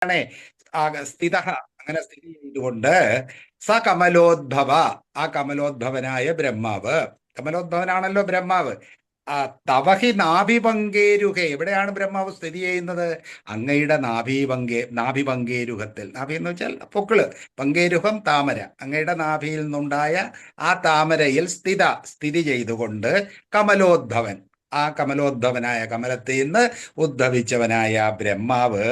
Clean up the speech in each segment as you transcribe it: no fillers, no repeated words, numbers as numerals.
ആണേ സ്ഥിത അങ്ങനെ സ്ഥിതി ചെയ്തുകൊണ്ട് സ കമലോദ്ഭവ, ആ കമലോദ്ഭവനായ ബ്രഹ്മാവ്, കമലോദ്ഭവനാണല്ലോ ബ്രഹ്മാവ്. ആ തവഹി നാഭിപങ്കേരുഹെ, എവിടെയാണ് ബ്രഹ്മാവ് സ്ഥിതി ചെയ്യുന്നത്? അങ്ങയുടെ നാഭിപങ്കേരുഹത്തിൽ. നാഭി എന്ന് വെച്ചാൽ പൊക്കിള്, പങ്കേരുഹം താമര, അങ്ങയുടെ നാഭിയിൽ നിന്നുണ്ടായ ആ താമരയിൽ സ്ഥിതി ചെയ്തുകൊണ്ട് കമലോദ്ഭവൻ, ആ കമലോദ്ഭവനായ കമലത്തിൽ നിന്ന് ഉദ്ഭവിച്ചവനായ ബ്രഹ്മാവ്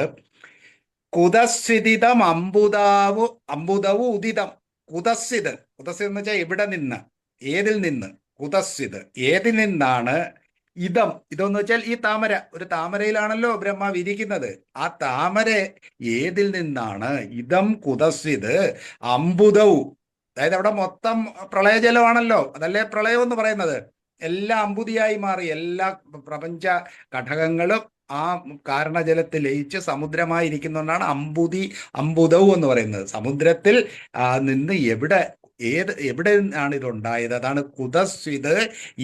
കുതസ്ഥിതം അമ്പുതവു ഉദിതം. കുതസ്ഥിത്, കുതസ്ഥിത് എന്ന് വെച്ചാൽ എവിടെ നിന്ന്, ഏതിൽ നിന്ന്? കുതസ്ഥിത്, ഏതിൽ നിന്നാണ്? ഇതെന്ന് വെച്ചാൽ ഈ താമര, ഒരു താമരയിലാണല്ലോ ബ്രഹ്മാവ് ഇരിക്കുന്നത്. ആ താമര ഏതിൽ നിന്നാണ്? കുതസ്ഥിത് അമ്പുതവും, അതായത് അവിടെ മൊത്തം പ്രളയജലമാണല്ലോ, അതല്ലേ പ്രളയം എന്ന് പറയുന്നത്. എല്ലാം അമ്പുതിയായി മാറി, എല്ലാ പ്രപഞ്ച ഘടകങ്ങളും ആ കാരണജലത്തിൽ ലയിച്ച് സമുദ്രമായിരിക്കുന്നതുകൊണ്ടാണ് അമ്പുതവും എന്ന് പറയുന്നത്. സമുദ്രത്തിൽ നിന്ന് എവിടെ നിന്നാണ് ഇതുണ്ടായത്? അതാണ് കുതസ്വിത്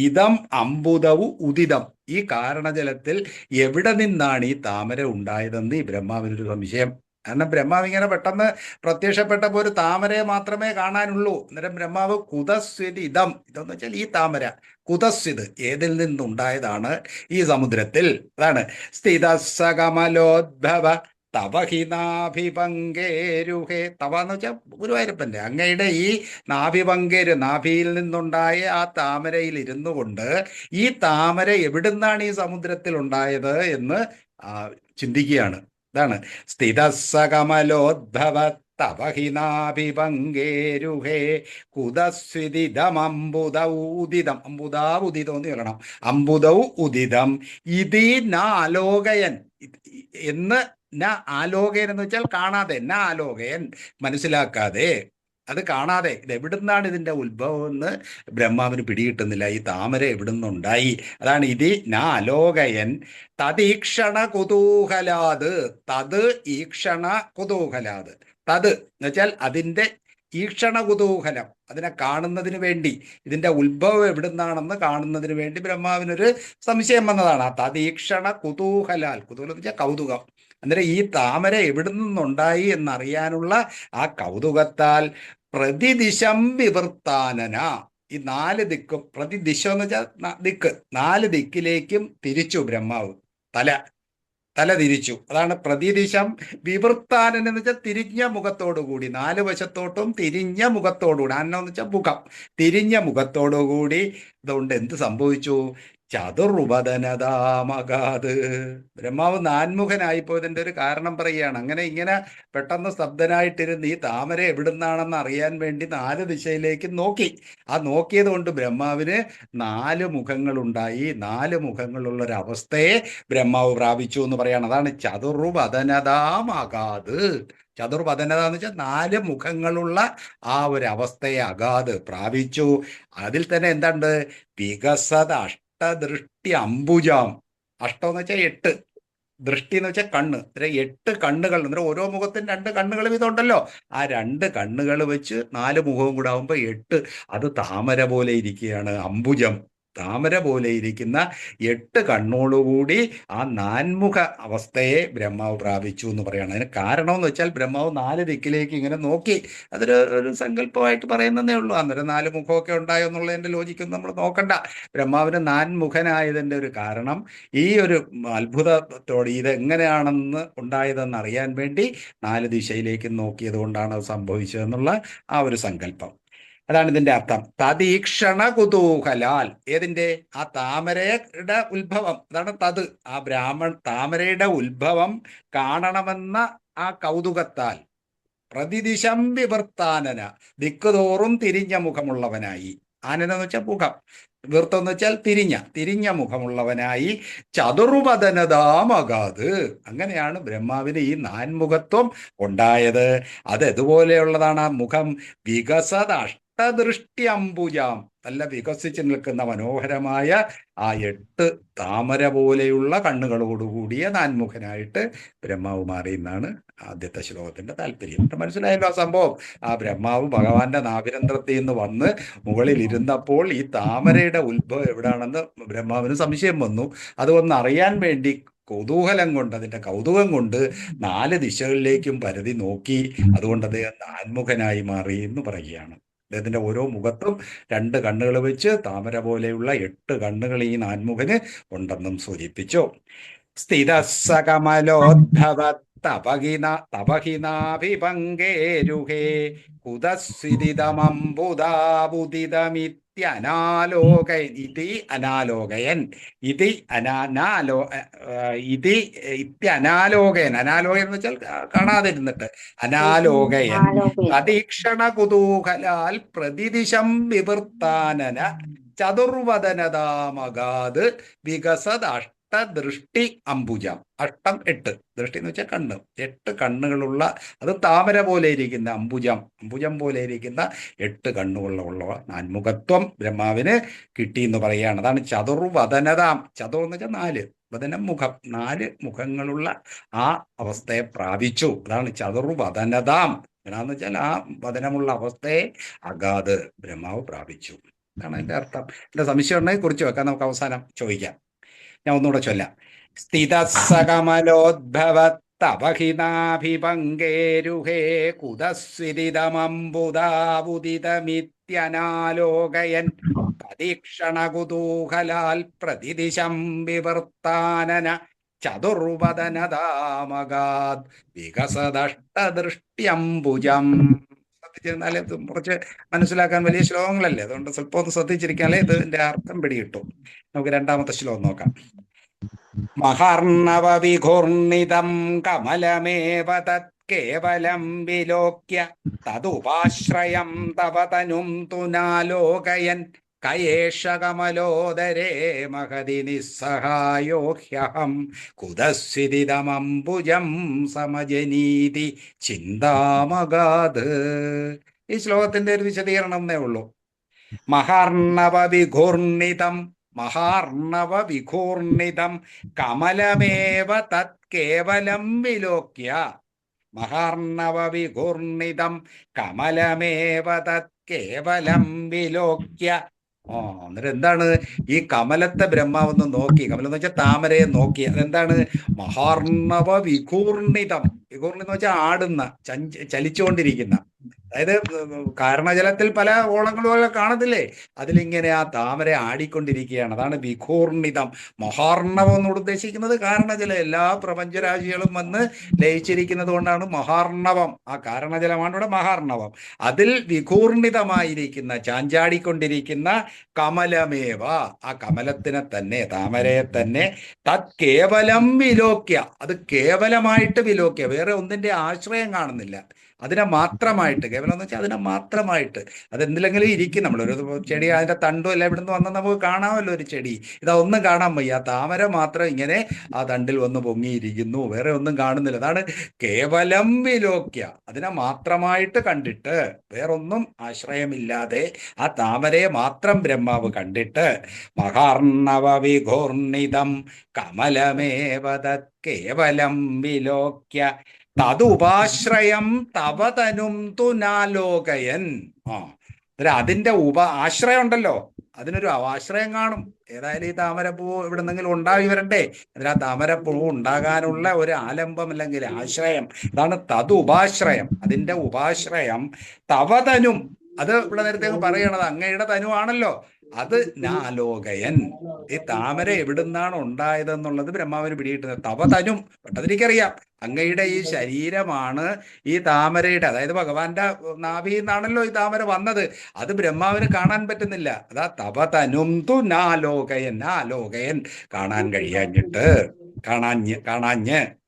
ഇതം അമ്പുതവും ഉദിതം. ഈ കാരണജലത്തിൽ എവിടെ നിന്നാണ് ഈ താമര ഉണ്ടായതെന്ന് ഈ ബ്രഹ്മാവിനൊരു സംശയം. കാരണം ബ്രഹ്മാവ് ഇങ്ങനെ പെട്ടെന്ന് പ്രത്യക്ഷപ്പെട്ടപ്പോൾ ഒരു താമരയെ മാത്രമേ കാണാനുള്ളൂ. അന്നേരം ബ്രഹ്മാവ് കുതസ്വിത് ഇതെന്ന് വെച്ചാൽ ഈ താമര കുതസ്വിത് ഏതിൽ നിന്നുണ്ടായതാണ്? ഈ സമുദ്രത്തിൽ. അതാണ് സ്ഥിതസകമലോദ്ഭവ തവഹിനാഭിപങ്കേരുഹേ. തവ എന്ന് വെച്ചാൽ ഗുരുവായൂരപ്പന്റെ, അങ്ങയുടെ ഈ നാഭിയിൽ നിന്നുണ്ടായ ആ താമരയിൽ ഇരുന്നു കൊണ്ട് ഈ താമര എവിടുന്നാണ് ഈ സമുദ്രത്തിൽ ഉണ്ടായത് എന്ന് ചിന്തിക്കുകയാണ്. ഇതാണ് സ്ഥിതസകമലോദ്ഭവ തവഹിനാഭിപങ്കേരുഹേ കുതസ്വിദിതമംബുദൗദിതം. അമ്പുദാവുദിതം എന്ന് ചൊല്ലണം. അമ്പുദൗ ഉദിതം ഇതി ന ആലോകയൻ എന്ന്. ന ആലോകയൻ എന്ന് വെച്ചാൽ കാണാതെ, ന ആലോകയൻ മനസ്സിലാക്കാതെ, അത് കാണാതെ ഇത് എവിടുന്നാണ് ഇതിന്റെ ഉത്ഭവം എന്ന് ബ്രഹ്മാവിന് പിടികിട്ടുന്നില്ല. ഈ താമര എവിടുന്നുണ്ടായി? അതാണ് ഇതി ന ആലോകയൻ തദീക്ഷണ കുതൂഹലാത്. തത് ഈക്ഷണ കുതൂഹലാത്. തത് എന്ന് വെച്ചാൽ അതിന്റെ ഈക്ഷണ കുതൂഹലം, അതിനെ കാണുന്നതിന് വേണ്ടി, ഇതിന്റെ ഉത്ഭവം എവിടുന്നാണെന്ന് കാണുന്നതിന് വേണ്ടി ബ്രഹ്മാവിനൊരു സംശയം വന്നതാണ്. ആ തദീക്ഷണ കുതൂഹലാൽ, കുതൂഹലം എന്ന് വെച്ചാൽ കൗതുകം. അന്നേരം ഈ താമര എവിടെ നിന്നുണ്ടായി എന്നറിയാനുള്ള ആ കൗതുകത്താൽ പ്രതിദിശം വിവൃത്താനന, ഈ 4 ദിക്കും, പ്രതിദിശം എന്ന് വെച്ചാൽ ദിക്ക്, 4 ദിക്കിലേക്കും തിരിച്ചു ബ്രഹ്മാവ്. തല തിരിച്ചു. അതാണ് പ്രതിദിശം വിവൃത്താനൻ എന്ന് വെച്ചാൽ തിരിഞ്ഞ മുഖത്തോടുകൂടി, 4 വശത്തോട്ടും തിരിഞ്ഞ മുഖത്തോടുകൂടി. അന്നം എന്ന് വെച്ചാൽ മുഖം, തിരിഞ്ഞ മുഖത്തോടുകൂടി. അതുകൊണ്ട് എന്ത് സംഭവിച്ചു? ചതുർവദനതാമകാത്. ബ്രഹ്മാവ് നാൻമുഖനായിപ്പോയതിൻ്റെ ഒരു കാരണം പറയുകയാണ്. ഇങ്ങനെ പെട്ടെന്ന് സ്തബ്ധനായിട്ടിരുന്ന് ഈ താമര എവിടുന്നാണെന്ന് അറിയാൻ വേണ്ടി 4 ദിശയിലേക്ക് നോക്കി. ആ നോക്കിയത് കൊണ്ട് ബ്രഹ്മാവിന് 4 മുഖങ്ങളുണ്ടായി. 4 മുഖങ്ങളുള്ളൊരവസ്ഥയെ ബ്രഹ്മാവ് പ്രാപിച്ചു എന്ന് പറയാണ്. അതാണ് ചതുർവദനതാമകാത്. ചതുർവദനത എന്ന് വെച്ചാൽ 4 മുഖങ്ങളുള്ള ആ ഒരു അവസ്ഥയെ അഗാത് പ്രാപിച്ചു. അതിൽ തന്നെ എന്തുണ്ട്? വികസത അഷ്ടദൃഷ്ടി അംബുജാം. അഷ്ടം എന്ന് വെച്ചാൽ 8, ദൃഷ്ടി എന്ന് വെച്ചാൽ കണ്ണ്. 8 കണ്ണുകൾ. അന്നേരം ഓരോ മുഖത്തിന് 2 കണ്ണുകൾ വീതമുണ്ടല്ലോ. ആ 2 കണ്ണുകൾ വെച്ച് 4 മുഖവും കൂടെ ആകുമ്പോൾ 8. അത് താമര പോലെ ഇരിക്കുകയാണ്. അംബുജം, താമര പോലെ ഇരിക്കുന്ന 8 കണ്ണോടുകൂടി ആ നാൻമുഖ അവസ്ഥയെ ബ്രഹ്മാവ് പ്രാപിച്ചു എന്ന് പറയണം. അതിന് കാരണം എന്ന് വെച്ചാൽ ബ്രഹ്മാവ് 4 ദിക്കിലേക്ക് ഇങ്ങനെ നോക്കി. ഒരു സങ്കല്പമായിട്ട് പറയുന്നതേ ഉള്ളൂ. അന്നേരം 4 മുഖമൊക്കെ ഉണ്ടായോ എന്നുള്ളതിൻ്റെ ലോജിക്കൊന്നും നമ്മൾ നോക്കണ്ട. ബ്രഹ്മാവിന് നാൻമുഖനായതിൻ്റെ ഒരു കാരണം ഈ ഒരു അത്ഭുതത്തോടെ ഇത് എങ്ങനെയാണെന്ന് ഉണ്ടായതെന്ന് അറിയാൻ വേണ്ടി 4 ദിശയിലേക്ക് നോക്കിയത് കൊണ്ടാണ് അത് സംഭവിച്ചതെന്നുള്ള ആ ഒരു സങ്കല്പം. അതാണ് ഇതിന്റെ അർത്ഥം. തദീക്ഷണ കുതൂഹലാൽ. ഏതിന്റെ? ആ താമരയുടെ ഉത്ഭവം. അതാണ് തത്. ആ താമരയുടെ ഉത്ഭവം കാണണമെന്ന ആ കൗതുകത്താൽ പ്രതിദിശം വിവർത്താനന, ദിക്കുതോറും തിരിഞ്ഞ മുഖമുള്ളവനായി. ആനന എന്ന് വെച്ചാൽ മുഖം, വൃത്തം എന്ന് വെച്ചാൽ തിരിഞ്ഞ മുഖമുള്ളവനായി. ചതുർവദനതാമകാത്. അങ്ങനെയാണ് ബ്രഹ്മാവിന് ഈ 4 ഉണ്ടായത്. അത് എതുപോലെയുള്ളതാണ് ആ മുഖം? വികസത അഷ്ടദൃഷ്ടി അംബുജാം. നല്ല വികസിച്ച് നിൽക്കുന്ന മനോഹരമായ ആ 8 താമര പോലെയുള്ള കണ്ണുകളോടുകൂടിയ 4മുഖനായിട്ട് ബ്രഹ്മാവ് മാറിയെന്നാണ് ആദ്യത്തെ ശ്ലോകത്തിന്റെ താല്പര്യം. മനസ്സിലായല്ലോ ആ സംഭവം? ആ ബ്രഹ്മാവ് ഭഗവാന്റെ നാഭിരന്ധ്രത്തിൽ നിന്ന് വന്ന് മുകളിൽ ഇരുന്നപ്പോൾ ഈ താമരയുടെ ഉത്ഭവം എവിടാണെന്ന് ബ്രഹ്മാവിന് സംശയം വന്നു. അത് ഒന്ന് അറിയാൻ വേണ്ടി കുതൂഹലം കൊണ്ട്, അതിന്റെ കൗതുകം കൊണ്ട് 4 ദിശകളിലേക്കും പരതി നോക്കി. അതുകൊണ്ട് അദ്ദേഹം നാൻമുഖനായി മാറി എന്ന് പറയുകയാണ്. അദ്ദേഹത്തിന്റെ ഓരോ മുഖത്തും 2 കണ്ണുകൾ വെച്ച് താമര പോലെയുള്ള 8 കണ്ണുകൾ ഈ നാൻമുഖന് ഉണ്ടെന്നും സൂചിപ്പിച്ചു. സ്ഥിതസ്സകമലോദ്ഭവ തപഹിനാഭിപങ്കേരുഹേ കുതസ്ഥിതിതമംബുദാബുദിതമിത്യനാലോകയൻ ഇതി അനാലോകയൻ ഇതി അനാലോ ഇതി ഇത്യനാലോകയൻ. അനാലോകയൻ എന്ന് വെച്ചാൽ കാണാതിരുന്നിട്ട്, അനാലോകയൻ അതീക്ഷണ കുതൂഹലാൽ പ്രതിദിശം വിവൃത്താനന ചതുർവദനതാമകാത് വികസദാഷ്ട ദൃഷ്ടി അംബുജം. അഷ്ടം 8, ദൃഷ്ടി എന്ന് വെച്ചാൽ കണ്ണ്, 8 കണ്ണുകളുള്ള, അത് താമര പോലെ ഇരിക്കുന്ന അംബുജം പോലെ ഇരിക്കുന്ന 8 കണ്ണുകളുള്ള നാൻമുഖത്വം ബ്രഹ്മാവിന് കിട്ടി എന്ന് പറയുകയാണ്. അതാണ് ചതുർവദനതാം. ചതുർ എന്ന് വെച്ചാൽ 4, വദനം മുഖം, 4 മുഖങ്ങളുള്ള ആ അവസ്ഥയെ പ്രാപിച്ചു. അതാണ് ചതുർവദനതാം. എന്ന് വെച്ചാൽ ആ വദനമുള്ള അവസ്ഥയെ അഗാത് ബ്രഹ്മാവ് പ്രാപിച്ചു. അതാണ് അതിന്റെ അർത്ഥം. എന്റെ സംശയം ഉണ്ടെങ്കിൽ കുറിച്ച് വെക്കാം, നമുക്ക് അവസാനം ചോദിക്കാം. ഞാൻ ഒന്നുകൂടെ ചൊല്ലാം. സ്ഥിതസ്സകമലോദ്ഭവത്തപഹിനാഭിപങ്കേരുഹേ കുതസ്ഥിതിതമംബുദാബുദിതമിത്യനാലോകയൻ പരീക്ഷണ കുതൂഹലാൽ പ്രതിദിശം വിവർത്താനന ചതുർവദനതാമകാത് വികസദഷ്ടദൃഷ്ട്യംബുജം. ശ്രദ്ധിച്ചിരുന്നാലേ കുറച്ച് മനസ്സിലാക്കാൻ വലിയ ശ്ലോകങ്ങളല്ലേ, അതുകൊണ്ട് സ്വല്പം ഒന്ന് ശ്രദ്ധിച്ചിരിക്കാനേ ഇതിന്റെ അർത്ഥം പിടികിട്ടും. നമുക്ക് 2ാമത്തെ ശ്ലോകം നോക്കാം. മഹാർണവവിഘൂർണിതം കമലമേവ തത്കേവലം വിലോക്യ തതുപാശ്രയം തവ തനും തുനാലോകയൻ കയേഷ കമലോദരേ മഹതി നിസ്സഹായോ ഹ്യഹം കുതസ്ഥിതിതമംബുജം സമജനീതി ചിന്താമഗാത്. ഈ ശ്ലോകത്തിന്റെ ഒരു വിശദീകരണം എന്നേ ഉള്ളൂ. മഹാർണവവിഘൂർണിതം കമലമേവ തത്കേവലം വിലോക്യ. മഹാർണവവിഘൂർണിതം കമലമേവ തത്കേവലം വിലോക്യ. അന്നേരം എന്താണ് ഈ കമലത്തെ ബ്രഹ്മാവെന്ന് നോക്കി? കമലം എന്ന് വെച്ചാൽ താമരയെ നോക്കി. അതെന്താണ്? മഹാർണവ വിഘൂർണിതം. വിഘൂർണിതം എന്ന് വെച്ചാൽ ആടുന്ന, ചലിച്ചുകൊണ്ടിരിക്കുന്ന. അതായത് കാരണജലത്തിൽ പല ഓളങ്ങളും കാണത്തില്ലേ, അതിലിങ്ങനെ ആ താമര ആടിക്കൊണ്ടിരിക്കുകയാണ്. അതാണ് വിഘൂർണിതം. മഹാർണവം എന്നോട് ഉദ്ദേശിക്കുന്നത് കാരണജലം. എല്ലാ പ്രപഞ്ചരാശികളും വന്ന് ലയിച്ചിരിക്കുന്നത് കൊണ്ടാണ് മഹാർണവം. ആ കാരണജലമാണ് ഇവിടെ മഹാർണവം. അതിൽ വിഘൂർണിതമായിരിക്കുന്ന, ചാഞ്ചാടിക്കൊണ്ടിരിക്കുന്ന കമലമേവ, ആ കമലത്തിനെ തന്നെ, താമരയെ തന്നെ, തത് കേവലം വിലോക്യ, അത് കേവലമായിട്ട് വിലോക്യ, വേറെ ഒന്നിന്റെ ആശ്രയം കാണുന്നില്ല, അതിനെ മാത്രമായിട്ട്. കേവലം എന്ന് വെച്ചാൽ അതിനെ മാത്രമായിട്ട്. അതെന്തിലെങ്കിലും ഇരിക്കും. നമ്മളൊരു ചെടി, അതിന്റെ തണ്ടും എല്ലാം ഇവിടുന്ന് വന്ന് നമുക്ക് കാണാമല്ലോ ഒരു ചെടി. ഇതൊന്നും കാണാൻ വയ്യ, താമര മാത്രം ഇങ്ങനെ ആ തണ്ടിൽ വന്ന് പൊങ്ങിയിരിക്കുന്നു, വേറെ ഒന്നും കാണുന്നില്ല. അതാണ് കേവലം വിലോക്യ, അതിനെ മാത്രമായിട്ട് കണ്ടിട്ട്, വേറൊന്നും ആശ്രയമില്ലാതെ ആ താമരയെ മാത്രം ബ്രഹ്മാവ് കണ്ടിട്ട്, മഹാർണവ വിഘൂർണിതം കമലമേവ തത് കേവലം വിലോക്യ തതുപാശ്രയം തവതനും തുനാലോകയൻ. അതിന്റെ ആശ്രയം ഉണ്ടല്ലോ, അതിനൊരു ആശ്രയം കാണും. ഏതായാലും ഈ താമരപ്പൂ എവിടെ നിന്നെങ്കിലും ഉണ്ടായി വരണ്ടേ. അതിന് ആ താമരപ്പൂ ഉണ്ടാകാനുള്ള ഒരു ആലംബം അല്ലെങ്കിൽ ആശ്രയം, അതാണ് തതുപാശ്രയം. അതിന്റെ ഉപാശ്രയം തവതനും, അത് ഇവിടെ നേരത്തെ പറയണത് അങ്ങയുടെ തനുവാണല്ലോ, അത് നാലോകയൻ. ഈ താമര എവിടുന്നാണ് ഉണ്ടായതെന്നുള്ളത് ബ്രഹ്മാവിന് പിടികിട്ടുന്നത്. തവതനും പെട്ടതിരിക്കറിയാം, അങ്ങയുടെ ഈ ശരീരമാണ് ഈ താമരയുടെ, അതായത് ഭഗവാന്റെ നാഭിയിൽ നിന്നാണല്ലോ ഈ താമര വന്നത്. അത് ബ്രഹ്മാവിന് കാണാൻ പറ്റുന്നില്ല. അതാ തവതനും തു നാലോകയൻ, നാലോകയൻ കാണാൻ കഴിയാഞ്ഞിട്ട്, കാണാഞ്ഞ്.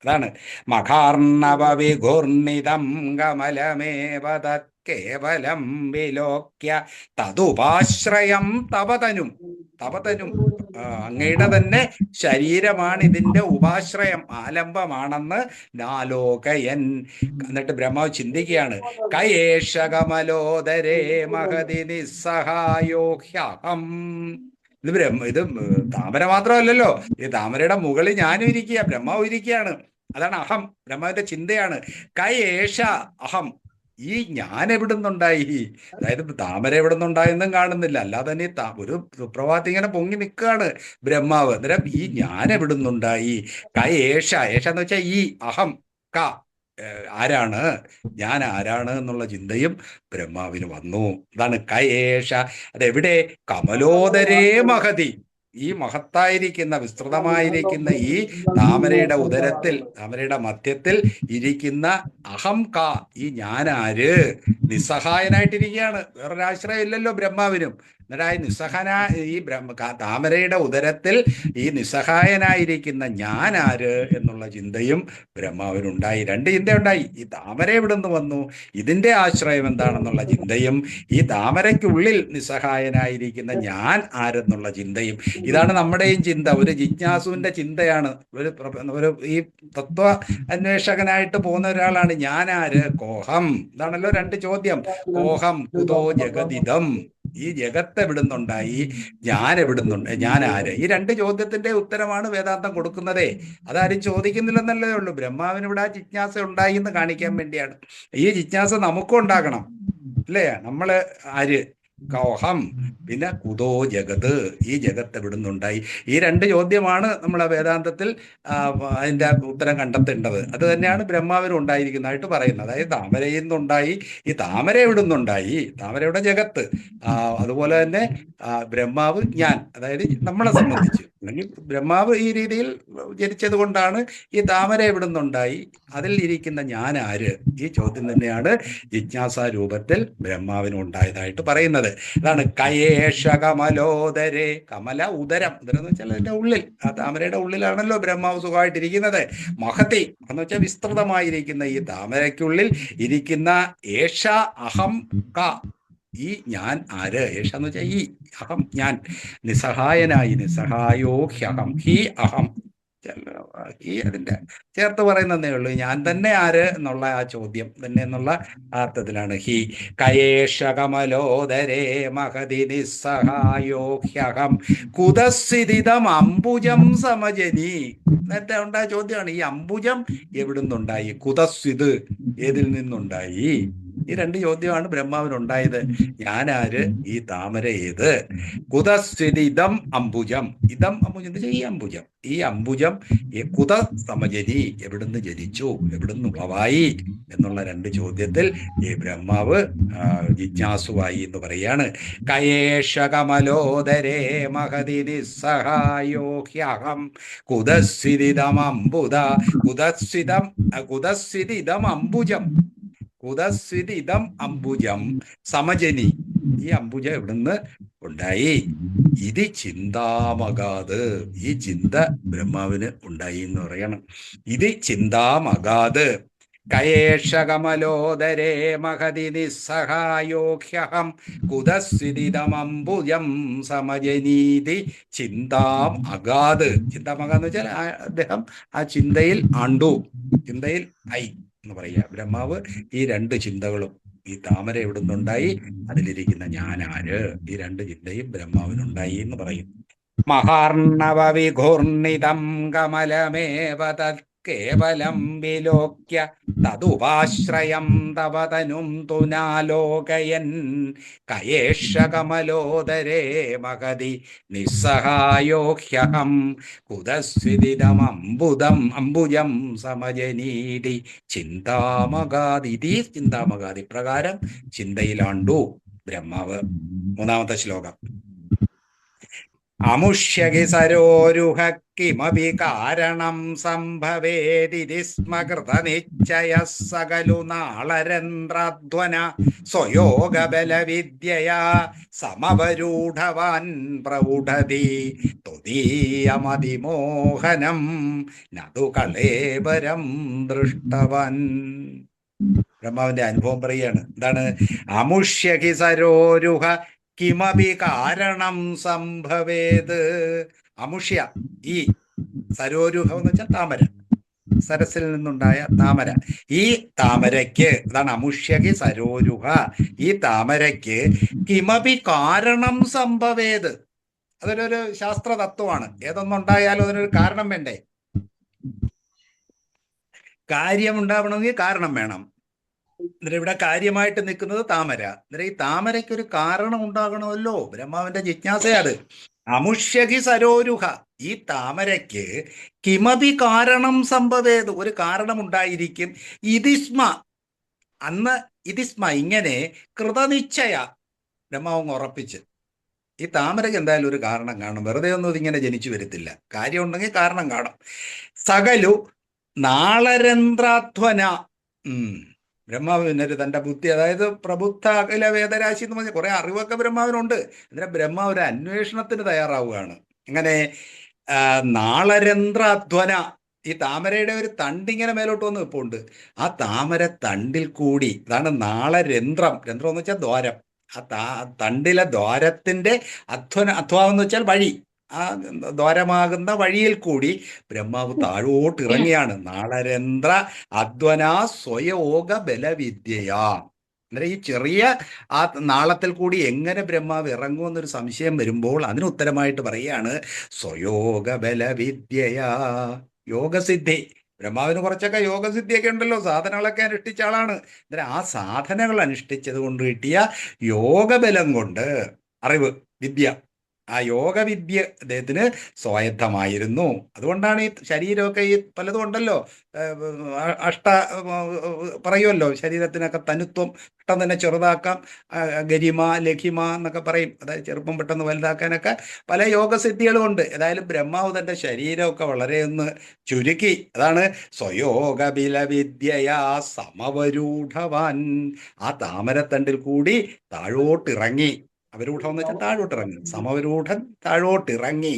അതാണ് മഖാർണവ വിഘൂർണിതം കമലമേവ തത് കേവലം വിലോക്യ തതുപാശ്രയം തവതനും. തവതനും അങ്ങയുടെ തന്നെ ശരീരമാണ് ഇതിന്റെ ഉപാശ്രയം, ആലംബമാണെന്ന് നാലോകയൻ. എന്നിട്ട് ബ്രഹ്മാവ് ചിന്തിക്കുകയാണ്, കയേഷ കമലോദരേ മഹതി നിസ്സഹായോ ഹ്യഹം. ഇത് താമര മാത്രമല്ലല്ലോ, ഈ താമരയുടെ മുകളിൽ ഞാനും ഇരിക്കുക, ബ്രഹ്മാവ് ഇരിക്കുകയാണ്. അതാണ് അഹം, ബ്രഹ്മാവിന്റെ ചിന്തയാണ്. കയേഷ അഹം, ഈ ഞാൻ എവിടുന്നുണ്ടായി? അതായത് താമര എവിടുന്നുണ്ടായെന്നും കാണുന്നില്ല, അല്ലാതെ തന്നെ ഒരു സുപ്രഭാതം ഇങ്ങനെ പൊങ്ങി നിൽക്കുകയാണ് ബ്രഹ്മാവ്. അന്നേരം ഈ ഞാൻ എവിടുന്നുണ്ടായി? ഏഷ, ഏഷ എന്ന് വെച്ചാൽ ഈ അഹം ക, ആരാണ് ഞാൻ, ആരാണ് എന്നുള്ള ചിന്തയും ബ്രഹ്മാവിന് വന്നു. അതാണ് ഏഷ. അതെവിടെ? കമലോദരേ മഹതി. ഈ മഹത്തായിരിക്കുന്ന വിസ്തൃതമായിരിക്കുന്ന ഈ താമരയുടെ ഉദരത്തിൽ, താമരയുടെ മധ്യത്തിൽ ഇരിക്കുന്ന അഹം ക, ഈ ഞാനാര് നിസ്സഹായനായിട്ടിരിക്കുകയാണ്. വേറൊരാശ്രയം ഇല്ലല്ലോ ബ്രഹ്മാവിനും. എന്നിട്ട് നിസ്സഹന ഈ താമരയുടെ ഉദരത്തിൽ ഈ നിസ്സഹായനായിരിക്കുന്ന ഞാനാര് എന്നുള്ള ചിന്തയും ബ്രഹ്മാവിനുണ്ടായി. രണ്ട് ചിന്തയുണ്ടായി. ഈ താമര എവിടുന്ന് വന്നു, ഇതിന്റെ ആശ്രയം എന്താണെന്നുള്ള ചിന്തയും, ഈ താമരയ്ക്കുള്ളിൽ നിസ്സഹായനായിരിക്കുന്ന ഞാൻ ആരെന്നുള്ള ചിന്തയും. ഇതാണ് നമ്മുടെയും ചിന്ത. ഒരു ജിജ്ഞാസുവിന്റെ ചിന്തയാണ്. ഒരു ഈ തത്വ അന്വേഷകനായിട്ട് പോകുന്ന ഒരാളാണ് ഞാനാര്, കോഹം. ഇതാണല്ലോ രണ്ട് ചോദ്യം. കോഹം കുതോ ജഗതിദം, ഈ ജഗത്ത് എവിടുന്നുണ്ടായി, ഞാൻ എവിടുന്നുണ്ട്, ഞാൻ ആര്? ഈ രണ്ട് ചോദ്യത്തിന്റെ ഉത്തരമാണ് വേദാന്തം കൊടുക്കുന്നതേ. അതാരും ചോദിക്കുന്നില്ലെന്നല്ലേ ഉള്ളൂ. ബ്രഹ്മാവിന് ഇവിടെ ആ ജിജ്ഞാസ ഉണ്ടായി എന്ന് കാണിക്കാൻ വേണ്ടിയാണ്. ഈ ജിജ്ഞാസ നമുക്കും ഉണ്ടാകണം, അല്ലേ? നമ്മള് ആര്, കോഹം, പിന്നെ കുതോ ജഗത്, ഈ ജഗത്ത് എവിടുന്നുണ്ടായി? ഈ രണ്ട് ചോദ്യമാണ് നമ്മൾ വേദാന്തത്തിൽ അതിന്റെ ഉത്തരം കണ്ടെത്തേണ്ടത്. അത് തന്നെയാണ് ബ്രഹ്മാവിനും ഉണ്ടായിരിക്കുന്നതായിട്ട് പറയുന്നത്. അതായത് താമരയിൽ നിന്നുണ്ടായി, ഈ താമര എവിടുന്നുണ്ടായി, താമരയുടെ ജഗത്ത്. അതുപോലെ തന്നെ ബ്രഹ്മാവ് ഞാൻ, അതായത് നമ്മളെ സംബന്ധിച്ച്, അല്ലെങ്കിൽ ബ്രഹ്മാവ് ഈ രീതിയിൽ ജനിച്ചത് കൊണ്ടാണ് ഈ താമര എവിടുന്നുണ്ടായി, അതിൽ ഇരിക്കുന്ന ഞാൻ ആര്? ഈ ചോദ്യം തന്നെയാണ് ജിജ്ഞാസാ രൂപത്തിൽ ബ്രഹ്മാവിനും ഉണ്ടായതായിട്ട് പറയുന്നത്. അതാണ് കയേഷ കമലോദരേ. കമല ഉദരം, ഉദരം എന്ന് വെച്ചാൽ അതിന്റെ ഉള്ളിൽ, ആ താമരയുടെ ഉള്ളിലാണല്ലോ ബ്രഹ്മാവ് സുഖമായിട്ടിരിക്കുന്നത്. മഹതി എന്ന് വെച്ചാൽ വിസ്തൃതമായിരിക്കുന്ന ഈ താമരയ്ക്കുള്ളിൽ ഇരിക്കുന്ന ഏഷ അഹം ക, ഈ ഞാൻ ആര്? ഏഷ എന്ന് വെച്ചാൽ ഈ അഹം ഞാൻ, നിസ്സഹായനായി, നിസ്സഹായോ ഹ്യഹം, ഹി അഹം, ഈ അതിന്റെ ചേർത്ത് പറയുന്നതേ ഉള്ളൂ. ഞാൻ തന്നെ ആര് എന്നുള്ള ആ ചോദ്യം തന്നെ എന്നുള്ള അർത്ഥത്തിലാണ് ഹി. കയേഷ കമലോദരേ മഹതി നിസ്സഹായോ ഹ്യഹം കുതസ്ഥിതം അംബുജം സമജനി. നേരത്തെ ഉണ്ടായ ചോദ്യമാണ്, ഈ അംബുജം എവിടുന്നുണ്ടായി, കുതസ്ഥിത് ഏതിൽ നിന്നുണ്ടായി? ഈ രണ്ട് ചോദ്യമാണ് ബ്രഹ്മാവിനുണ്ടായത്. ഞാനാര്, ഈ താമര ഏത്? കുതസ്ഥിതി ഇതം അംബുജം, ഇതം അംബുജം എന്ന് വെച്ചാൽ ഈ അംബുജം, ഈ അംബുജം കുത സമജനി, എവിടുന്ന് ജനിച്ചു, എവിടുന്ന് ഉളവായി എന്നുള്ള രണ്ട് ചോദ്യത്തിൽ ഈ ബ്രഹ്മാവ് ജിജ്ഞാസുവായി എന്ന് പറയാണ്. കയേഷ കമലോദരേ മഹതി നിസ്സഹായോ ഹ്യഹം കുതസ്ഥിതം അംബുദ, കുതസ്ഥിതം അംബുജം, കുതസ്ഥിതം അംബുജം സമജനി, ഈ അംബുജം എവിടുന്ന് ഉണ്ടായി? ഇത് ചിന്താമകാത്, ഈ ചിന്ത ബ്രഹ്മാവിന് ഉണ്ടായി എന്ന് പറയണം. ഇത് ചിന്താമകാത്. കയേഷ കമലോദരേ മഹതി നിസ്സഹായോ ഹ്യഹം കുതസ്ഥിതമംബുജം സമജനീതി ചിന്താം അഗാത്. ചിന്താമകാന്ന് വെച്ചാൽ അദ്ദേഹം ആ ചിന്തയിൽ ആണ്ടു, ചിന്തയിൽ ആയി എന്ന് പറയുക. ബ്രഹ്മാവ് ഈ രണ്ട് ചിന്തകളും, ഈ താമര എവിടുന്നുണ്ടായി, അതിലിരിക്കുന്ന ഞാനാര്, ഈ രണ്ട് ചിന്തയും ബ്രഹ്മാവിനുണ്ടായി എന്ന് പറയും. മഹാർണവ വിഘൂർണിതം കമലമേവ തത് കേവലം വിലോക്യ തതുപാശ്രയം തവ തനും തുനാലോകയൻ കയേഷ കമലോദരേ മഹതി നിസ്സഹായോ ഹ്യഹം കുതസ്ഥിതം അംബുജം സമജനീതി ചിന്താമകാതി. ചിന്താമകാതി പ്രകാരം ചിന്തയിലാണ്ടു ബ്രഹ്മാവ്. മൂന്നാമത്തെ ശ്ലോകം. അമുഷ്യകി സരോരുഹ കിമപി കാരണം സംഭവേദിതി സ്മ കൃതനിശ്ചയ സകലു നാളരന്ധ്രധ്വന സ്വയോഗബലവിദ്യയാ സമവരൂഢവാൻ പ്രൗഢതി ത്വദീയമതിമോഹനം നതു കളേബരം ദൃഷ്ടവൻ. ബ്രഹ്മാവിന്റെ അനുഭവം പറയുകയാണ്. എന്താണ്? അമുഷ്യകി സരോരുഹ കിമപി കാരണം സംഭവേത്. അമുഷ്യ, ഈ സരോരുഹം എന്ന് വെച്ചാൽ താമര, സരസിൽ നിന്നുണ്ടായ താമര. ഈ താമരയ്ക്ക്, അതാണ് അമുഷ്യകി സരോരുഹ, ഈ താമരയ്ക്ക് കിമപി കാരണം സംഭവേത്. അതൊരു ശാസ്ത്ര തത്വമാണ്. ഏതൊന്നുണ്ടായാലും അതിനൊരു കാരണം വേണ്ടേ? കാര്യം ഉണ്ടാവണമെങ്കിൽ കാരണം വേണം. എന്നിട്ട് ഇവിടെ കാര്യമായിട്ട് നിൽക്കുന്നത് താമര. എന്നിട്ട് ഈ താമരയ്ക്ക് ഒരു കാരണം ഉണ്ടാകണമല്ലോ, ബ്രഹ്മാവിന്റെ ജിജ്ഞാസയാണ്. അമുഷ്യകി സരോരുഹ, ഈ താമരയ്ക്ക് കിമപി കാരണം സംഭവേത്, ഒരു കാരണമുണ്ടായിരിക്കും. ഇതിസ്മ, അന്ന് ഇതിസ്മ, ഇങ്ങനെ കൃതനിശ്ചയ, ബ്രഹ്മാവ് ഉറപ്പിച്ച് ഈ താമരയ്ക്ക് എന്തായാലും ഒരു കാരണം കാണും, വെറുതെ ഒന്നും ഇതിങ്ങനെ ജനിച്ചു വരത്തില്ല, കാര്യം ഉണ്ടെങ്കിൽ കാരണം കാണും. സകലു നാളരന്ധ്രാധ്വന, ബ്രഹ്മാവ് പിന്നൊരു തൻ്റെ ബുദ്ധി, അതായത് പ്രബുദ്ധ അഖില വേദരാശി എന്ന് പറഞ്ഞ കുറേ അറിവൊക്കെ ബ്രഹ്മാവിനുണ്ട്. എന്നിട്ട് ബ്രഹ്മാവ് ഒരു അന്വേഷണത്തിന് തയ്യാറാവുകയാണ്. ഇങ്ങനെ നാളരന്ധ്രാധ്വന, ഈ താമരയുടെ ഒരു തണ്ടിങ്ങനെ മേലോട്ട് വന്ന് നിൽപ്പുണ്ട്. ആ താമര തണ്ടിൽ കൂടി, അതാണ് നാളരന്ധ്രം, രന്ധ്രം എന്ന് വെച്ചാൽ ദ്വാരം, ആ തണ്ടിലെ ദ്വാരത്തിന്റെ അധ്വാനം എന്ന് വെച്ചാൽ വഴി, ആ ദ്വാരമാകുന്ന വഴിയിൽ കൂടി ബ്രഹ്മാവ് താഴോട്ട് ഇറങ്ങിയാണ്. നാളരന്ധ്ര അധ്വനാ സ്വയോഗ ബലവിദ്യയാ. അന്നേരം ഈ ചെറിയ ആ നാളത്തിൽ കൂടി എങ്ങനെ ബ്രഹ്മാവ് ഇറങ്ങുമെന്നൊരു സംശയം വരുമ്പോൾ അതിന് ഉത്തരമായിട്ട് പറയുകയാണ് സ്വയോഗ ബലവിദ്യയാ, യോഗസിദ്ധി. ബ്രഹ്മാവിന് കുറച്ചൊക്കെ യോഗസിദ്ധിയൊക്കെ ഉണ്ടല്ലോ, സാധനങ്ങളൊക്കെ അനുഷ്ഠിച്ച ആളാണ്. അന്നേരം ആ സാധനങ്ങൾ അനുഷ്ഠിച്ചത് കൊണ്ട് കിട്ടിയ യോഗബലം കൊണ്ട്, അറിവ്, വിദ്യ, ആ യോഗവിദ്യ അദ്ദേഹത്തിന് സ്വായത്തമായിരുന്നു. അതുകൊണ്ടാണ് ഈ ശരീരമൊക്കെ, ഈ പലതും ഉണ്ടല്ലോ, അഷ്ട പറയുമല്ലോ, ശരീരത്തിനൊക്കെ തനുത്വം, പെട്ടെന്ന് തന്നെ ചെറുതാക്കാം, ഗരിമ ലഘിമ എന്നൊക്കെ പറയും, അതായത് ചെറുപ്പം പെട്ടെന്ന് വലുതാക്കാനൊക്കെ പല യോഗസിദ്ധികളും ഉണ്ട്. ഏതായാലും ബ്രഹ്മാവ് തൻ്റെ ശരീരമൊക്കെ വളരെ ഒന്ന് ചുരുക്കി, അതാണ് സ്വയോഗബില വിദ്യയാ സമവരൂഢവാൻ, ആ താമരത്തണ്ടിൽ കൂടി താഴോട്ടിറങ്ങി. അവരൂഢം എന്ന് വെച്ചാൽ താഴോട്ടിറങ്ങി, സമവരൂഢൻ താഴോട്ടിറങ്ങി.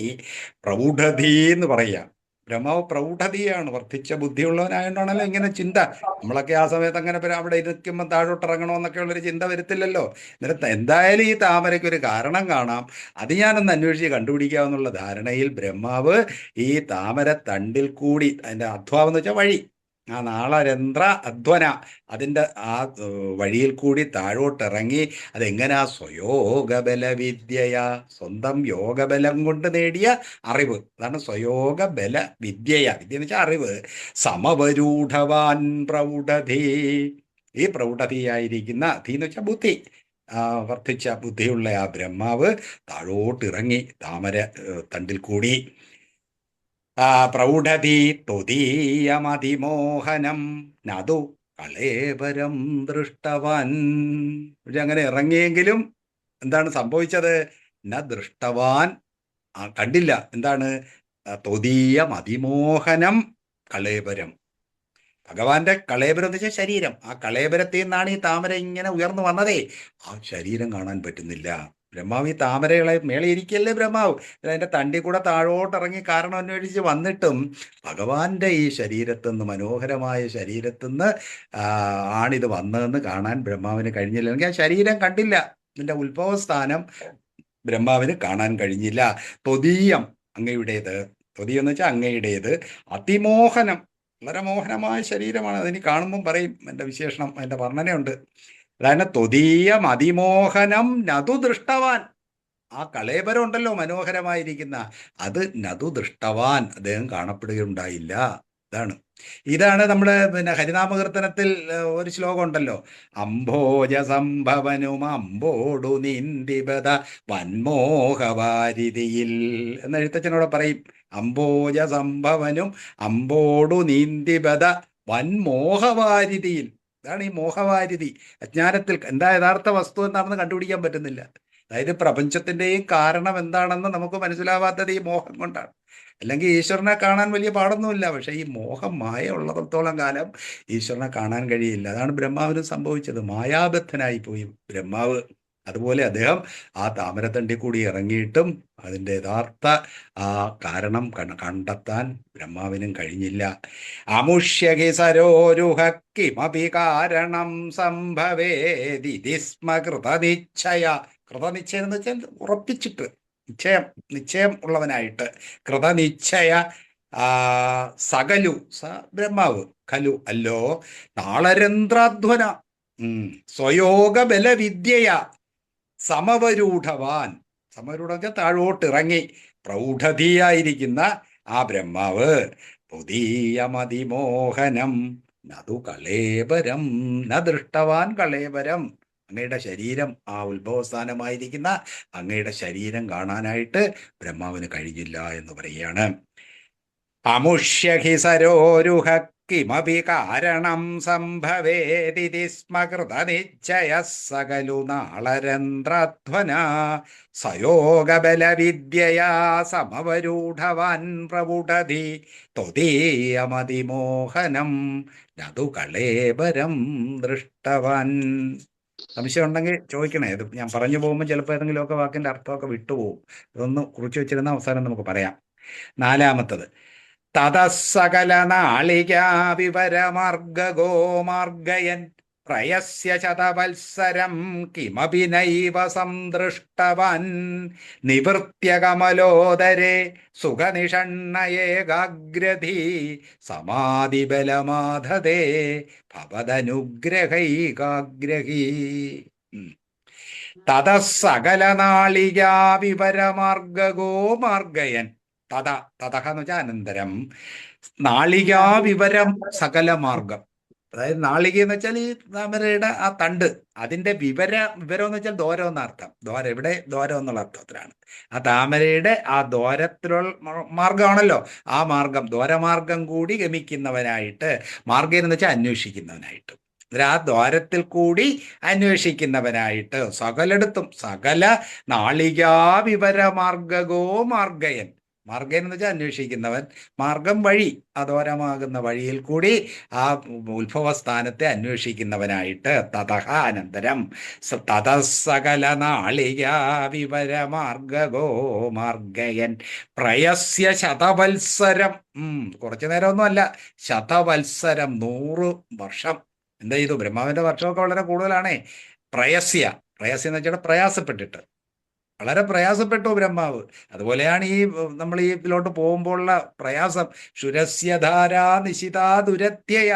പ്രൗഢധി എന്ന് പറയുക, ബ്രഹ്മാവ് പ്രൗഢധിയാണ്, വർദ്ധിച്ച ബുദ്ധിയുള്ളവനായതുകൊണ്ടാണല്ലോ ഇങ്ങനെ ചിന്ത. നമ്മളൊക്കെ ആ സമയത്ത് അങ്ങനെ അവിടെ ഇരിക്കുമ്പോൾ താഴോട്ടിറങ്ങണമെന്നൊക്കെ ഉള്ളൊരു ചിന്ത വരത്തില്ലല്ലോ. എന്നിട്ട് എന്തായാലും ഈ താമരയ്ക്ക് ഒരു കാരണം കാണാം, അത് ഞാനൊന്ന് അന്വേഷിച്ച് കണ്ടുപിടിക്കാമെന്നുള്ള ധാരണയിൽ ബ്രഹ്മാവ് ഈ താമര തണ്ടിൽ കൂടി, അതിൻ്റെ അധ്വാനം എന്ന് വെച്ചാൽ വഴി, ആ നാളരന്ധ്ര അധ്വന, അതിൻ്റെ ആ വഴിയിൽ കൂടി താഴോട്ടിറങ്ങി. അതെങ്ങനാ? സ്വയോഗബല വിദ്യയാ, സ്വന്തം യോഗബലം കൊണ്ട് നേടിയ അറിവ്, അതാണ് സ്വയോഗബല വിദ്യയാ. വിദ്യ എന്ന് വെച്ചാൽ അറിവ്. സമവരൂഢവാൻ പ്രൗഢധീ, ഈ പ്രൗഢധിയായിരിക്കുന്ന, ധീ എന്ന് വെച്ചാൽ ബുദ്ധി, വർദ്ധിച്ച ബുദ്ധിയുള്ള ആ ബ്രഹ്മാവ് താഴോട്ടിറങ്ങി താമര തണ്ടിൽ കൂടി. പ്രൗഢധി ത്വദീയമതിമോഹനം നതു കളേബരം ദൃഷ്ടവാൻ. അങ്ങനെ ഇറങ്ങിയെങ്കിലും എന്താണ് സംഭവിച്ചത്? ന ദൃഷ്ടവാൻ, കണ്ടില്ല. എന്താണ്? ത്വദീയം അതിമോഹനം കളേബരം, ഭഗവാന്റെ കളേബരം എന്ന് വെച്ചാൽ ശരീരം. ആ കളേബരത്തിൽ നിന്നാണ് ഈ താമര ഇങ്ങനെ ഉയർന്നു വന്നതേ. ആ ശരീരം കാണാൻ പറ്റുന്നില്ല. ബ്രഹ്മാവ് ഈ താമരകളെ മേളിയിരിക്കല്ലേ ബ്രഹ്മാവ്, അതിൻ്റെ തണ്ടി കൂടെ താഴോട്ടിറങ്ങി കാരണം അന്വേഷിച്ച് വന്നിട്ടും ഭഗവാന്റെ ഈ ശരീരത്തുനിന്ന്, മനോഹരമായ ശരീരത്തുനിന്ന് ആണിത് വന്നതെന്ന് കാണാൻ ബ്രഹ്മാവിന് കഴിഞ്ഞില്ല. അല്ലെങ്കിൽ ആ ശരീരം കണ്ടില്ല, ഇതിൻ്റെ ഉത്ഭവസ്ഥാനം ബ്രഹ്മാവിന് കാണാൻ കഴിഞ്ഞില്ല. ത്വദീയം, അങ്ങയുടേത്, ത്വദീയം എന്ന് വെച്ചാൽ അങ്ങയുടേത്, അതിമോഹനം, വളരെ മോഹനമായ ശരീരമാണ്. അതിന് കാണുമ്പം പറയും, എൻ്റെ വിശേഷണം, അതിൻ്റെ വർണ്ണനയുണ്ട്. അതായത് ത്വദീയം അതിമോഹനം നതു ദൃഷ്ടവാൻ, ആ കളേബരം ഉണ്ടല്ലോ മനോഹരമായിരിക്കുന്ന, അത് നതു ദൃഷ്ടവാൻ, അദ്ദേഹം കാണപ്പെടുകയുണ്ടായില്ല. ഇതാണ് നമ്മുടെ പിന്നെ ഹരിനാമകീർത്തനത്തിൽ ഒരു ശ്ലോകം ഉണ്ടല്ലോ, അംഭോജ സംഭവനും അമ്പോടു നീന്തിബത വന്മോഹവാരിതിയിൽ എന്ന് എഴുത്തച്ഛനോട് പറയും. അംഭോജ സംഭവനും അമ്പോടു നീന്തിബത വന്മോഹവാരിതിയിൽ. ഇതാണ് ഈ മോഹവാരിധി. അജ്ഞാനത്തിൽ എന്താ യഥാർത്ഥ വസ്തു എന്താണെന്ന് കണ്ടുപിടിക്കാൻ പറ്റുന്നില്ല. അതായത് പ്രപഞ്ചത്തിൻ്റെയും കാരണം എന്താണെന്ന് നമുക്ക് മനസ്സിലാവാത്തത് ഈ മോഹം കൊണ്ടാണ്. അല്ലെങ്കിൽ ഈശ്വരനെ കാണാൻ വലിയ പാടൊന്നുമില്ല, പക്ഷേ ഈ മോഹം, മായ ഉള്ളിടത്തോളം കാലം ഈശ്വരനെ കാണാൻ കഴിയില്ല. അതാണ് ബ്രഹ്മാവിന് സംഭവിച്ചത്, മായാബദ്ധനായി പോയി ബ്രഹ്മാവ്. അതുപോലെ അദ്ദേഹം ആ താമരത്തണ്ടി കൂടി ഇറങ്ങിയിട്ടും അതിൻ്റെ യഥാർത്ഥ ആ കാരണം കണ്ടെത്താൻ ബ്രഹ്മാവിനും കഴിഞ്ഞില്ല. അമുഷ്യകി സരോരുഹ കിമപി കാരണം സംഭവേതി സ്മ കൃതനിശ്ചയ. കൃതനിശ്ചയം എന്ന് വെച്ചാൽ ഉറപ്പിച്ചിട്ട്, നിശ്ചയം ഉള്ളവനായിട്ട്. കൃതനിശ്ചയ സകലു, ബ്രഹ്മാവ്, ഖലു അല്ലോ, നാളരന്ധ്രാധ്വന സ്വയോഗ ബലവിദ്യയ സമവരൂഢവാൻ, സമവരൂഢ താഴോട്ടിറങ്ങി പ്രൗഢധിയായിരിക്കുന്ന ആ ബ്രഹ്മാവ് പുതിയമതിമോഹനം നതു കളേബരം ന ദൃഷ്ടവാൻ കളേബരം. അങ്ങയുടെ ശരീരം, ആ ഉത്ഭവസ്ഥാനമായിരിക്കുന്ന അങ്ങയുടെ ശരീരം കാണാനായിട്ട് ബ്രഹ്മാവിന് കഴിഞ്ഞില്ല എന്ന് പറയുകയാണ്. അമുഷ്യ ഹി സരോരുഹ കിമപി കാരണം സംഭവേദിതി സ്മ കൃതനിശ്ചയ സകലു നാളരന്ധ്രധ്വന സയോഗബലവിദ്യയാ സമവരൂഢവാൻ പ്രവുഢതി ത്വദീയമതിമോഹനം നതു കളേബരം ദൃഷ്ടവാൻ. സംശയം ഉണ്ടെങ്കിൽ ചോദിക്കണേ. ഇത് ഞാൻ പറഞ്ഞു പോകുമ്പോൾ ചിലപ്പോൾ ഏതെങ്കിലുമൊക്കെ വാക്കിന്റെ അർത്ഥമൊക്കെ വിട്ടുപോകും. ഇതൊന്ന് കുറിച്ച് വെച്ചിരുന്ന അവസാനം നമുക്ക് പറയാം. നാലാമത്തത്, തതസകല നാളികാ വിവരമാർഗോ മാർഗയൻ പ്രയസ്യ ശതവത്സരം കിമപി നൈവ സംദൃഷ്ടവാൻ നിവൃത്യ കമലോദരേ സുഖനിഷണ്ണയേകാഗ്രധീ സമാധിബലമാധതേ ഭവദനുഗ്രഹൈകാഗ്രഹീ. തതസകല നാളികാ വിവരമാർഗോ മാർഗയൻ. തതഹ എന്ന് വെച്ചാൽ അനന്തരം, നാളികാ വിവരം സകല മാർഗം. അതായത് നാളിക എന്ന് വെച്ചാൽ ഈ താമരയുടെ ആ തണ്ട്, അതിന്റെ വിവരം എന്ന് വെച്ചാൽ ദോരം എന്ന അർത്ഥം. ഇവിടെ ദോരം എന്നുള്ള അർത്ഥത്തിലാണ്. ആ താമരയുടെ ആ ദോരത്തിലുള്ള മാർഗമാണല്ലോ ആ മാർഗം, ദോരമാർഗം കൂടി ഗമിക്കുന്നവനായിട്ട്, മാർഗം എന്ന് വെച്ചാൽ അന്വേഷിക്കുന്നവനായിട്ട്, ആ ദ്വാരത്തിൽ കൂടി അന്വേഷിക്കുന്നവനായിട്ട്, സകലയിടത്തും സകല നാളികാ വിവരമാർഗോ മാർഗയൻ. മാർഗൻ എന്ന് വെച്ചാൽ അന്വേഷിക്കുന്നവൻ, മാർഗം വഴി, അധോരമാകുന്ന വഴിയിൽ കൂടി ആ ഉത്ഭവസ്ഥാനത്തെ അന്വേഷിക്കുന്നവനായിട്ട്. തതഹ അനന്തരം, തതസകല നാളികാ വിവരമാർഗോ മാർഗയൻ പ്രയസ്യ ശതവത്സരം. കുറച്ചു നേരമൊന്നും അല്ല, ശതവത്സരം 100 വർഷം. എന്താ ചെയ്തു? ബ്രഹ്മാവിന്റെ വർഷമൊക്കെ വളരെ കൂടുതലാണേ. പ്രയസ്യ എന്ന് വെച്ചാൽ പ്രയാസപ്പെട്ടിട്ട്, വളരെ പ്രയാസപ്പെട്ടു ബ്രഹ്മാവ്. അതുപോലെയാണ് ഈ നമ്മൾ ഈ ഇതിലോട്ട് പോകുമ്പോഴുള്ള പ്രയാസം. ശുരസ്യധാരാ നിശിതാ ദുരത്യയ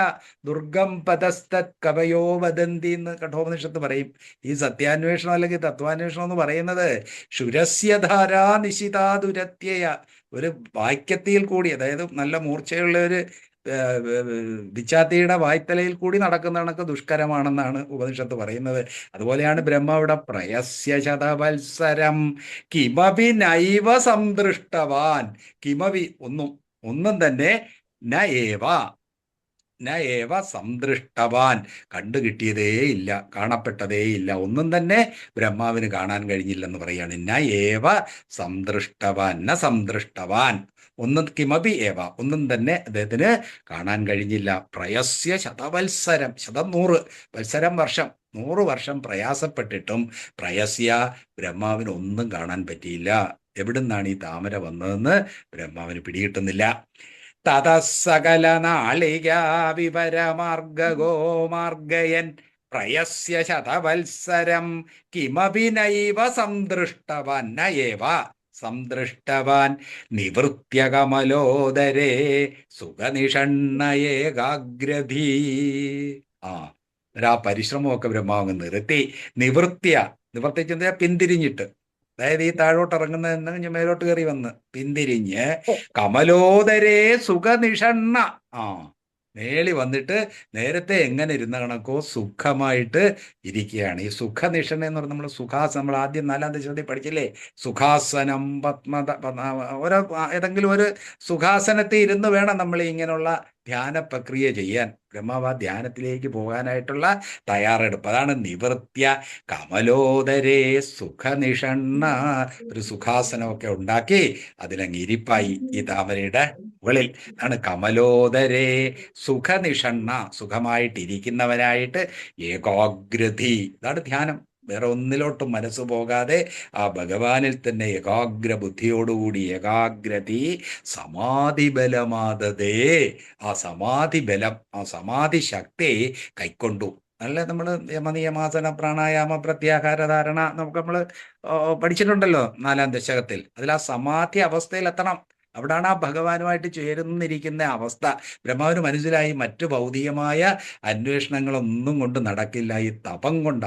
ദുർഗം പദസ്തത് കവയോ വദന്തി എന്ന് കഠോപനിഷത്ത് പറയും. ഈ സത്യാന്വേഷണം അല്ലെങ്കിൽ തത്വാന്വേഷണം എന്ന് പറയുന്നത് ശുരസ്യധാരാ നിശിതാ ദുരത്യയ, ഒരു വാക്യത്തിൽ കൂടി, അതായത് നല്ല മൂർച്ചയുള്ള ഒരു വിച്ചാത്തിയുടെ വായ്ത്തലയിൽ കൂടി നടക്കുന്ന കണക്ക് ദുഷ്കരമാണെന്നാണ് ഉപനിഷത്ത് പറയുന്നത്. അതുപോലെയാണ് ബ്രഹ്മാവിടെ പ്രയസ്യ ശതവത്സരം കിമപി നൈവ സംദൃഷ്ടവാൻ. കിമപി ഒന്നും തന്നെ നയേവ സംദൃഷ്ടവാൻ കണ്ടു കിട്ടിയതേയില്ല, കാണപ്പെട്ടതേയില്ല. ഒന്നും തന്നെ ബ്രഹ്മാവിന് കാണാൻ കഴിഞ്ഞില്ലെന്ന് പറയാണ്. നയേവ സംദൃഷ്ടവാൻ, ന സംദൃഷ്ടവാൻ, ഒന്നും കിമപി ഏവ, ഒന്നും തന്നെ അദ്ദേഹത്തിന് കാണാൻ കഴിഞ്ഞില്ല. പ്രയസ്യ ശതവത്സരം, 100 വത്സരം വർഷം, 100 വർഷം പ്രയാസപ്പെട്ടിട്ടും പ്രയസ്യ ബ്രഹ്മാവിന് ഒന്നും കാണാൻ പറ്റിയില്ല. എവിടുന്നാണ് ഈ താമര വന്നതെന്ന് ബ്രഹ്മാവിന് പിടികിട്ടുന്നില്ല. തതസകല നാളികാ വിവരമാർഗോ മാർഗയൻ പ്രയസ്യ ശതവത്സരം കിമപി നൈവ സംദൃഷ്ടവാൻ, നയേവ സംദൃഷ്ടവാൻ നിവൃത്യ കമലോദരേ സുഖനിഷണ്ണയേകാഗ്രധീ. ആ പരിശ്രമമൊക്കെ ബ്രഹ്മാവ് നിർത്തി. നിവർത്തിച്ചെന്ന് പിന്തിരിഞ്ഞിട്ട്, അതായത് ഈ താഴോട്ട് ഇറങ്ങുന്ന മേലോട്ട് കയറി വന്ന് പിന്തിരിഞ്ഞ് കമലോദരേ സുഖനിഷണ്ണ, മേളി വന്നിട്ട് നേരത്തെ എങ്ങനെ ഇരുന്ന കണക്കോ സുഖമായിട്ട് ഇരിക്കുകയാണ്. ഈ സുഖനിഷണ്ണ എന്ന് പറഞ്ഞാൽ നമ്മൾ ആദ്യം 4ാം ദശകത്തിൽ പഠിച്ചില്ലേ? സുഖാസനം, ഓരോ ഏതെങ്കിലും ഒരു സുഖാസനത്തിൽ ഇരുന്ന് വേണം നമ്മൾ ഇങ്ങനെയുള്ള ധ്യാന പ്രക്രിയ ചെയ്യാൻ. ബ്രഹ്മാവ് ധ്യാനത്തിലേക്ക് പോകാനായിട്ടുള്ള തയ്യാറെടുപ്പ്, അതാണ് നിവൃത്യ കമലോദരേ സുഖനിഷണ്ണ. ഒരു സുഖാസനമൊക്കെ ഉണ്ടാക്കി അതിലങ്ങ് ഇരിപ്പായി ഈ താമരയുടെ മുകളിൽ. ആണ് കമലോദരേ സുഖനിഷണ്ണ, സുഖമായിട്ടിരിക്കുന്നവനായിട്ട് ഏകാഗ്രധി. ഇതാണ് ധ്യാനം. വേറെ ഒന്നിലോട്ടും മനസ്സ് പോകാതെ ആ ഭഗവാനിൽ തന്നെ ഏകാഗ്ര ബുദ്ധിയോടുകൂടി, ഏകാഗ്രതി സമാധി ബലമാതതേ, ആ സമാധി ബലം, ആ സമാധി ശക്തി കൈക്കൊണ്ടു. അല്ല, നമ്മൾ യമനിയമാസന പ്രാണായാമ പ്രത്യാഹാര നമ്മൾ പഠിച്ചിട്ടുണ്ടല്ലോ 4ാം ദശകത്തിൽ. അതിൽ ആ സമാധി അവസ്ഥയിലെത്തണം. അവിടാണ് ആ ഭഗവാനുമായിട്ട് ചേർന്നിരിക്കുന്ന അവസ്ഥ. ബ്രഹ്മാവിന് മനസ്സിലായി മറ്റു ഭൗതികമായ അന്വേഷണങ്ങളൊന്നും കൊണ്ട് നടക്കില്ല, ഈ തപം കൊണ്ട്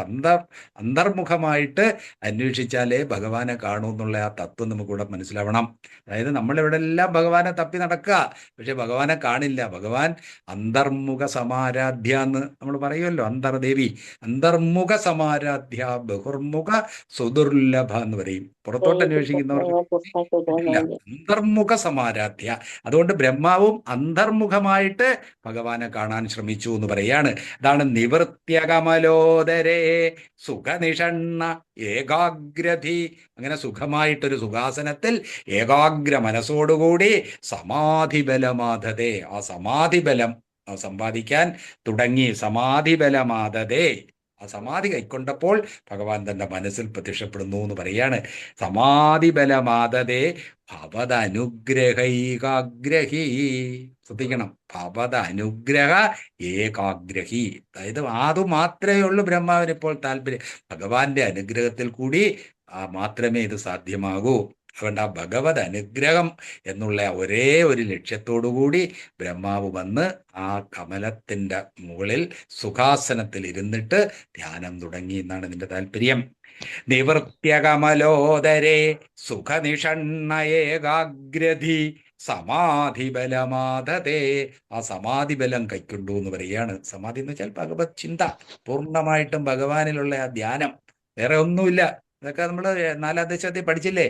അന്തർമുഖമായിട്ട് അന്വേഷിച്ചാലേ ഭഗവാനെ കാണൂ എന്നുള്ള ആ തത്വം നമുക്കിവിടെ മനസ്സിലാവണം. അതായത് നമ്മളിവിടെ എല്ലാം ഭഗവാനെ തപ്പി നടക്കുക, പക്ഷെ ഭഗവാനെ കാണില്ല. ഭഗവാൻ അന്തർമുഖ സമാരാധ്യ എന്ന് നമ്മൾ പറയുമല്ലോ, അന്തർദേവി അന്തർമുഖ സമാരാധ്യ ബഹുർമുഖ സുദുർലഭ എന്ന് പറയും. പുറത്തോട്ട് അന്വേഷിക്കുന്നവർക്ക് കിട്ടില്ല, അന്തർമുഖ സമാരാധ്യ. അതുകൊണ്ട് ബ്രഹ്മാവും അന്തർമുഖമായിട്ട് ഭഗവാനെ കാണാൻ ശ്രമിച്ചു എന്ന് പറയാണ്. അതാണ് നിവൃത്യകമലോദരേ സുഖനിഷണ്ണ ഏകാഗ്രധി. അങ്ങനെ സുഖമായിട്ടൊരു സുഖാസനത്തിൽ ഏകാഗ്ര മനസ്സോടുകൂടി സമാധിബലമാധതേ, ആ സമാധിബലം സമ്പാദിക്കാൻ തുടങ്ങി. സമാധിബലമാധതേ, ആ സമാധി കൈക്കൊണ്ടപ്പോൾ ഭഗവാൻ തന്റെ മനസ്സിൽ പ്രത്യക്ഷപ്പെടുന്നു എന്ന് പറയാണ്. സമാധിബലമാധതേ ഭവദനുഗ്രഹൈകാഗ്രഹി. ശ്രദ്ധിക്കണം, ഭവദനുഗ്രഹ ഏകാഗ്രഹി. അതായത് അത് മാത്രമേ ഉള്ളൂ ബ്രഹ്മാവിന് ഇപ്പോൾ താല്പര്യം. ഭഗവാന്റെ അനുഗ്രഹത്തിൽ കൂടി മാത്രമേ ഇത് സാധ്യമാകൂ. അതുകൊണ്ട് ആ ഭഗവത് അനുഗ്രഹം എന്നുള്ള ഒരേ ഒരു ലക്ഷ്യത്തോടു കൂടി ബ്രഹ്മാവ് വന്ന് ആ കമലത്തിന്റെ മുകളിൽ സുഖാസനത്തിൽ ഇരുന്നിട്ട് ധ്യാനം തുടങ്ങി എന്നാണ് ഇതിന്റെ താല്പര്യം. നിവൃത്യകമലോദരേ സുഖനിഷണ്ണ ഏകാഗ്രധി സമാധിബലമാധതേ. ആ സമാധിബലം കൈക്കൊണ്ടു എന്ന് പറയാണ്. സമാധി എന്ന് വെച്ചാൽ ഭഗവത് ചിന്ത, പൂർണ്ണമായിട്ടും ഭഗവാനിലുള്ള ആ ധ്യാനം, വേറെ ഒന്നുമില്ല. ഇതൊക്കെ നമ്മൾ നാലാം ദശകത്തിൽ പഠിച്ചില്ലേ.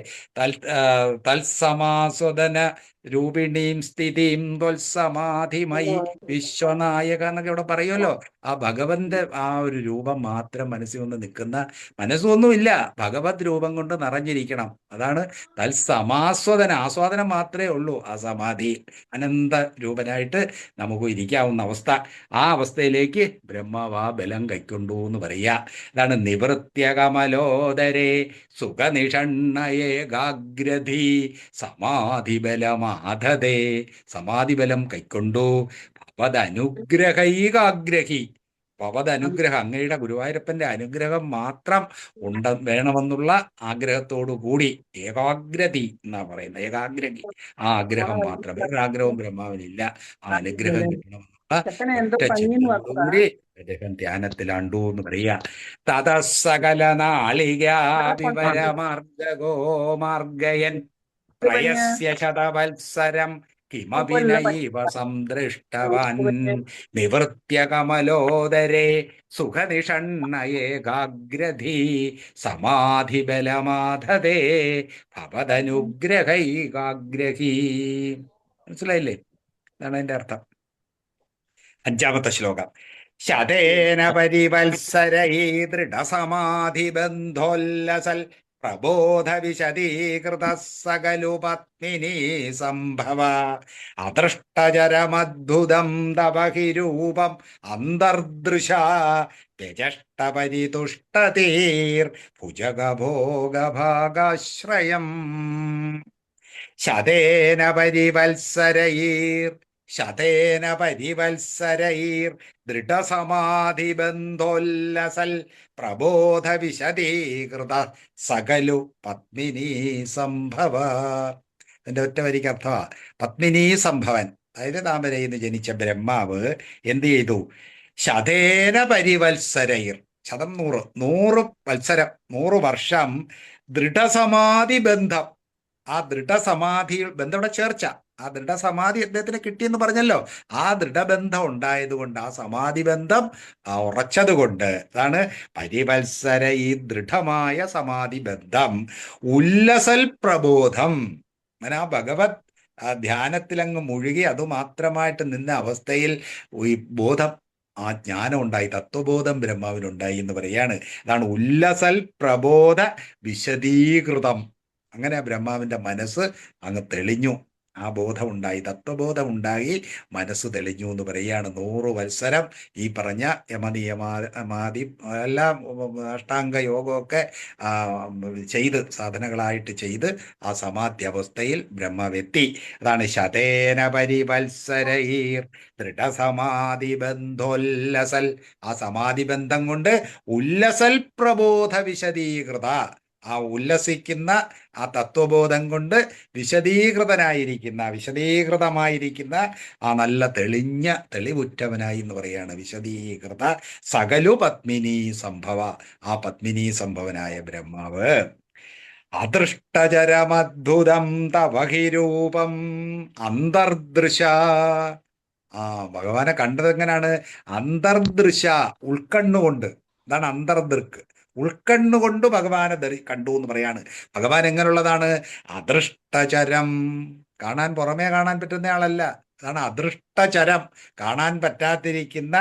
തത്സമാസ്വദന രൂപിണീം സ്ഥിതിം ത്വത്സമാധിമയി വിശ്വനായക എന്നൊക്കെ ഇവിടെ പറയുമല്ലോ. ആ ഭഗവന്റെ ആ ഒരു രൂപം മാത്രം മനസ്സിൽ വന്ന് നിൽക്കുന്ന, മനസ്സൊന്നുമില്ല, ഭഗവത് രൂപം കൊണ്ട് നിറഞ്ഞിരിക്കണം. അതാണ് തത്സമാസ്വദന, ആസ്വാദനം മാത്രമേ ഉള്ളൂ ആ സമാധി. അനന്ത രൂപനായിട്ട് നമുക്ക് ഇരിക്കാവുന്ന അവസ്ഥ. ആ അവസ്ഥയിലേക്ക് ബ്രഹ്മാവ് ആ ബലം കൈക്കൊണ്ടു എന്ന് പറയുക. അതാണ് നിവൃത്യകമലോദരേ സുഖനിഷണ്ണ ഏകാഗ്രധി സമാധിബലമാധതേ. സമാധിബലം കൈക്കൊണ്ടു. ഭവദനുഗ്രഹൈകാഗ്രഹി. ഭവദനുഗ്രഹം, അങ്ങയുടെ ഗുരുവായൂരപ്പന്റെ അനുഗ്രഹം മാത്രം വേണമെന്നുള്ള ആഗ്രഹത്തോടു കൂടി ഏകാഗ്രതി എന്നാ പറയുന്നത്. ഏകാഗ്രതി, ആ ആഗ്രഹം മാത്രം, വേറൊരു ആഗ്രഹവും ബ്രഹ്മാവിനില്ല. ആ അനുഗ്രഹം കിട്ടണമെന്നുള്ള ഒറ്റ ചിന്തയോടുകൂടി അദ്ദേഹം ധ്യാനത്തിലാണ്ടു എന്ന് പറയാ. തതസകല നാളികാ വിവരമാർഗോ മാർഗയൻ പ്രയസ്യ ശതവത്സരം കിമപി നൈവ സംദൃഷ്ടവാൻ നിവൃത്യകമലോദരേ സുഖനിഷണ്ണ ഏകാഗ്രധി സമാധിബലമാധതേ ഭവദനുഗ്രഹൈകാഗ്രഹി. മനസ്സിലായില്ലേ? ഇതാണ് അതിന്റെ അർത്ഥം. അഞ്ചാമത്തെ ശ്ലോകം. ശതേന പരിവത്സരൈ ദൃഢസമാധിബന്ധോല്ലസൽ പ്രബോധ വിശദീകൃത സകലു പത്മിനി സംഭവ അദൃഷ്ടചരമദ്ഭുതം തവഹിരൂപം അന്തർദൃശ വ്യജഷ്ടപരിതുഷ്ടതീർ ഭുജഗഭോഗഭാഗാശ്രയം. ശതേന പരിവത്സരൈർ, ശതേന പരിവത്സരൈർ ദൃഢസമാധിബന്ധോല്ലസൽ പ്രബോധ വിശദീകൃത സകലു പത്മിനി സംഭവ. എന്റെ ഒറ്റ വരിക്ക് അർത്ഥമാ പത്മിനി സംഭവൻ. അതായത് താമരയിൽ നിന്ന് ജനിച്ച ബ്രഹ്മാവ് എന്ത് ചെയ്തു? ശതേന പരിവത്സരൈർ, ശതം 100, 100 വത്സരം, 100 വർഷം ദൃഢസമാധി ബന്ധം. ആ ദൃഢസമാധി ബന്ധം ഇവിടെ ചേർച്ച. ആ ദൃഢസമാധി അദ്ദേഹത്തിന് കിട്ടിയെന്ന് പറഞ്ഞല്ലോ. ആ ദൃഢബന്ധം ഉണ്ടായതുകൊണ്ട്, ആ സമാധി ബന്ധം ഉറച്ചതുകൊണ്ട്, അതാണ് പരിവത്സര, ഈ ദൃഢമായ സമാധി ബന്ധം. ഉല്ലസൽ പ്രബോധം, അങ്ങനെ ആ ഭഗവത് ധ്യാനത്തിലങ്ങ് മുഴുകി അതുമാത്രമായിട്ട് നിന്ന അവസ്ഥയിൽ ഈ ബോധം, ആ ജ്ഞാനം ഉണ്ടായി, തത്വബോധം ബ്രഹ്മാവിനുണ്ടായി എന്ന് പറയാണ്. അതാണ് ഉല്ലസൽ പ്രബോധ വിശദീകൃതം. അങ്ങനെ ബ്രഹ്മാവിന്റെ മനസ്സ് അങ്ങ് തെളിഞ്ഞു, ആ ബോധം ഉണ്ടായി, തത്വബോധം ഉണ്ടായി, മനസ്സ് തെളിഞ്ഞു എന്ന് പറയാണ്. 100 വത്സരം ഈ പറഞ്ഞ യമനിയമാദി എല്ലാം അഷ്ടാംഗ യോഗമൊക്കെ ചെയ്ത്, സാധനകളായിട്ട് ചെയ്ത് ആ സമാധി അവസ്ഥയിൽ ബ്രഹ്മാവെത്തി. അതാണ് ശതേന പരിവത്സരൈർ ദൃഢസമാധി ബന്ധോല്ലസൽ. ആ സമാധി ബന്ധം കൊണ്ട് ഉല്ലസൽ പ്രബോധ വിശദീകൃത, ആ ഉല്ലസിക്കുന്ന ആ തത്വബോധം കൊണ്ട് വിശദീകൃതമായിരിക്കുന്ന ആ നല്ല തെളിഞ്ഞ തെളിവുറ്റവനായി എന്ന് പറയാണ്. വിശദീകൃത സകലു പത്മിനി സംഭവ, ആ പത്മിനി സംഭവനായ ബ്രഹ്മാവ്. അദൃഷ്ടചരമദ്ഭുതം തവഹിരൂപം അന്തർദൃശ. ആ ഭഗവാനെ കണ്ടത് എങ്ങനെയാണ്? അന്തർദൃശ, ഉൾക്കണ്ണുകൊണ്ട്. ഇതാണ് അന്തർദൃക്ക്. ഉൾക്കണ്ണുകൊണ്ട് ഭഗവാനെ കണ്ടു എന്ന് പറയാണ്. ഭഗവാൻ എങ്ങനെയുള്ളതാണ്? അദൃഷ്ടചരം, പുറമേ കാണാൻ പറ്റുന്ന ആളല്ല. അതാണ് അദൃഷ്ടചരം, കാണാൻ പറ്റാതിരിക്കുന്ന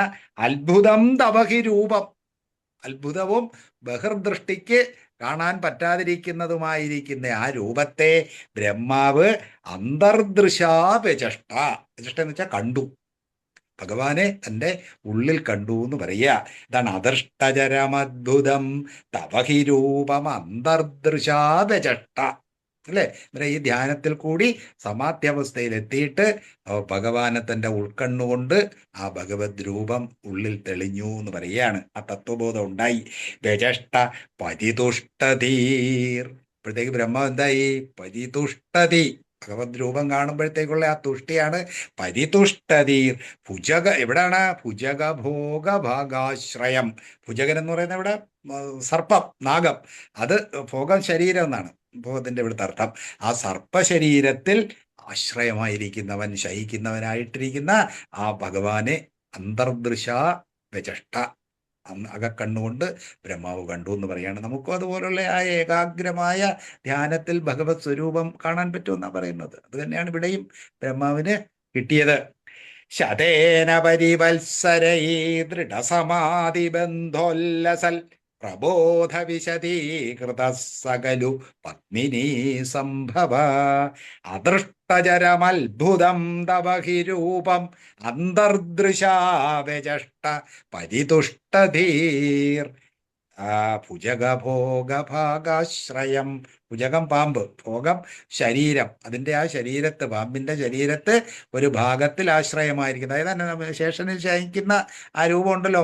അത്ഭുതം തവഹി രൂപം. അത്ഭുതവും ബഹിർദൃഷ്ടിക്ക് കാണാൻ പറ്റാതിരിക്കുന്നതുമായിരിക്കുന്ന ആ രൂപത്തെ ബ്രഹ്മാവ് അന്തർദൃശാപചഷ്ട. വ്യചഷ്ട എന്ന് വെച്ചാൽ കണ്ടു. ഭഗവാനെ തൻ്റെ ഉള്ളിൽ കണ്ടു എന്ന് പറയുക. ഇതാണ് അദൃഷ്ടചരമദ്ഭുതം തവഹി രൂപം അന്തർദൃശാപചഷ്ട. അല്ലേ? ഈ ധ്യാനത്തിൽ കൂടി സമാധ്യാവസ്ഥയിൽ എത്തിയിട്ട് ഭഗവാനെ തൻ്റെ ഉൾക്കണ്ണുകൊണ്ട് ആ ഭഗവത് രൂപം ഉള്ളിൽ തെളിഞ്ഞു എന്ന് പറയുകയാണ്. ആ തത്വബോധം ഉണ്ടായി. വ്യചഷ്ട പരിതുഷ്ടതീർ. ഇപ്പോഴത്തേക്ക് ബ്രഹ്മം എന്തായി? പരിതുഷ്ടതി. ഭഗവത് രൂപം കാണുമ്പോഴത്തേക്കുള്ള ആ തുഷ്ടിയാണ് പരിതുഷ്ടതീർ. എവിടാണ്? ഭുജഗഭോഗഭാഗാശ്രയം. ഭുജകൻ എന്ന് പറയുന്നത് ഇവിടെ സർപ്പം, നാഗം. അത് ഭോഗം ശരീരം എന്നാണ് ഭോഗത്തിന്റെ ഇവിടുത്തെ അർത്ഥം. ആ സർപ്പശരീരത്തിൽ ആശ്രയമായിരിക്കുന്നവൻ, ശയിക്കുന്നവനായിട്ടിരിക്കുന്ന ആ ഭഗവാനെ അന്തർദൃശ വ്യചഷ്ട, അകക്കണ്ണുകൊണ്ട് ബ്രഹ്മാവ് കണ്ടു എന്ന് പറയാണ്. നമുക്കും അതുപോലുള്ള ആ ഏകാഗ്രമായ ധ്യാനത്തിൽ ഭഗവത് സ്വരൂപം കാണാൻ പറ്റുമെന്നാണ് പറയുന്നത്. അത് തന്നെയാണ് ഇവിടെയും ബ്രഹ്മാവിന് കിട്ടിയത്. ശതേന പരിവത്സരൈ ദൃഢസമാധിബന്ധോല്ലസൽ പ്രബോധ വിശദീകൃത സകലു പത്മിനി സംഭവ. അദൃഷ്ടചരമത്ഭുതം തവഹി രൂപം അന്തർദൃശാവ്യചഷ്ട പരിതുഷ്ടധീർ. ഭുജഗഭോഗഭാഗാശ്രയം. ഭുജകം പാമ്പ്, ഭോഗം ശരീരം. അതിൻ്റെ ആ ശരീരത്ത്, പാമ്പിൻ്റെ ശരീരത്ത് ഒരു ഭാഗത്തിൽ ആശ്രയമായിരിക്കുന്നത്. അതായത് ശേഷനിൽ ശയിക്കുന്ന ആ രൂപം ഉണ്ടല്ലോ,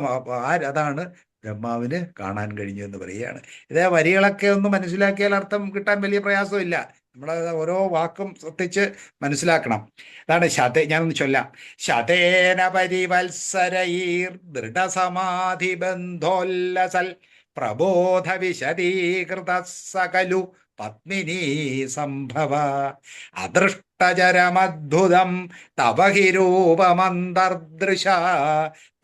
അതാണ് ബ്രഹ്മാവിന് കാണാൻ കഴിഞ്ഞു എന്ന് പറയുകയാണ്. ഇതേ വരികളൊക്കെ ഒന്ന് മനസ്സിലാക്കിയാൽ അർത്ഥം കിട്ടാൻ വലിയ പ്രയാസമില്ല. നമ്മൾ ഓരോ വാക്കും ശ്രദ്ധിച്ച് മനസ്സിലാക്കണം. അതാണ് ഞാനൊന്ന് ചൊല്ലാം. ശതേന പരിവത്സരൈർ ദൃഢസമാധി ബന്ധോല്ലസൽ പ്രബോധ വിശദീകൃത സകലു പത്മിനി സംഭവ. അദൃഷ്ടചരമദ്ഭുതം തവഹി രൂപമന്തർദൃശ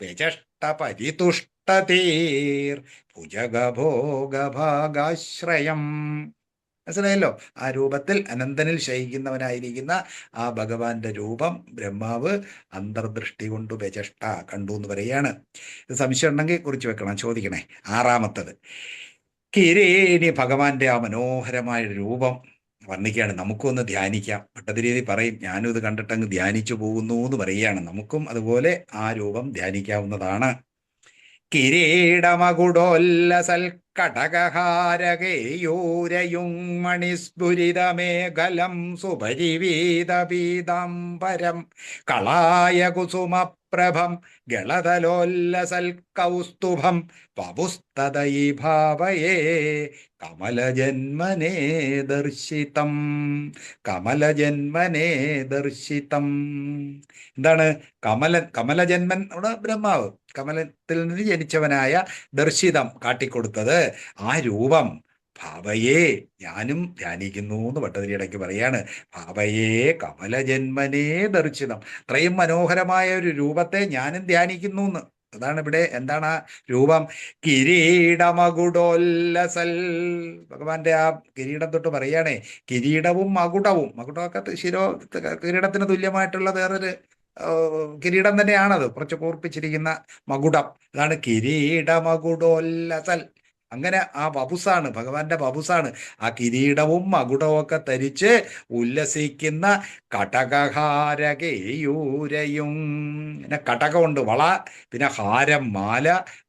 വ്യചഷ്ട പരിതുഷ്ടതീർ ഭുജഗഭോഗഭാഗാശ്രയം. മനസ്സിലായല്ലോ? ആ രൂപത്തിൽ അനന്തനിൽ ശയിക്കുന്നവനായിരിക്കുന്ന ആ ഭഗവാന്റെ രൂപം ബ്രഹ്മാവ് അന്തർദൃഷ്ടി കൊണ്ട് വ്യചഷ്ട കണ്ടു എന്ന് പറയുകയാണ്. ഇത് സംശയം ഉണ്ടെങ്കിൽ കുറിച്ച് വെക്കണം, ചോദിക്കണേ. ആറാമത്തത്, കിരീണി. ഭഗവാന്റെ ആ മനോഹരമായ രൂപം വർണ്ണിക്കുകയാണ്. നമുക്കൊന്ന് ധ്യാനിക്കാം. ഭട്ടതിരി പറയും, ഞാനും ഇത് കണ്ടിട്ടങ്ങ് ധ്യാനിച്ചു പോകുന്നു എന്ന് പറയുകയാണ്. നമുക്കും അതുപോലെ ആ രൂപം ധ്യാനിക്കാവുന്നതാണ്. കിരീടമകുടോല്ലസൽ കടകഹാരകേയൂരയും മണിസ്ഫുരിതമേഖലം സുപരിവീതപീതാംബരം കളായ കുസുമപ്രഭം ഗളതലോല്ലസൽ കൗസ്തുഭം വപുസ്തതൈ ഭാവയേ കമലജന്മനേ ദർശിതം. കമലജന്മനേ ദർശിതം. എന്താണ് കമലജന്മൻ? അവിടെ ബ്രഹ്മാവ് കമലത്തിൽ നിന്ന് ജനിച്ചവനായ ദർശിതം കാട്ടിക്കൊടുത്തത് ആ രൂപം. ഭാവയേ, ഞാനും ധ്യാനിക്കുന്നു എന്ന് ഭട്ടതിരി ഇടയ്ക്ക് പറയാണ്. ഭാവയേ കമലജന്മനേ ദർശിതം. അത്രയും മനോഹരമായ ഒരു രൂപത്തെ ഞാനും ധ്യാനിക്കുന്നു എന്ന്. അതാണ് ഇവിടെ. എന്താണ് ആ രൂപം? കിരീടമകുടോല്ലസൽ. ഭഗവാന്റെ ആ കിരീടം തൊട്ട് പറയുകയാണേ, കിരീടവും മകുടവും. മകുടമൊക്കെ കിരീടത്തിന് തുല്യമായിട്ടുള്ള വേറൊരു കിരീടം തന്നെയാണത്, കുറച്ച് കൂർപ്പിച്ചിരിക്കുന്ന മകുടം. അതാണ് കിരീടമകുടോല്ലസൽ. അങ്ങനെ ആ വപുസാണ്, ഭഗവാന്റെ വപുസാണ്. ആ കിരീടവും മകുടവും ഒക്കെ ധരിച്ച് ഉല്ലസിക്കുന്ന കടകഹാരകേയൂരയും. പിന്നെ കടകമുണ്ട്, വള, പിന്നെ ഹാരം, മാല,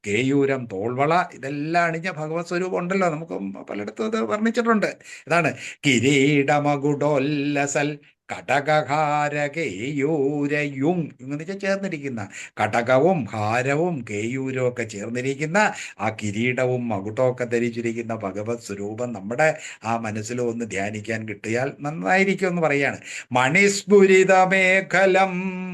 കേയൂരം, തോൾവള, ഇതെല്ലാം അണിഞ്ഞ ഭഗവത് സ്വരൂപം ഉണ്ടല്ലോ. നമുക്ക് പലയിടത്തും ഇത് വർണ്ണിച്ചിട്ടുണ്ട്. ഇതാണ് കിരീടമകുടോല്ലസൽ കടകഹാര കേയൂരയും എന്ന് വെച്ചാൽ ചേർന്നിരിക്കുന്ന, കടകവും ഹാരവും കേയൂരവും ഒക്കെ ചേർന്നിരിക്കുന്ന ആ കിരീടവും മകുടവും ഒക്കെ ധരിച്ചിരിക്കുന്ന ഭഗവത് സ്വരൂപം നമ്മുടെ ആ മനസ്സിൽ ഒന്ന് ധ്യാനിക്കാൻ കിട്ടിയാൽ നന്നായിരിക്കും എന്ന് പറയാണ്. മണിസ്ഫുരിത മേഖലം,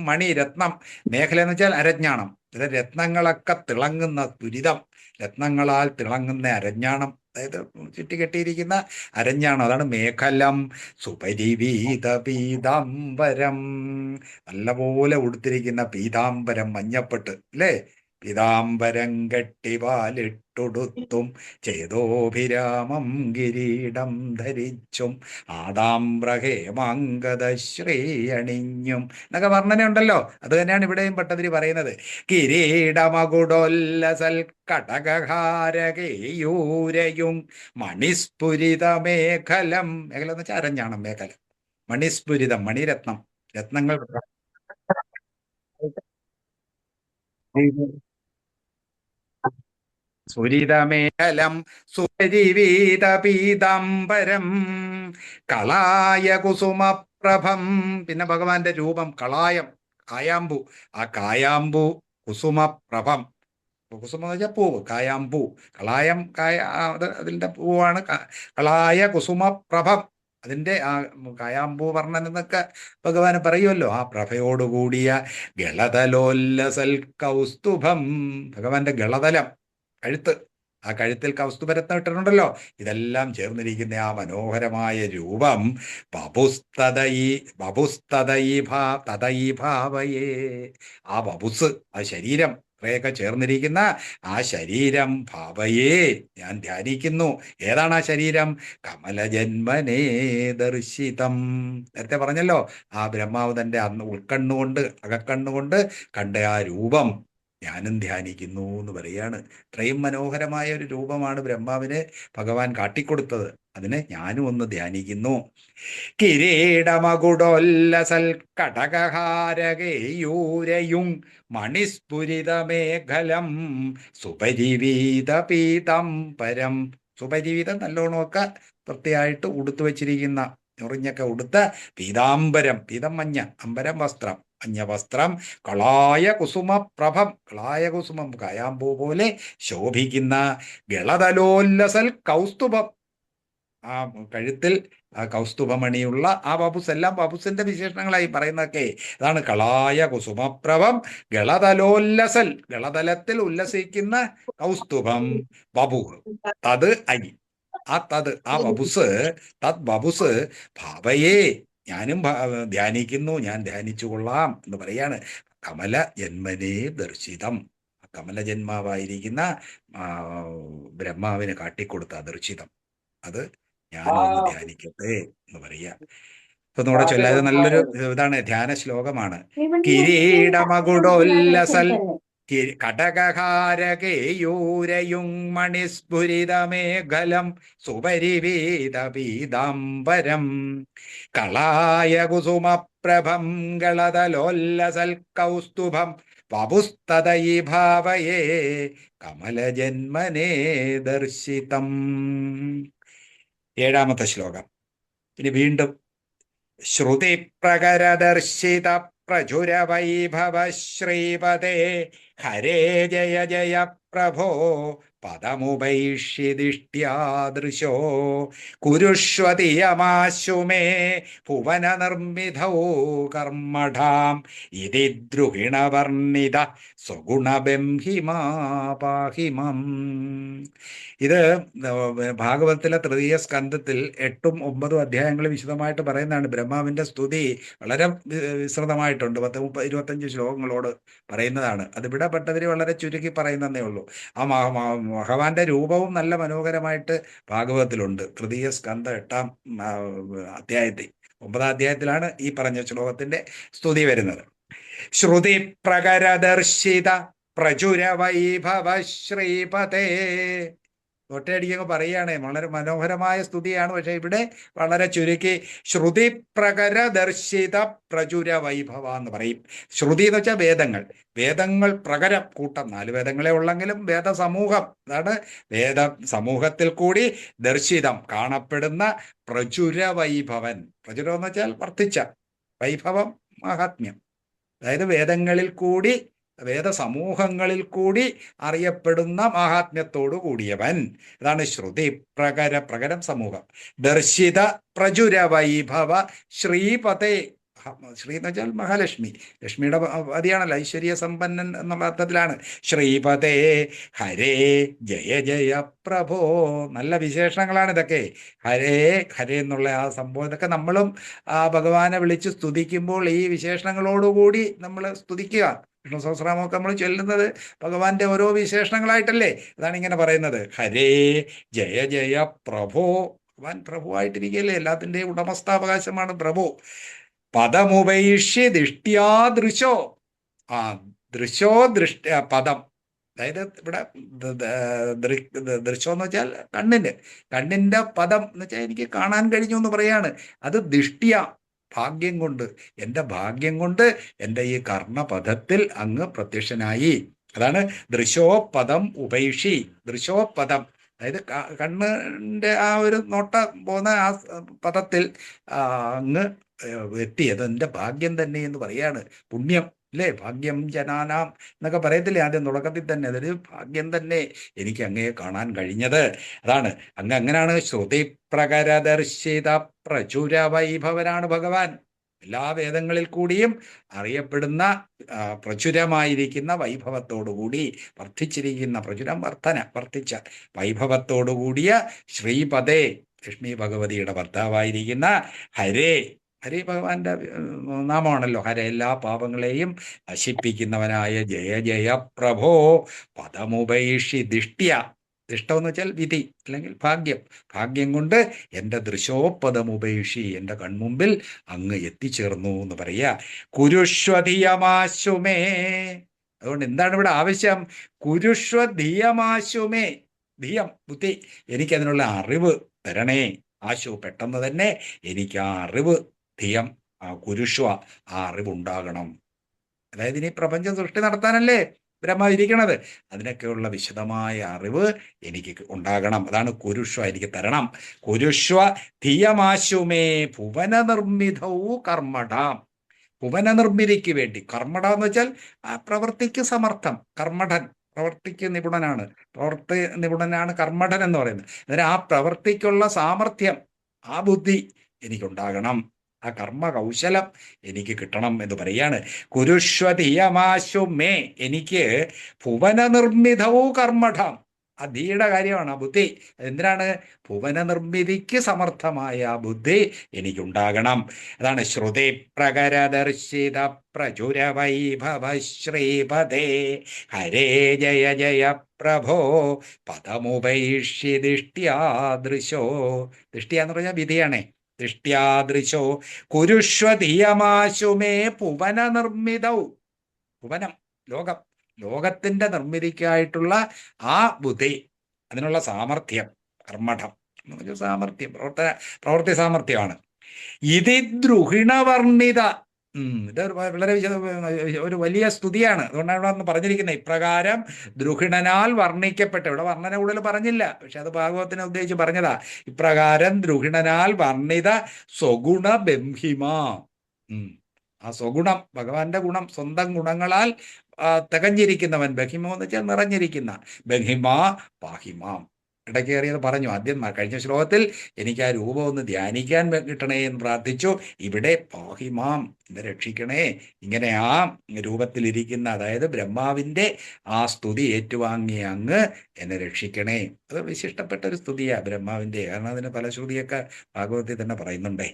മണിരത്നം, മേഖല എന്ന് വെച്ചാൽ അരഞ്ഞാണം, ഇത് രത്നങ്ങളൊക്കെ തിളങ്ങുന്ന ദുരിതം, രത്നങ്ങളാൽ തിളങ്ങുന്ന അരഞ്ഞാണം, അതായത് ചുറ്റിക്കെട്ടിയിരിക്കുന്ന അരഞ്ഞാണം, അതാണ് മേഖലം. സുപരിവീത പീതാംബരം, നല്ലപോലെ ഉടുത്തിരിക്കുന്ന പീതാംബരം, മഞ്ഞപ്പെട്ട് അല്ലേ, പീതാംബരം കെട്ടിവാലിട്ടൊടുത്തും ചേതോഭിരാമം കിരീടം ധരിച്ചും ആദാംബ്രഹേമാങ്കദ ശ്രീയണിഞ്ഞും എന്നൊക്കെ വർണ്ണനയുണ്ടല്ലോ. അത് തന്നെയാണ് ഇവിടെയും ഭട്ടതിരി പറയുന്നത്. കിരീടമകുടോല്ലസൽ കടകഹാരകേയൂരയും മണിസ്ഫുരിത മേഖലം, മേഖല എന്ന് വെച്ചാൽ അരഞ്ഞാണം, മേഖല. മണിസ്ഫുരിതം, മണിരത്നം, രത്നങ്ങൾ സ്ഫുരിതമേഖലം സുപരിവീത പീതാംബരം കളായ കുസുമപ്രഭം. പിന്നെ ഭഗവാന്റെ രൂപം കളായം, കായാമ്പു, ആ കായാമ്പു കുസുമപ്രഭം, കുസുമം എന്ന് വെച്ചാൽ പൂവ്, കായാമ്പൂ, കളായം അത് അതിൻ്റെ പൂവാണ്. കളായ കുസുമപ്രഭം, അതിൻ്റെ ആ കായാമ്പൂ വർണ്ണൻ എന്നൊക്കെ ഭഗവാൻ പറയുമല്ലോ. ആ പ്രഭയോടുകൂടിയ ഗളതലോല്ലസൽ കൗസ്തുഭം, ഭഗവാന്റെ ഗളതലം, കഴുത്ത്, ആ കഴുത്തിൽ കൗസ്തുഭരത്നം ഇട്ടിട്ടുണ്ടല്ലോ. ഇതെല്ലാം ചേർന്നിരിക്കുന്ന ആ മനോഹരമായ രൂപം തതൈഭാവയേ, ആ വപുസ്, ആ ശരീരം ഇത്രയൊക്കെ ചേർന്നിരിക്കുന്ന ആ ശരീരം ഭാവയേ, ഞാൻ ധ്യാനിക്കുന്നു. ഏതാണ് ആ ശരീരം? കമലജന്മനേ ദർശിതം. നേരത്തെ പറഞ്ഞല്ലോ, ആ ബ്രഹ്മാവ് തന്റെ അന്ന് ഉൾക്കണ്ണുകൊണ്ട്, അകക്കണ്ണുകൊണ്ട് കണ്ട ആ രൂപം ഞാനും ധ്യാനിക്കുന്നു എന്ന് പറയാണ്. ഇത്രയും മനോഹരമായ ഒരു രൂപമാണ് ബ്രഹ്മാവിന് ഭഗവാൻ കാട്ടിക്കൊടുത്തത്. അതിനെ ഞാനും ഒന്ന് ധ്യാനിക്കുന്നു. കിരീടമകുടോല്ലസൽ കടകഹാരകേയൂരയും മണിസ്ഫുരിത മേഖലം സുപരിവീത പീതാംബരം. സുപരിവീതം നല്ലോണമൊക്കെ വൃത്തിയായിട്ട് ഉടുത്തു വച്ചിരിക്കുന്ന, ഞൊറിഞ്ഞൊക്കെ ഉടുത്ത പീതാംബരം, പീതം മഞ്ഞ, അമ്പരം വസ്ത്രം, മഞ്ഞ വസ്ത്രം, കളായ കുസുമപ്രഭം, കളായ കുസുമം, കായാമ്പൂ പോലെ ശോഭിക്കുന്ന, ഗളതലോല്ലസൽ കൗസ്തുഭം, ആ കഴുത്തിൽ ആ കൗസ്തുഭമണിയുള്ള ആ വപുസ്, എല്ലാം വപുസിന്റെ വിശേഷണങ്ങളായി പറയുന്നതൊക്കെ. അതാണ് കളായ കുസുമപ്രഭം ഗളതലോല്ലസൽ, ഗളതലത്തിൽ ഉല്ലസിക്കുന്ന കൗസ്തുഭം, വപു, തത് അരി, ആ തത്, ആ വപുസ്, തത് വപുസ് ഭാവയേ, ഞാനും ധ്യാനിക്കുന്നു, ഞാൻ ധ്യാനിച്ചു കൊള്ളാം എന്ന് പറയാണ്. കമല ജന്മനേ ദർശിതം, കമലജന്മാവായിരിക്കുന്ന ബ്രഹ്മാവിന് കാട്ടിക്കൊടുത്ത ദർശിതം, അത് ഞാനും ഒന്ന് ധ്യാനിക്കട്ടെ എന്ന് പറയുക. ഇപ്പൊ നമ്മുടെ ചൊല്ലാതെ നല്ലൊരു ഇതാണ്, ധ്യാന ശ്ലോകമാണ്. കിരീടമകുടോല്ലസൽ കടകഹാരകേയൂരയും മണിസ്ഫുരിതമേഖലം സുപരിവീത പീതാംബരം കളായ കുസുമപ്രഭം ഗളതലോല്ലസൽ കൗസ്തുഭം വപുസ്തതയി ഭാവയേ കമലജന്മനേ ദർശിതം. ഏഴാമത്തെ ശ്ലോകം. ഇനി വീണ്ടും ശ്രുതിപ്രകരദർശിത പ്രചുരവൈഭവ ശ്രീപദേ ഹരേ ജയ ജയ പ്രഭോ പദമുപൈഷ്യദിഷ്ട്യാദൃശോ കുരുഷ്വതിയമാശു മേ ഭുവന നിർമ്മിതൗ കർമ്മഠാം ഇതി ദ്രുഹിണവർണിത സ്വഗുണബംഹിമാ പാഹിമം. ഇത് ഭാഗവതത്തിലെ തൃതീയ സ്കന്ധത്തിൽ 8ഉം 9ഉം അധ്യായങ്ങൾ വിശദമായിട്ട് പറയുന്നതാണ്. ബ്രഹ്മാവിന്റെ സ്തുതി വളരെ വിസ്തൃതമായിട്ടുണ്ട്, 10-25 ശ്ലോകങ്ങളോട് പറയുന്നതാണ്. അതിവിടെ ഭട്ടതിരി വളരെ ചുരുക്കി പറയുന്നതേ ഉള്ളൂ. ആ ഭഗവാന്റെ രൂപവും നല്ല മനോഹരമായിട്ട് ഭാഗവതത്തിലുണ്ട്. തൃതീയ സ്കന്ധ 8ാം അധ്യായത്തിൽ 9ാം അധ്യായത്തിലാണ് ഈ പറഞ്ഞ ശ്ലോകത്തിന്റെ സ്തുതി വരുന്നത്. ശ്രുതി പ്രകരദർശിത പ്രചുര വൈഭവ ശ്രീപതേ, ഒറ്റയടിക്കങ്ങ് പറയുകയാണ്, വളരെ മനോഹരമായ സ്തുതിയാണ്. പക്ഷെ ഇവിടെ വളരെ ചുരുക്കി ശ്രുതി പ്രകരദർശിത പ്രചുര വൈഭവ എന്ന് പറയും. ശ്രുതി എന്ന് വെച്ചാൽ വേദങ്ങൾ, വേദങ്ങൾ പ്രകരം, കൂട്ടം, 4 വേദങ്ങളെ ഉള്ളെങ്കിലും വേദസമൂഹം, അതാണ് വേദ സമൂഹത്തിൽ കൂടി ദർശിതം കാണപ്പെടുന്ന പ്രചുര വൈഭവൻ. പ്രചുരം എന്ന് വെച്ചാൽ വർദ്ധിച്ച, വൈഭവം മാഹാത്മ്യം, അതായത് വേദങ്ങളിൽ കൂടി, വേദസമൂഹങ്ങളിൽ കൂടി അറിയപ്പെടുന്ന മാഹാത്മ്യത്തോടു കൂടിയവൻ. ഇതാണ് ശ്രുതി പ്രകരം സമൂഹം. ദർശിത പ്രചുര വൈഭവ ശ്രീപതേ. ശ്രീ എന്ന് വെച്ചാൽ മഹാലക്ഷ്മി, ലക്ഷ്മിയുടെ പതിയാണല്ലോ, ഐശ്വര്യ സമ്പന്നൻ എന്നുള്ള അർത്ഥത്തിലാണ്. ശ്രീപതേ ഹരേ ജയ ജയ പ്രഭോ. നല്ല വിശേഷണങ്ങളാണ് ഇതൊക്കെ. ഹരേ ഹരേ എന്നുള്ള ആ സംഭവം, ഇതൊക്കെ നമ്മളും ആ ഭഗവാനെ വിളിച്ച് സ്തുതിക്കുമ്പോൾ ഈ വിശേഷണങ്ങളോടുകൂടി നമ്മൾ സ്തുതിക്കുക. വിഷ്ണു സഹസ്രനാമമൊക്കെ നമ്മൾ ചൊല്ലുന്നത് ഭഗവാന്റെ ഓരോ വിശേഷണങ്ങളായിട്ടല്ലേ. അതാണ് ഇങ്ങനെ പറയുന്നത്. ഹരേ ജയ ജയ പ്രഭോ. ഭഗവാൻ പ്രഭുവായിട്ടിരിക്കുകയല്ലേ, എല്ലാത്തിൻ്റെയും ഉടമസ്ഥാവകാശമാണ് പ്രഭു. പദമുപൈഷ്യ ദിഷ്ട്യാദൃശോ. ആ ദൃശോ പദം, അതായത് ഇവിടെ ദൃശ്യം എന്ന് വെച്ചാൽ കണ്ണിന്റെ പദം എന്ന് വെച്ചാൽ എനിക്ക് കാണാൻ കഴിഞ്ഞു എന്ന് പറയാണ്. അത് ദിഷ്ട്യ, ഭാഗ്യം കൊണ്ട്, എൻ്റെ ഭാഗ്യം കൊണ്ട് എൻ്റെ ഈ കർണപദത്തിൽ അങ്ങ് പ്രത്യക്ഷനായി. അതാണ് ദൃശോപദം ഉപൈഷി. ദൃശോപദം അതായത് കണ്ണിന്റെ ആ ഒരു നോട്ട പോകുന്ന ആ പദത്തിൽ അങ്ങ് എത്തിയത് എൻ്റെ ഭാഗ്യം തന്നെ എന്ന് പറയാണ്. പുണ്യം അല്ലേ, ഭാഗ്യം ജനാനാം എന്നൊക്കെ പറയത്തില്ലേ ആദ്യം തുടക്കത്തിൽ തന്നെ. അതൊരു ഭാഗ്യം തന്നെ എനിക്ക് അങ്ങയെ കാണാൻ കഴിഞ്ഞത്. അതാണ് അങ്ങനെയാണ് ശ്രുതി പ്രകരദർശിത പ്രചുര വൈഭവനാണ് ഭഗവാൻ. എല്ലാ വേദങ്ങളിൽ കൂടിയും അറിയപ്പെടുന്ന പ്രചുരമായിരിക്കുന്ന വൈഭവത്തോടുകൂടി വർദ്ധിച്ചിരിക്കുന്ന, പ്രചുരം വർദ്ധിച്ച വൈഭവത്തോടുകൂടിയ ശ്രീപദേ, ലക്ഷ്മി ഭഗവതിയുടെ ഭർത്താവായിരിക്കുന്ന ഹരേ. ഹരി ഭഗവാന്റെ നാമമാണല്ലോ. ഹര, എല്ലാ പാപങ്ങളെയും നശിപ്പിക്കുന്നവനായ ജയ ജയ പ്രഭോ പദമുപൈഷി ദിഷ്ട്യ. ദിഷ്ടമെന്ന് വെച്ചാൽ വിധി അല്ലെങ്കിൽ ഭാഗ്യം. ഭാഗ്യം കൊണ്ട് എൻ്റെ ദൃശോപദമുപേക്ഷി, എൻ്റെ കൺമുമ്പിൽ അങ്ങ് എത്തിച്ചേർന്നു എന്ന് പറയാ. കുരുഷ്വധിയമാശുമേ. അതുകൊണ്ട് എന്താണ് ഇവിടെ ആവശ്യം? കുരുഷ്വധിയമാശുമേ. ധിയം, ബുദ്ധി, എനിക്കതിനുള്ള അറിവ് തരണേ. ആശു, പെട്ടെന്ന് തന്നെ എനിക്ക് ആ അറിവ്, ധിയം, കുരുഷ്വ, ആ അറിവുണ്ടാകണം. അതായത് ഇനി പ്രപഞ്ച സൃഷ്ടി നടത്താനല്ലേ ബ്രഹ്മ ഇരിക്കണത്, അതിനൊക്കെയുള്ള വിശദമായ അറിവ് എനിക്ക് ഉണ്ടാകണം. അതാണ് കുരുഷ്വ, എനിക്ക് തരണം. കുരുഷ്വ ധിയമാശുമേ ഭുവന നിർമ്മിതവും കർമ്മടാം. ഭുവന നിർമ്മിതിക്ക് വേണ്ടി. കർമ്മട എന്ന് വെച്ചാൽ ആ പ്രവൃത്തിക്ക് സമർത്ഥം. കർമ്മഠൻ, പ്രവൃത്തിക്ക് നിപുണനാണ്. പ്രവൃത്തി നിപുണനാണ് കർമ്മഠൻ എന്ന് പറയുന്നത്. അന്നേരം ആ പ്രവൃത്തിക്കുള്ള സാമർഥ്യം, ആ ബുദ്ധി എനിക്കുണ്ടാകണം. ആ കർമ്മ കൗശലം എനിക്ക് കിട്ടണം എന്ന് പറയാണ്. കുരുഷ്വധിയമാശു മേ, എനിക്ക് ഭുവന നിർമ്മിതവും കർമ്മഠം. ആ ധീയുടെ കാര്യമാണ് ആ ബുദ്ധി. എന്തിനാണ്? ഭുവന നിർമ്മിതിക്ക് സമർത്ഥമായ ആ ബുദ്ധി എനിക്കുണ്ടാകണം. അതാണ് ശ്രുതി പ്രകരദർശിത പ്രചുര വൈഭവ ശ്രീപദേ ഹരേ ജയ ജയ പ്രഭോ പദമുപൈഷ്യ ദിഷ്ട്യാദൃശോ. ദിഷ്ട്യ എന്ന് പറഞ്ഞാൽ വിധിയാണേ. ദൃഷ്ട്യാദൃശോ കുരുഷ്വധിയമാശുമേ ഭുവന നിർമ്മിതൗ. ഭുവനം, ലോകം, ലോകത്തിന്റെ നിർമ്മിതിക്കായിട്ടുള്ള ആ ബുദ്ധി, അതിനുള്ള സാമർഥ്യം, കർമ്മഠം സാമർഥ്യം, പ്രവൃത്തി സാമർഥ്യമാണ്. ഇതി ദ്രുഹിണവർണിത. ഇത് വളരെ ഒരു വലിയ സ്തുതിയാണ്. അതുകൊണ്ടാണ് ഇവിടെ പറഞ്ഞിരിക്കുന്നത് ഇപ്രകാരം ദ്രുഹിണനാൽ വർണ്ണിക്കപ്പെട്ട. ഇവിടെ വർണ്ണന കൂടുതൽ പറഞ്ഞില്ല, പക്ഷെ അത് ഭാഗവത്തിനെ ഉദ്ദേശിച്ച് പറഞ്ഞതാ. ഇപ്രകാരം ദ്രുഹിണനാൽ വർണ്ണിത സ്വഗുണ ബംഹിമ. ആ സ്വഗുണം, ഭഗവാന്റെ ഗുണം, സ്വന്തം ഗുണങ്ങളാൽ തികഞ്ഞിരിക്കുന്നവൻ. ബഹിമോ എന്ന് വെച്ചാൽ നിറഞ്ഞിരിക്കുന്ന. ബഹിമ പാഹിമാം. ഇടയ്ക്ക് കയറിയത് പറഞ്ഞു. ആദ്യം കഴിഞ്ഞ ശ്ലോകത്തിൽ എനിക്ക് ആ രൂപം ഒന്ന് ധ്യാനിക്കാൻ കിട്ടണേ എന്ന് പ്രാർത്ഥിച്ചു. ഇവിടെ പാഹിമാം, എന്നെ രക്ഷിക്കണേ. ഇങ്ങനെ ആ രൂപത്തിലിരിക്കുന്ന, അതായത് ബ്രഹ്മാവിൻ്റെ ആ സ്തുതി ഏറ്റുവാങ്ങിയ അങ്ങ് എന്നെ രക്ഷിക്കണേ. അത് വിശിഷ്ടപ്പെട്ട ഒരു സ്തുതിയാ ബ്രഹ്മാവിൻ്റെ. കാരണം അതിന് പല ശ്രുതിയൊക്കെ ഭാഗവത്തിൽ തന്നെ പറയുന്നുണ്ടേ.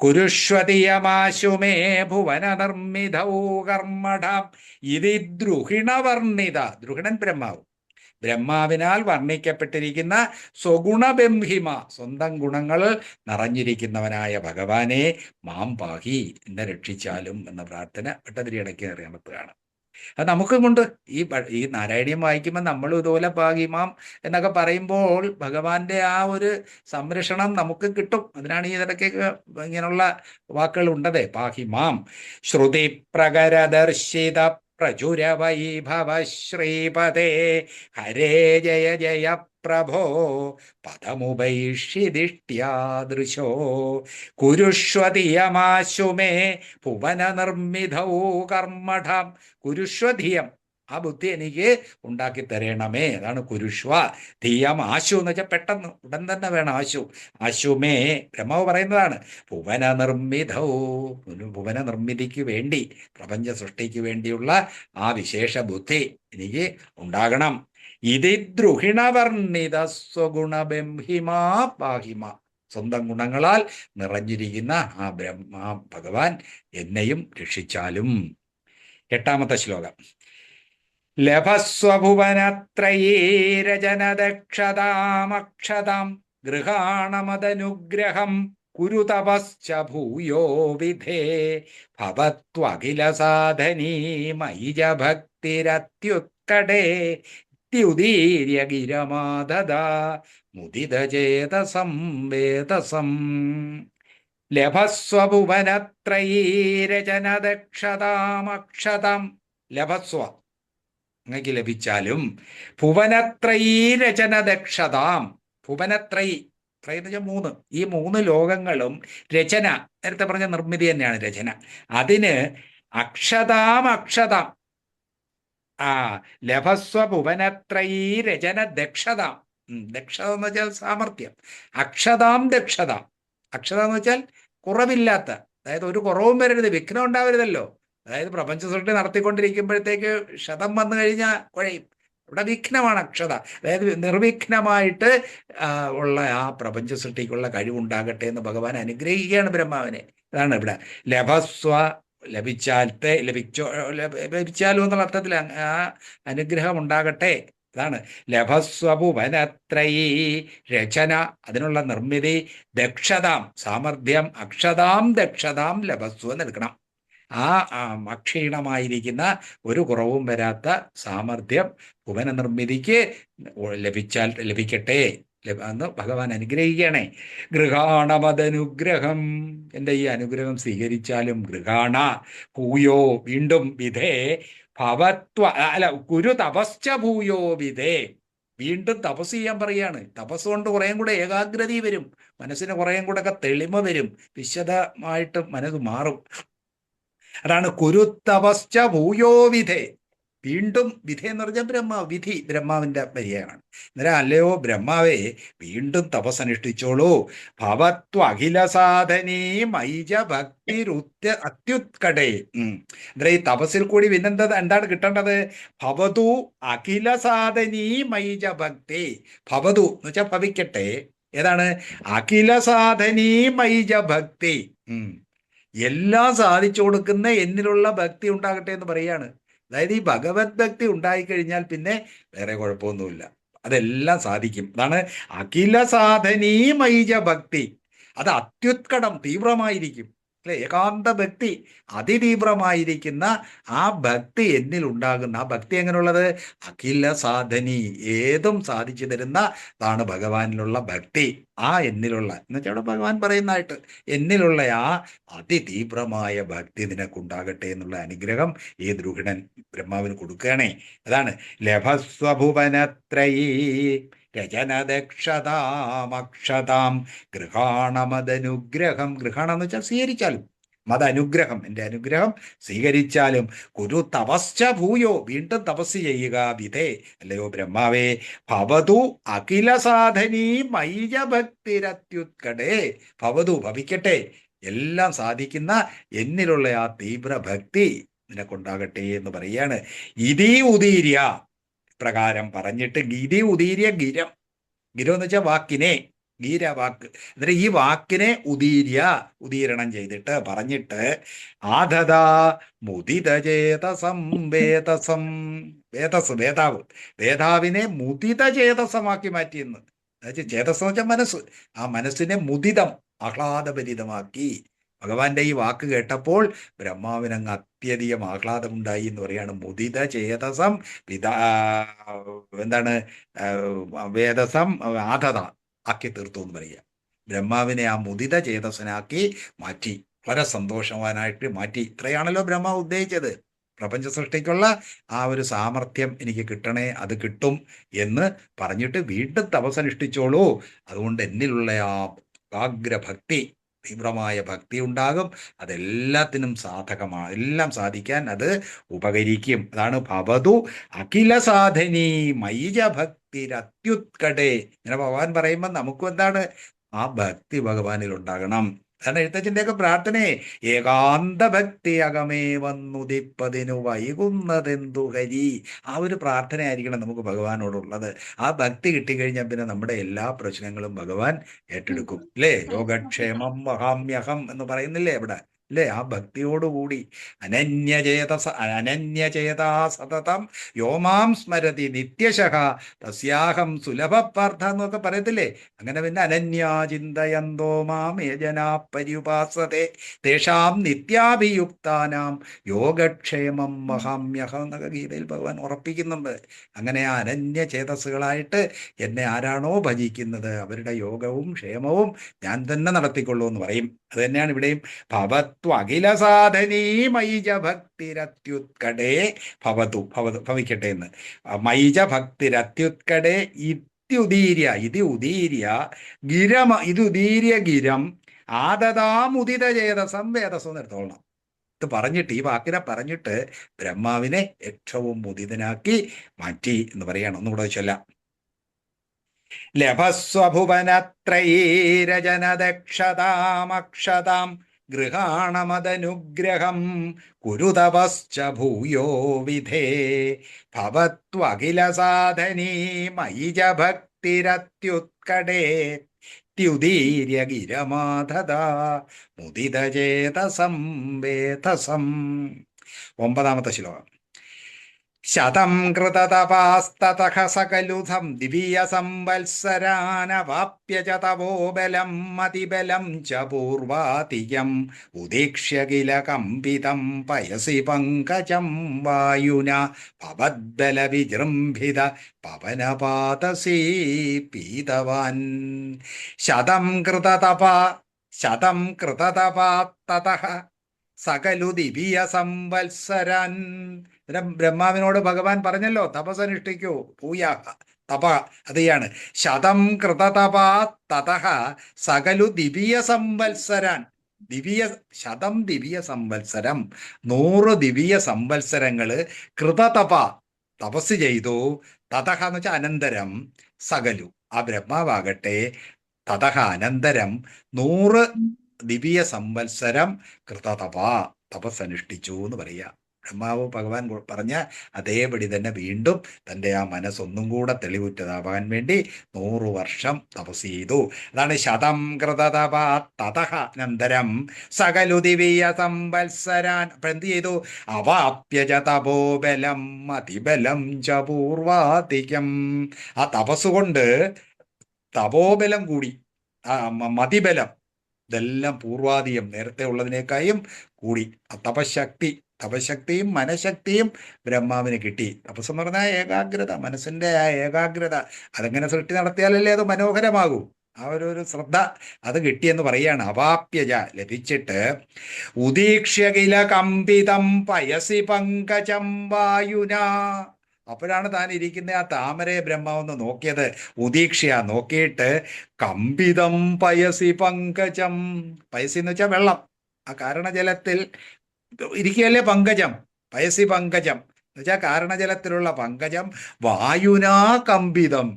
കുരുഷ്വതീയമാശുമേ ഭുവന നിർമ്മിതൗ കർമ്മഠം ഇതി ദ്രുഹിണവർണിത. ദ്രുഹിണൻ ബ്രഹ്മാവ്. ബ്രഹ്മാവിനാൽ വർണ്ണിക്കപ്പെട്ടിരിക്കുന്ന സ്വഗുണബംഹിമ, സ്വന്തം ഗുണങ്ങൾ നിറഞ്ഞിരിക്കുന്നവനായ ഭഗവാനെ മാം പാഹി, എന്നെ രക്ഷിച്ചാലും എന്ന പ്രാർത്ഥന പെട്ടതിരി ഇടയ്ക്ക് അറിയാമത്തുകയാണ്. അത് നമുക്കും കൊണ്ട് ഈ നാരായണീയം വായിക്കുമ്പോൾ നമ്മളും ഇതുപോലെ പാഹിമാം എന്നൊക്കെ പറയുമ്പോൾ ഭഗവാന്റെ ആ ഒരു സംരക്ഷണം നമുക്ക് കിട്ടും. അതിനാണ് ഈ ഇടയ്ക്ക് ഇങ്ങനെയുള്ള വാക്കുകൾ ഉണ്ടതേ. പാഹിമാം ശ്രുതി പ്രകരദർശിത പ്രചുര വൈഭവ ശ്രീപദേ ഹരേ ജയ ജയ പ്രഭോ പദമുപൈഷ്യദിഷ്ട്യാദൃശോ കുരുഷ്വധിയമാശു മേ ഭുവന നിർമ്മിതൗ കർമ്മഠം. കുരുഷ്വധിയം, ആ ബുദ്ധി എനിക്ക് ഉണ്ടാക്കി തരണമേ. അതാണ് കുരുഷ്വ ധിയം. ആശു എന്ന് വെച്ചാൽ പെട്ടെന്ന് ഉടൻ തന്നെ വേണം. ആശു ആശുമേ, ബ്രഹ്മാവ് പറയുന്നതാണ്. ഭുവന നിർമ്മിതൗ, ഭുവന നിർമ്മിതിക്ക് വേണ്ടി, പ്രപഞ്ച സൃഷ്ടിക്ക് വേണ്ടിയുള്ള ആ വിശേഷ ബുദ്ധി എനിക്ക് ഉണ്ടാകണം. ഇതി ദ്രുഹിണവർണിത സ്വഗുണബംഹിമാ പാഹിമ. സ്വന്തം ഗുണങ്ങളാൽ നിറഞ്ഞിരിക്കുന്ന ആ ഭഗവാൻ എന്നെയും രക്ഷിച്ചാലും. 8ാമത്തെ ശ്ലോകം. ലഭസ്വഭുവനത്രയീരജനദക്ഷതാമക്ഷതാം ഗൃഹാണമതനുഗ്രഹം കുരു തപശ്ച ഭൂയോ വിധേ ഭവത്വഖില സാധനീ മയിജ ഭക്തിരത്യുത്കടേ ദ്യുദീര്യ ഗിരമാദദാ മുദിതചേതസം വേദസം. ലഭസ്വഭുവനത്രയീരചനദക്ഷതാമക്ഷതാം. ലഭസ്വ, അങ്ങക്ക് ലഭിച്ചാലും. ഭുവനത്രയീരചനദക്ഷതാം. ഭുവനത്രയി, ത്രയി എന്ന് വെച്ചാൽ 3. ഈ 3 ലോകങ്ങളും രചന, നേരത്തെ പറഞ്ഞ നിർമ്മിതി തന്നെയാണ് രചന. അതിന് അക്ഷതാം അക്ഷതാം. ലഭസ്വ ഭുവനത്രയീരചന ദക്ഷതാം. ദക്ഷത എന്ന് വെച്ചാൽ സാമർഥ്യം. അക്ഷതാം ദക്ഷതാം. അക്ഷത എന്ന് വെച്ചാൽ കുറവില്ലാത്ത, അതായത് ഒരു കുറവും വരരുത്, വിഘ്നം ഉണ്ടാവരുതല്ലോ. അതായത് പ്രപഞ്ച സൃഷ്ടി നടത്തിക്കൊണ്ടിരിക്കുമ്പോഴത്തേക്ക് ക്ഷതം വന്നു കഴിഞ്ഞാൽ കുഴയും. ഇവിടെ വിഘ്നമാണ് അക്ഷത. അതായത് നിർവിഘ്നമായിട്ട് ഉള്ള ആ പ്രപഞ്ച സൃഷ്ടിക്കുള്ള കഴിവുണ്ടാകട്ടെ എന്ന് ഭഗവാൻ അനുഗ്രഹിക്കുകയാണ് ബ്രഹ്മാവിനെ. അതാണ് ഇവിടെ ലഭസ്വ, ലഭിച്ചാലോ എന്നുള്ള അർത്ഥത്തിൽ ആ അനുഗ്രഹം ഉണ്ടാകട്ടെ. അതാണ് ലഭസ്വഭുവനത്രയീ രചന, അതിനുള്ള നിർമ്മിതി, ദക്ഷതാം സാമർഥ്യം, അക്ഷതാം ദക്ഷതാം ലഭസ്വ എന്നെടുക്കണം. ആ അക്ഷീണമായിരിക്കുന്ന ഒരു കുറവും വരാത്ത സാമർഥ്യം ഭുവന നിർമ്മിതിക്ക് ലഭിക്കട്ടെ എന്ന് ഭഗവാൻ അനുഗ്രഹിക്കണേ. ഗൃഹാണമതനുഗ്രഹം, എൻ്റെ ഈ അനുഗ്രഹം സ്വീകരിച്ചാലും. ഗൃഹാണ ഭൂയോ, വീണ്ടും. വിധേ ഭവത്വ, അല്ല കുരു തപശ്ച ഭൂയോ വിധേ, വീണ്ടും തപസ് ചെയ്യാൻ പറയാണ്. തപസ് കൊണ്ട് കുറേയും കൂടെ ഏകാഗ്രത വരും, മനസ്സിന് കുറേയും കൂടെ ഒക്കെ തെളിമ വരും, വിശദമായിട്ട് മനസ്സ് മാറും. അതാണ് കുരു തപശ്ച ഭൂയോ വിധേ. വീണ്ടും വിധേ എന്ന് പറഞ്ഞാൽ ബ്രഹ്മാവ്, വിധി ബ്രഹ്മാവിന്റെ പര്യായമാണ്. അന്നേരം അല്ലയോ ബ്രഹ്മാവേ, വീണ്ടും തപസ് അനുഷ്ഠിച്ചോളൂ. ഭവത്വ അഖില സാധനീ മൈജ ഭക്തി അത്യുത്കടേ. അന്നേരം ഈ തപസ്സിൽ കൂടി എന്താണ് കിട്ടേണ്ടത്? ഭവതു അഖില സാധനീ മൈജ ഭക്തി. ഭവതു എന്ന് വെച്ചാൽ ഭവിക്കട്ടെ. ഏതാണ്? അഖില സാധനീ മൈജ ഭക്തി. എല്ലാം സാധിച്ചു കൊടുക്കുന്ന എന്നിലുള്ള ഭക്തി ഉണ്ടാകട്ടെ എന്ന് പറയാണ്. അതായത് ഈ ഭഗവത് ഭക്തി ഉണ്ടായിക്കഴിഞ്ഞാൽ പിന്നെ വേറെ കുഴപ്പമൊന്നുമില്ല, അതെല്ലാം സാധിക്കും. അതാണ് അഖില സാധനീ മൈജ ഭക്തി. അത് അത്യുത്കടം, തീവ്രമായിരിക്കും അല്ലെ? ഏകാന്ത ഭക്തി, അതിതീവ്രമായിരിക്കുന്ന ആ ഭക്തി എന്നിൽ ഉണ്ടാകുന്ന ആ ഭക്തി എങ്ങനെയുള്ളത്? അഖില സാധനി, ഏതും സാധിച്ചു തരുന്ന അതാണ് ഭഗവാനിലുള്ള ഭക്തി. ആ എന്നിലുള്ള എന്ന് വെച്ചാൽ ഭഗവാൻ പറയുന്നതായിട്ട് എന്നിലുള്ള ആ അതിതീവ്രമായ ഭക്തി നിനക്കുണ്ടാകട്ടെ എന്നുള്ള അനുഗ്രഹം ഈ ദ്രുഹിണൻ ബ്രഹ്മാവിന് കൊടുക്കുകയാണേ. അതാണ് ലഭസ്വഭുവനത്രയീ രചനദക്ഷതാമക്ഷതാം ഗൃഹാണമതനുഗ്രഹം. ഗൃഹാണം എന്ന് വെച്ചാൽ സ്വീകരിച്ചാലും, മതനുഗ്രഹം, എൻ്റെ അനുഗ്രഹം സ്വീകരിച്ചാലും. കുരു തപശ്ച ഭൂയോ, വീണ്ടും തപസ് ചെയ്യുക. വിധേ, അല്ലയോ ബ്രഹ്മാവേ. ഭവതു അഖില സാധനീ മൈജ ഭക്തിരത്യുത്കടേ. ഭവതു, ഭവിക്കട്ടെ, എല്ലാം സാധിക്കുന്ന എന്നിലുള്ള ആ തീവ്രഭക്തി നിനക്കുണ്ടാകട്ടെ എന്ന് പറയാണ്. ഇതി ഉദീര്യ, പ്രകാരം പറഞ്ഞിട്ട് ഗിരി ഉദീര്യ, ഗിരം, ഗിരം എന്ന് വെച്ചാൽ വാക്കിനെ, ഗീര വാക്ക്. എന്നിട്ട് ഈ വാക്കിനെ ഉദീരണം ചെയ്തിട്ട് പറഞ്ഞിട്ട് ആധതാ മുദിതചേതസം വേദസം. വേദാവ്, വേദാവിനെ മുദിതചേതസമാക്കി മാറ്റിയെന്ന്. അതായത് ചേതസ് എന്ന് വെച്ചാൽ മനസ്സ്, ആ മനസ്സിനെ മുദിതം, ആഹ്ലാദഭരിതമാക്കി. ഭഗവാന്റെ ഈ വാക്ക് കേട്ടപ്പോൾ ബ്രഹ്മാവിനങ്ങ് അത്യധികം ആഹ്ലാദമുണ്ടായി എന്ന് പറയാണ്. മുദിത ചേതസം എന്താണ് വേദസം ആധത ആക്കി തീർത്തു എന്ന് പറയുക. ബ്രഹ്മാവിനെ ആ മുദിത ചേതസനാക്കി മാറ്റി, വളരെ സന്തോഷവാനായിട്ട് മാറ്റി. ഇത്രയാണല്ലോ ബ്രഹ്മാവ് ഉദ്ദേശിച്ചത്. പ്രപഞ്ച സൃഷ്ടിക്കുള്ള ആ ഒരു സാമർഥ്യം എനിക്ക് കിട്ടണേ, അത് കിട്ടും എന്ന് പറഞ്ഞിട്ട് വീണ്ടും തപസ്സനുഷ്ഠിച്ചോളൂ. അതുകൊണ്ട് എന്നിലുള്ള ആ ഏകാഗ്രഭക്തി, തീവ്രമായ ഭക്തി ഉണ്ടാകും. അതെല്ലാത്തിനും സാധകമാണ്, എല്ലാം സാധിക്കാൻ അത് ഉപകരിക്കും. അതാണ് ഭവതു അഖില സാധനീ മൈജ ഭക്തിരത്യുത്കടേ. ഇങ്ങനെ ഭഗവാൻ പറയുമ്പോൾ നമുക്കും എന്താണ്, ആ ഭക്തി ഭഗവാനിൽ ഉണ്ടാകണം. അതാണ് എഴുത്തച്ഛൻ്റെയൊക്കെ പ്രാർത്ഥനയെ. ഏകാന്ത ഭക്തി അകമേ വന്നുദിപ്പതിനു വൈകുന്നതെന്തു ഹരി. ആ ഒരു പ്രാർത്ഥനയായിരിക്കണം നമുക്ക് ഭഗവാനോടുള്ളത്. ആ ഭക്തി കിട്ടിക്കഴിഞ്ഞാൽ പിന്നെ നമ്മുടെ എല്ലാ പ്രശ്നങ്ങളും ഭഗവാൻ ഏറ്റെടുക്കും. അല്ലേ? യോഗക്ഷേമം വഹാമ്യഹം എന്ന് പറയുന്നില്ലേ അവിടെ? അല്ലേ? ആ ഭക്തിയോടുകൂടി അനന്യചേതാ സതതം യോമാം സ്മരതി നിത്യശഃ തസ്യാഹം സുലഭപാർത്ഥ എന്നൊക്കെ പറയത്തില്ലേ? അങ്ങനെ പിന്നെ അനന്യാ ചിന്തയന്തോ മാം യേ ജനാ പര്യുപാസതേ തേഷാം നിത്യാഭിയുക്താനാം യോഗക്ഷേമം വഹാമ്യഹം എന്നൊക്കെ ഗീതയിൽ ഭഗവാൻ ഉറപ്പിക്കുന്നുണ്ട്. അങ്ങനെ ആ അനന്യ ചേതസ്സുകളായിട്ട് എന്നെ ആരാണോ ഭജിക്കുന്നത് അവരുടെ യോഗവും ക്ഷേമവും ഞാൻ തന്നെ നടത്തിക്കൊള്ളൂ എന്ന് പറയും. അത് തന്നെയാണ് ഇവിടെയും. ഭവത്വ അഖില സാധനീ മൈജ ഭക്തിരത്യുത്കടേ ഭവതു ഭവതു ഭവിക്കട്ടെ എന്ന്. മൈജ ഭക്തിരത്യുത്കടേ ഇത്യുദീര്യ ഇത് ഉദീര്യ ഗിരം ഇതുദീര്യ ഗിരം ആദതാമുദിത ചേതസം വേദസം നിർത്തോളണം. ഇത് പറഞ്ഞിട്ട്, ഈ വാക്കിനെ പറഞ്ഞിട്ട് ബ്രഹ്മാവിനെ ഏറ്റവും മുദിതനാക്കി മാറ്റി എന്ന് പറയാണ്. ഒന്നുകൂടെ ചൊല്ലാം. ലഭസ്വഭുവനത്രയീരജനദക്ഷതാമക്ഷതാം ഗൃഹാണമദനുഗ്രഹം കുരുതപശ്ച ഭൂയോ വിധേ ഭവത്വഖില സാധനീ മയിജ ഭക്തിരത്യുത്കടേ ത്യുദീര്യ ഗിരമാധദാ മുദിതചേതസം വേധസം. 9-ാമത്തെ ശ്ലോകം. ശതം കൃതതപാസ്തതഃ സകലുധം ദിവ്യ സംവത്സരാനവാപ്യ ച തവോ ബലം മതിബലം ച പൂർവാതിയം ഉദീക്ഷ്യ കില കമ്പിതം പയസി പങ്കജം വായുന ഭവദ്ബല വിജൃംഭിത പവനപാതസീ പീതവാൻ. ശതം കൃതതപാ തതഃ സകലു ദിവ്യ സംവത്സരാൻ. ബ്രഹ്മാവിനോട് ഭഗവാൻ പറഞ്ഞല്ലോ, തപസ്സനുഷ്ഠിക്കൂ, പൂയാഹ തപ. അതെയാണ് ശതം കൃതതപാ തതഃ സകലു ദിവ്യ സംവത്സരാൻ. ശതം ദിവ്യ സംവത്സരം, 100 ദിവ്യ സംവത്സരങ്ങള് കൃതതപ തപസ് ചെയ്തു. തതഃ എന്ന് വെച്ചാൽ അനന്തരം, സകലു ആ ബ്രഹ്മാവാകട്ടെ തതഃ അനന്തരം 100 ദിവ്യ സംവത്സരം കൃതതപ തപസ്സനുഷ്ഠിച്ചു എന്ന് പറയുക. ബ്രഹ്മാവ് ഭഗവാൻ പറഞ്ഞ അതേപടി തന്നെ വീണ്ടും തൻ്റെ ആ മനസ്സൊന്നും കൂടെ തെളിവുറ്റതാവാൻ വേണ്ടി 100 വർഷം തപസ് ചെയ്തു. അതാണ് ശതം കൃതതപ തതഃ അനന്തരം സകലു ദിവ്യ സംവത്സരാൻ. അപ്പൊ എന്ത് ചെയ്തു? അവാപ്യ ച തപോബലം അതിബലം ച പൂർവാതികം. ആ തപസ്സുകൊണ്ട് തപോബലം കൂടി, മതിബലം, ഇതെല്ലാം പൂർവാധികം നേരത്തെ ഉള്ളതിനേക്കായും കൂടി. തപശക്തിയും മനഃശക്തിയും ബ്രഹ്മാവിന് കിട്ടി. തപസ്സെന്ന് പറഞ്ഞാൽ ഏകാഗ്രത, മനസ്സിന്റെ ആ ഏകാഗ്രത. അതെങ്ങനെ സൃഷ്ടി നടത്തിയാലല്ലേ അത് മനോഹരമാകൂ. ആ ഒരു ശ്രദ്ധ അത് കിട്ടിയെന്ന് പറയാണ്. അവാപ്യജ ലഭിച്ചിട്ട് ഉദീക്ഷ്യ കില കമ്പിതം പയസി പങ്കജം വായുന. അപ്പോഴാണ് താൻ ഇരിക്കുന്ന ആ താമരയെ ബ്രഹ്മാവെന്ന് നോക്കിയത്. ഉദീക്ഷ്യ നോക്കിയിട്ട് കമ്പിതം പയസി പങ്കജം. പയസി എന്ന് വെച്ചാൽ വെള്ളം. ആ കാരണജലത്തിൽ ഇരിക്കുകയല്ലേ പങ്കജം, പയസി പങ്കജം എന്ന് വെച്ചാൽ കാരണജലത്തിലുള്ള പങ്കജം. വായുനാ കമ്പിതം.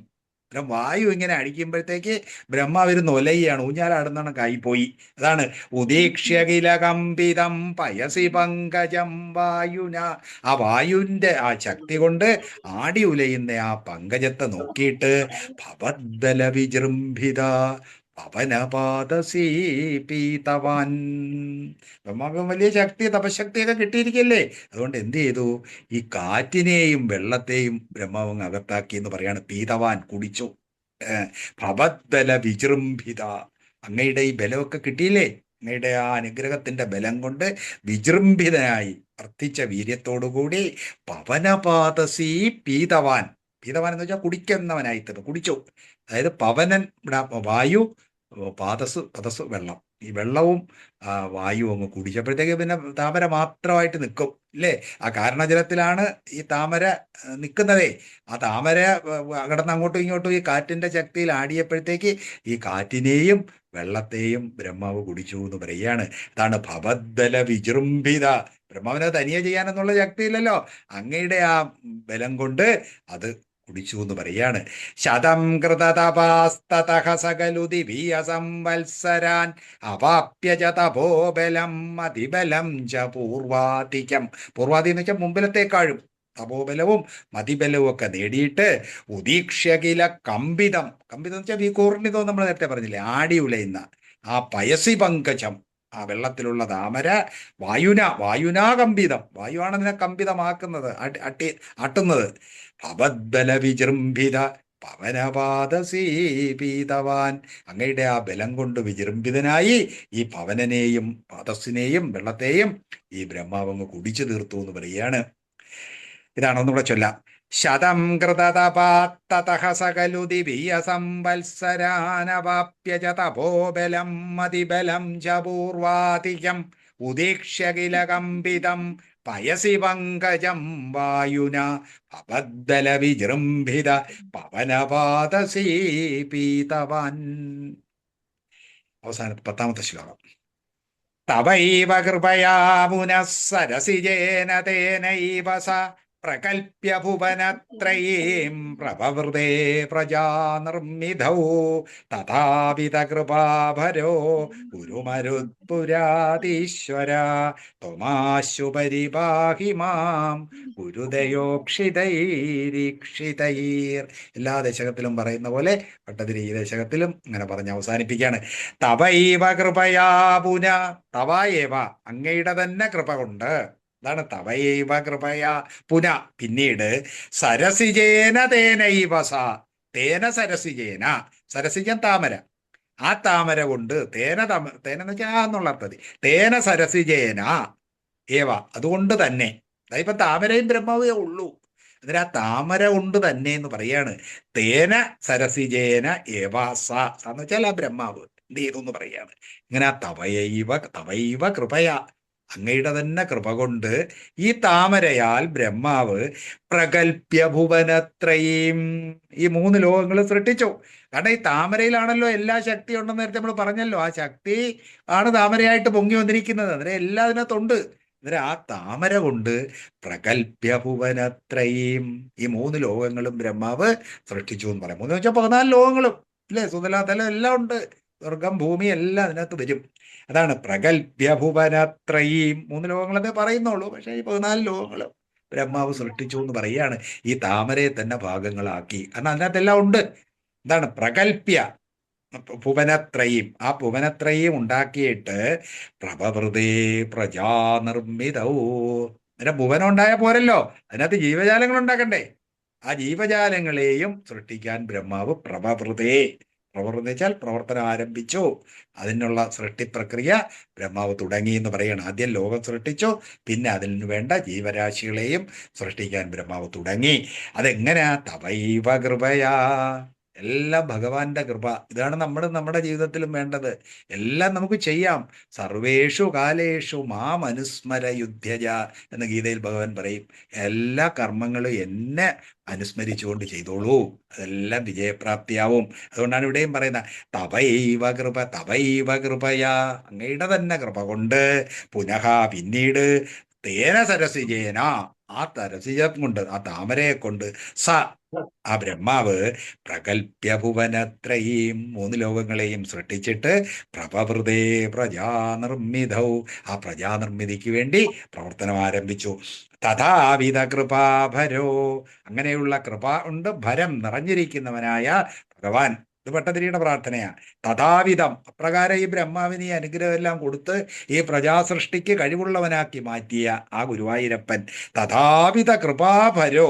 വായു ഇങ്ങനെ അടിക്കുമ്പോഴത്തേക്ക് ബ്രഹ്മാവിരുന്ന് ഒലയാണ്, ഊഞ്ഞാലാടുന്നാണ് കായിപ്പോയി. അതാണ് ഉദീക്ഷ്യ കില കമ്പിതം പയസി പങ്കജം വായുന. ആ വായുവിന്റെ ആ ശക്തി കൊണ്ട് ആടി ഉലയുന്ന ആ പങ്കജത്തെ നോക്കിയിട്ട് ഭവദ്ബല വിജൃംഭിത പവനപാദസീ പീതവാൻ. ബ്രഹ്മാവിന് വലിയ ശക്തി, തപശക്തിയൊക്കെ കിട്ടിയിരിക്കല്ലേ. അതുകൊണ്ട് എന്ത് ചെയ്തു? ഈ കാറ്റിനെയും വെള്ളത്തെയും ബ്രഹ്മാവ് അകത്താക്കി എന്ന് പറയാണ്. പീതവാൻ കുടിച്ചു. ഭവദ്ബല വിജൃംഭിത. അങ്ങയുടെ ഈ ബലമൊക്കെ കിട്ടിയില്ലേ, അങ്ങയുടെ ആ അനുഗ്രഹത്തിന്റെ ബലം കൊണ്ട് വിജൃംഭിതനായി വർദ്ധിച്ച വീര്യത്തോടുകൂടി പവനപാദസീ പീതവാൻ. പീതവാൻ എന്ന് വെച്ചാൽ കുടിക്കുന്നവനായി തീർന്നു, കുടിച്ചു. അതായത് പവനൻ, വായു, പാദസ് വെള്ളം. ഈ വെള്ളവും വായുവും അങ്ങ് കുടിച്ചപ്പോഴത്തേക്ക് പിന്നെ താമര മാത്രമായിട്ട് നിൽക്കും ഇല്ലേ? ആ കാരണജലത്തിലാണ് ഈ താമര നിൽക്കുന്നതേ. ആ താമര കിടന്ന് അങ്ങോട്ടും ഇങ്ങോട്ടും ഈ കാറ്റിന്റെ ശക്തിയിൽ ആടിയപ്പോഴത്തേക്ക് ഈ കാറ്റിനെയും വെള്ളത്തെയും ബ്രഹ്മാവ് കുടിച്ചു എന്ന് പറയുകയാണ്. അതാണ് ഭവദ്ബല വിജൃംഭിത. ബ്രഹ്മാവിനെ തനിയെ ചെയ്യാനെന്നുള്ള ശക്തിയില്ലല്ലോ, അങ്ങയുടെ ആ ബലം കൊണ്ട് അത് കുടിച്ചു എന്ന് പറയാണ്. ശതം കൃതതപാസ്തതഃ സകലു ദിവ്യ സംവത്സരാൻ അവാപ്യ ച തപോബലം മതിബലം ച പൂർവാധികം. പൂർവാധി എന്ന് വെച്ചാൽ മുമ്പിലത്തേക്കാളും തപോബലവും മതിബലവും ഒക്കെ നേടിയിട്ട് ഉദീക്ഷ്യകില കമ്പിതം. കമ്പിതം എന്ന് വെച്ചാൽ വികൂർണിതം, നമ്മൾ നേരത്തെ പറഞ്ഞില്ലേ, ആടി ഉലയുന്ന ആ പയസി പങ്കജം, ആ വെള്ളത്തിലുള്ള താമര വായുനാ കമ്പിതം. വായുവാണ് അതിനെ കമ്പിതമാക്കുന്നത്, ആട്ടുന്നത്. ഭവദ്ബല വിജൃംഭിത പവനപാദസീപീതവാൻ. അങ്ങയുടെ ആ ബലം കൊണ്ട് വിജൃംഭിതനായി ഈ പവനനെയും പാദസ്സിനെയും വെള്ളത്തെയും ഈ ബ്രഹ്മാവങ്ങ് കുടിച്ചു തീർത്തു എന്ന് പറയുകയാണ്. ഇതാണ് ഒന്നുകൂടെ ചൊല്ലാം. ശതം കൃതതപാത്തതഃ സകലു ദിവ്യ സംവത്സരാനവാപ്യ ച തപോബലം മതിബലം ച പൂർവാധികം ഉദീക്ഷ്യകില കമ്പിതം പയസി പങ്കജം വായുന ഭവദ്ബല വിജൃംഭിത പവനപാദസീപീതവാൻ. അവസാനത്തെ 10ാമത്തെ ശ്ലോകം. തവൈവ കൃപയാ പുനഃ സരസിജേന തേനൈവ സ പ്രകൽപ്യ ഭുവനത്രയീം പ്രഭവൃതേ പ്രജാനിർമ്മിതൗ തഥാപിത കൃപാഭരോ ഗുരുമരുത്പുരാതീശ്വര ത്വമാശു പരിപാഹി മാം ഗുരുദയോക്ഷിതൈരീക്ഷിതൈർ. എല്ലാ ദശകത്തിലും പറയുന്ന പോലെ ഭട്ടതിരി ഈ ദശകത്തിലും ഇങ്ങനെ പറഞ്ഞ് അവസാനിപ്പിക്കുകയാണ്. തവൈവ കൃപയാ പുന, തവ ഏവ അങ്ങയുടെ തന്നെ കൃപ കൊണ്ട്, അതാണ് തവൈവ കൃപയാ പുന, പിന്നീട് സരസിജേന തേനൈവസ, തേന സരസിജേന, സരസിജൻ താമര, ആ താമര കൊണ്ട് തേന എന്ന് വെച്ചാൽ ആ എന്നുള്ള അർത്ഥത്തിൽ, തേന സരസിജേന ഏവ അതുകൊണ്ട് തന്നെ. അതായത് താമരയും ബ്രഹ്മാവേ ഉള്ളൂ, അതിന് ആ താമര കൊണ്ട് തന്നെ എന്ന് പറയാണ്. തേന സരസിജേന ഏവ സ എന്ന് വെച്ചാൽ ആ ബ്രഹ്മാവ് എന്ത് ചെയ്തു എന്ന് പറയാണ്. ഇങ്ങനെ ആ തവൈവ കൃപയാ, അങ്ങയുടെ തന്നെ കൃപ കൊണ്ട് ഈ താമരയാൽ ബ്രഹ്മാവ് പ്രകൽപ്യ ഭുവനത്രയും, ഈ 3 ലോകങ്ങൾ സൃഷ്ടിച്ചു. കാരണം ഈ താമരയിലാണല്ലോ എല്ലാ ശക്തി ഉണ്ടെന്ന് നേരത്തെ നമ്മൾ പറഞ്ഞല്ലോ. ആ ശക്തി ആണ് താമരയായിട്ട് പൊങ്ങി വന്നിരിക്കുന്നത്. അതിനെ എല്ലാം അതിനകത്തുണ്ട്. അന്നേരം ആ താമര കൊണ്ട് പ്രകൽപ്യ ഭുവനത്രയും, ഈ 3 ലോകങ്ങളും ബ്രഹ്മാവ് സൃഷ്ടിച്ചു എന്ന് പറയാം. 3 വെച്ചാൽ 14 ലോകങ്ങളും അല്ലേ, സുതലാതലം എല്ലാം ഉണ്ട്, സ്വർഗം ഭൂമി എല്ലാം അതിനകത്ത് വരും. അതാണ് പ്രകൽപ്യ ഭുവനത്രയീം. 3 ലോകങ്ങളെന്നേ പറയുന്നുള്ളൂ, പക്ഷേ ഈ 14 ലോകങ്ങളും ബ്രഹ്മാവ് സൃഷ്ടിച്ചു എന്ന് പറയുകയാണ്. ഈ താമരയെ തന്നെ ഭാഗങ്ങളാക്കി, കാരണം അതിനകത്തെല്ലാം ഉണ്ട്. എന്താണ് പ്രകൽപ്യ ഭുവനത്രയും, ആ ഭുവനത്രയും ഉണ്ടാക്കിയിട്ട് പ്രഭവൃതേ പ്രജാനിർമ്മിതവും. അന്നേരം ഭുവനം ഉണ്ടായാൽ പോരല്ലോ, അതിനകത്ത് ജീവജാലങ്ങൾ ഉണ്ടാക്കണ്ടേ. ആ ജീവജാലങ്ങളെയും സൃഷ്ടിക്കാൻ ബ്രഹ്മാവ് പ്രഭവൃതേ, പ്രവൃത്തി വെച്ചാൽ പ്രവർത്തനം ആരംഭിച്ചു, അതിനുള്ള സൃഷ്ടി പ്രക്രിയ ബ്രഹ്മാവ് തുടങ്ങി എന്ന് പറയണം. ആദ്യം ലോകം സൃഷ്ടിച്ചു, പിന്നെ അതിന് വേണ്ട ജീവരാശികളെയും സൃഷ്ടിക്കാൻ ബ്രഹ്മാവ് തുടങ്ങി. അതെങ്ങനെയാ? തവൈവ കൃപയാ, എല്ലാം ഭഗവാന്റെ കൃപ. ഇതാണ് നമ്മുടെ ജീവിതത്തിലും വേണ്ടത്. എല്ലാം നമുക്ക് ചെയ്യാം. സർവേഷു കാലേഷു മാം അനുസ്മര യുദ്ധ്യജ എന്ന് ഗീതയിൽ ഭഗവാൻ പറയും. എല്ലാ കർമ്മങ്ങളും എന്നെ അനുസ്മരിച്ചുകൊണ്ട് ചെയ്തോളൂ, അതെല്ലാം വിജയപ്രാപ്തിയാവും. അതുകൊണ്ടാണ് ഇവിടെയും പറയുന്നത് തവൈവ കൃപയാ, അങ്ങയുടെ തന്നെ കൃപ കൊണ്ട് പുനഃ പിന്നീട് തേന സരസിജേന, ആ സരസിജം കൊണ്ട്, ആ താമരയെ കൊണ്ട് സ ആ ബ്രഹ്മാവ് പ്രകൽപ്യ ഭുവനത്രയും 3 ലോകങ്ങളെയും സൃഷ്ടിച്ചിട്ട് പ്രഭവൃതേ പ്രജാനിർമ്മിതൗ, ആ പ്രജാനിർമ്മിതിക്ക് വേണ്ടി പ്രവർത്തനം ആരംഭിച്ചു. തഥാവിധ കൃപാഭരോ, അങ്ങനെയുള്ള കൃപ ഉണ്ട് ഭരം നിറഞ്ഞിരിക്കുന്നവനായ ഭഗവാൻ. ഇത് ഭട്ടതിരിയുടെ പ്രാർത്ഥനയാണ്. തഥാവിധം, അപ്രകാരം ഈ ബ്രഹ്മാവിന് ഈ അനുഗ്രഹം എല്ലാം കൊടുത്ത് ഈ പ്രജാസൃഷ്ടിക്ക് കഴിവുള്ളവനാക്കി മാറ്റിയ ആ ഗുരുവായൂരപ്പൻ. തഥാവിധ കൃപാഭരോ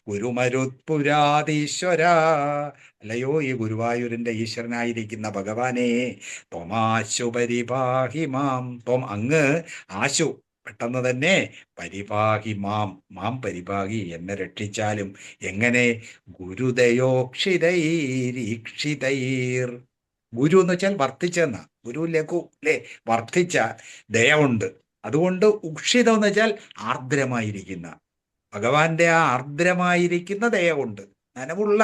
ഗുരുമരുത്പുരാതീശ്വര, അല്ലയോ ഈ ഗുരുവായൂരിന്റെ ഈശ്വരനായിരിക്കുന്ന ഭഗവാനെ, ത്വമാശു പരിപാഹി മാം, ത്വം അങ്ങ്, ആശു പെട്ടെന്ന് തന്നെ, പരിപാഹി മാം പരിപാഹി എന്നെ രക്ഷിച്ചാലും. എങ്ങനെ? ഗുരുദയോക്ഷിതൈരീക്ഷിതൈർ, ഗുരു എന്ന് വെച്ചാൽ വർദ്ധിച്ചെന്ന, ഗുരു ലഘു അല്ലേ, വർദ്ധിച്ച ദയ ഉണ്ട്. അതുകൊണ്ട് ഉക്ഷിതം എന്ന് വെച്ചാൽ ആർദ്രമായിരിക്കുന്ന, ഭഗവാന്റെ ആ ആർദ്രമായിരിക്കുന്ന ദയ കൊണ്ട്, നനവുള്ള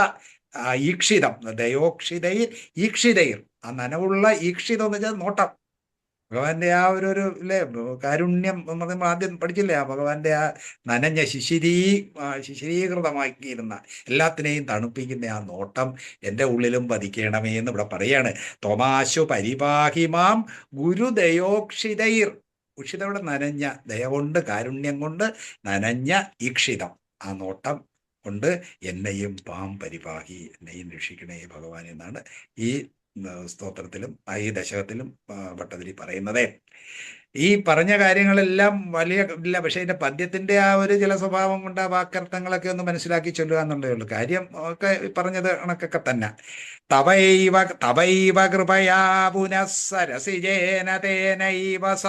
ഈക്ഷിതം, ദയോക്ഷിതൈർ ഈക്ഷിതൈർ, ആ നനവുള്ള ഈക്ഷിതം എന്ന് വെച്ചാൽ നോട്ടം. ഭഗവാന്റെ ആ ഒരു അല്ലേ, കാരുണ്യം നമ്മൾ ആദ്യം പഠിച്ചില്ലേ, ആ ഭഗവാന്റെ ആ നനഞ്ഞ ശിശിരീകൃതമാക്കിയിരുന്ന, എല്ലാത്തിനെയും തണുപ്പിക്കുന്ന ആ നോട്ടം എൻ്റെ ഉള്ളിലും പതിക്കണമേ എന്ന് ഇവിടെ പറയാണ്. ത്വമാശു പരിപാഹിമാം ഗുരുദയോക്ഷിതൈർ. ഉക്ഷിതയുടെ നനഞ്ഞ ദയ കൊണ്ട്, കാരുണ്യം കൊണ്ട് നനഞ്ഞ ഈക്ഷിതം, ആ നോട്ടം കൊണ്ട് എന്നെയും താം പരിപാഹി, എന്നെയും രക്ഷിക്കണേ ഭഗവാൻ എന്നാണ് ഈ സ്തോത്രത്തിലും ഈ ദശകത്തിലും ഭട്ടതിരി പറയുന്നത്. ഈ പറഞ്ഞ കാര്യങ്ങളെല്ലാം വലിയ ഇല്ല, പക്ഷെ ഇതിന്റെ പദ്യത്തിന്റെ ആ ഒരു ചില സ്വഭാവം കൊണ്ട് ആ വാക്കർത്ഥങ്ങളൊക്കെ ഒന്ന് മനസ്സിലാക്കി ചൊല്ലുക എന്നുള്ളതേ ഉള്ളൂ. കാര്യം ഒക്കെ പറഞ്ഞത് കണക്കൊക്കെ തന്നെ. തവൈവ തവൈവ കൃപയാ പുനഃസരസിജേന തേനൈവ സ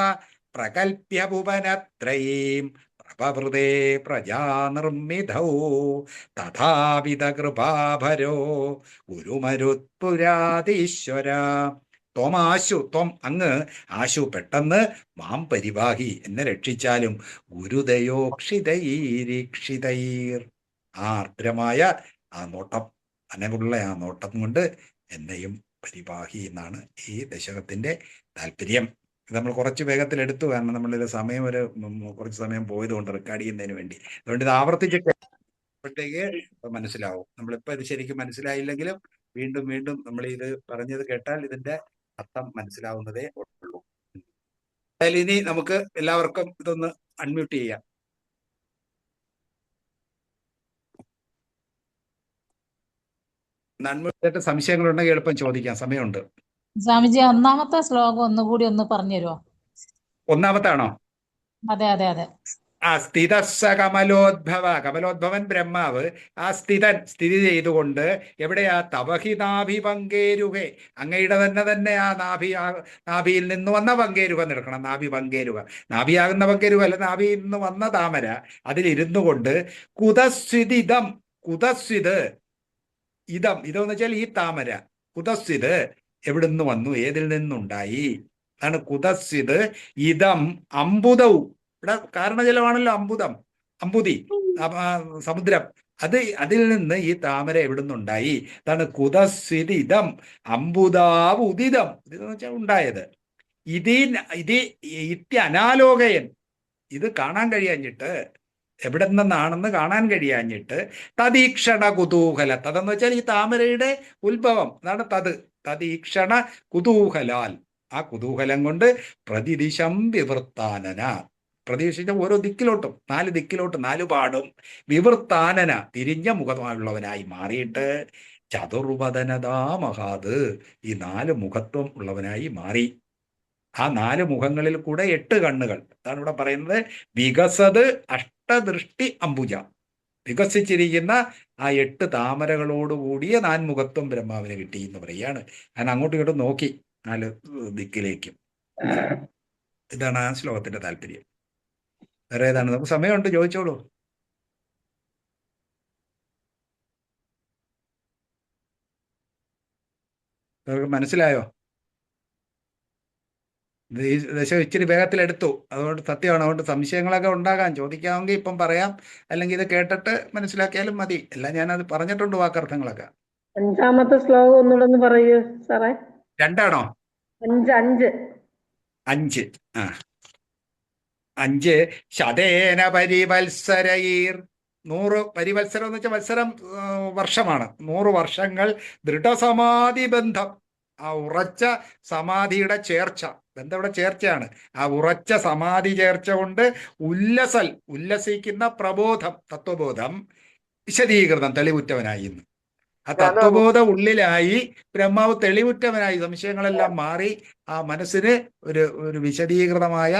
പ്രകൽപ്യ ഭുവനത്രയീം പ്രപവൃതേ പ്രജാനിർമ്മിതൗ തഥാവിധ കൃപാഭരോ ഗുരുമരുത്പുരാതീശ്വര. ത്വമാശു, ത്വം അങ്ങ്, ആശു പെട്ടെന്ന്, മാം പരിവാഹി എന്നെ രക്ഷിച്ചാലും, ഗുരുദയോക്ഷിതൈരീക്ഷിതൈർ ആ ആർദ്രമായ ആ നോട്ടം, അനവുള്ള ആ നോട്ടം കൊണ്ട് എന്നെയും പരിവാഹി എന്നാണ് ഈ ദശകത്തിന്റെ താല്പര്യം. ഇത് നമ്മൾ കുറച്ച് വേഗത്തിൽ എടുത്തു, കാരണം നമ്മളിത് സമയം കുറച്ച് സമയം പോയതുകൊണ്ട് റെക്കോർഡ് ചെയ്യുന്നതിന് വേണ്ടി. അതുകൊണ്ട് ഇത് ആവർത്തിച്ചിട്ട് മനസ്സിലാവും. നമ്മളിപ്പോ ഇത് ശരിക്കും മനസ്സിലായില്ലെങ്കിലും വീണ്ടും വീണ്ടും നമ്മൾ ഇത് പറഞ്ഞത് കേട്ടാൽ ഇതിന്റെ അർത്ഥം മനസ്സിലാവുന്നതേ ഉള്ളൂ. അതിൽ ഇനി നമുക്ക് എല്ലാവർക്കും ഇതൊന്ന് അൺമ്യൂട്ട് ചെയ്യാം. അൺമ്യൂട്ട് ചെയ്തിട്ട് സംശയങ്ങളുണ്ടെങ്കിൽ എളുപ്പം ചോദിക്കാം, സമയമുണ്ട്. സ്വാമിജി, ഒന്നാമത്തെ ശ്ലോകം ഒന്നുകൂടി ഒന്ന് പറഞ്ഞു തരുമോ? ഒന്നാമത്താണോ? അതെ അതെ അതെ. ആ സ്ഥിതസ്സ കമലോദ്ഭവ, കമലോദ്ഭവൻ ബ്രഹ്മാവ്, ആ സ്ഥിതൻ സ്ഥിതി ചെയ്തുകൊണ്ട് എവിടെയാ? തവഹി നാഭി പങ്കേരുകെ, അങ്ങയുടെ തന്നെ ആ നാഭിയിൽ നിന്ന് വന്ന പങ്കേരുക എടുക്കണം. നാഭി പങ്കേരുക, നാഭിയാകുന്ന പങ്കേരുക അല്ല, നാഭിയിൽ നിന്ന് വന്ന താമര, അതിലിരുന്നു കൊണ്ട് കുതസ്വിദിതം, കുതസ്വിത് ഇതം, ഇതെന്ന് വെച്ചാൽ ഈ താമര, കുതസ്വിത് എവിടുന്ന് വന്നു, ഏതിൽ നിന്നുണ്ടായി, അതാണ് കുതസ്വിത്. ഇതം അമ്പുതവും, ഇവിടെ കാരണജലമാണല്ലോ അമ്പുതം, അമ്പുതി സമുദ്രം, അതിൽ നിന്ന് ഈ താമര എവിടുന്നുണ്ടായി, അതാണ് കുതസ്വിത് ഇതം അമ്പുതാവ് ഉദിതം, ഇതെന്ന് വെച്ചാൽ ഉണ്ടായത്. ഇത് ഇത്യനാലോകയൻ, ഇത് കാണാൻ കഴിയാഞ്ഞിട്ട്, എവിടെ നിന്നാണെന്ന് കാണാൻ കഴിയാഞ്ഞിട്ട്, തദീക്ഷണ കുതൂഹല, തതെന്ന് വെച്ചാൽ ഈ താമരയുടെ ഉത്ഭവം, അതാണ് തദീക്ഷണ കുതൂഹലാൽ, ആ കുതൂഹലം കൊണ്ട് പ്രതിദിശം വിവൃത്താനന, പ്രതീക്ഷിച്ച ഓരോ ദിക്കിലോട്ടും, 4 ദിക്കിലോട്ടും 4 പാടും, വിവൃത്താനന തിരിഞ്ഞ മുഖമുള്ളവനായി മാറിയിട്ട്, ചതുർവദനതാ മഹാത് ഈ 4 മുഖത്വം ഉള്ളവനായി മാറി. ആ 4 മുഖങ്ങളിൽ കൂടെ 8 കണ്ണുകൾ, അതാണ് ഇവിടെ പറയുന്നത്. വികസത് അഷ്ടദൃഷ്ടി അംബുജ, വികസിച്ചിരിക്കുന്ന ആ 8 താമരകളോടുകൂടിയ 4 മുഖത്വം ബ്രഹ്മാവിന് കിട്ടി എന്ന് പറയാണ്. ഞാൻ അങ്ങോട്ടും ഇങ്ങോട്ടും നോക്കി 4 ദിക്കിലേക്കും. ഇതാണ് ആ ശ്ലോകത്തിന്റെ താല്പര്യം. വേറെ ഏതാണ്? നമുക്ക് സമയമുണ്ട്, ചോദിച്ചോളൂ. മനസ്സിലായോ? ഈ ദശം ഇച്ചിരി വേഗത്തിലെടുത്തു, അതുകൊണ്ട് സത്യമാണ്. അതുകൊണ്ട് സംശയങ്ങളൊക്കെ ഉണ്ടാകാം, ചോദിക്കാമെങ്കിൽ ഇപ്പം പറയാം, അല്ലെങ്കിൽ ഇത് കേട്ടിട്ട് മനസ്സിലാക്കിയാലും മതി. എല്ലാം ഞാനത് പറഞ്ഞിട്ടുണ്ട് വാക്കർത്ഥങ്ങളൊക്കെ. 5-ാമത്തെ ശ്ലോകം ഒന്നുകൂടെ പറയൂ സാറേ. 2 ആണോ? 5. 5. ആ 5. ശതേന പരിവത്സരൈർ, 100 പരിവത്സരം എന്ന് വെച്ചാൽ വത്സരം വർഷമാണ്. 100 വർഷങ്ങൾ ദൃഢസമാധി ബന്ധം, ആ ഉറച്ച സമാധിയുടെ ചേർച്ച, ബന്ധം ഇവിടെ ചേർച്ചയാണ്. ആ ഉറച്ച സമാധി ചേർച്ച കൊണ്ട് ഉല്ലസിക്കുന്ന പ്രബോധം, തത്വബോധം, വിശദീകൃതം തെളിവുറ്റവനായി ഇന്ന്. ആ തത്വബോധ ഉള്ളിലായി ബ്രഹ്മാവ് തെളിവുറ്റവനായി, സംശയങ്ങളെല്ലാം മാറി ആ മനസ്സിന് ഒരു വിശദീകൃതമായ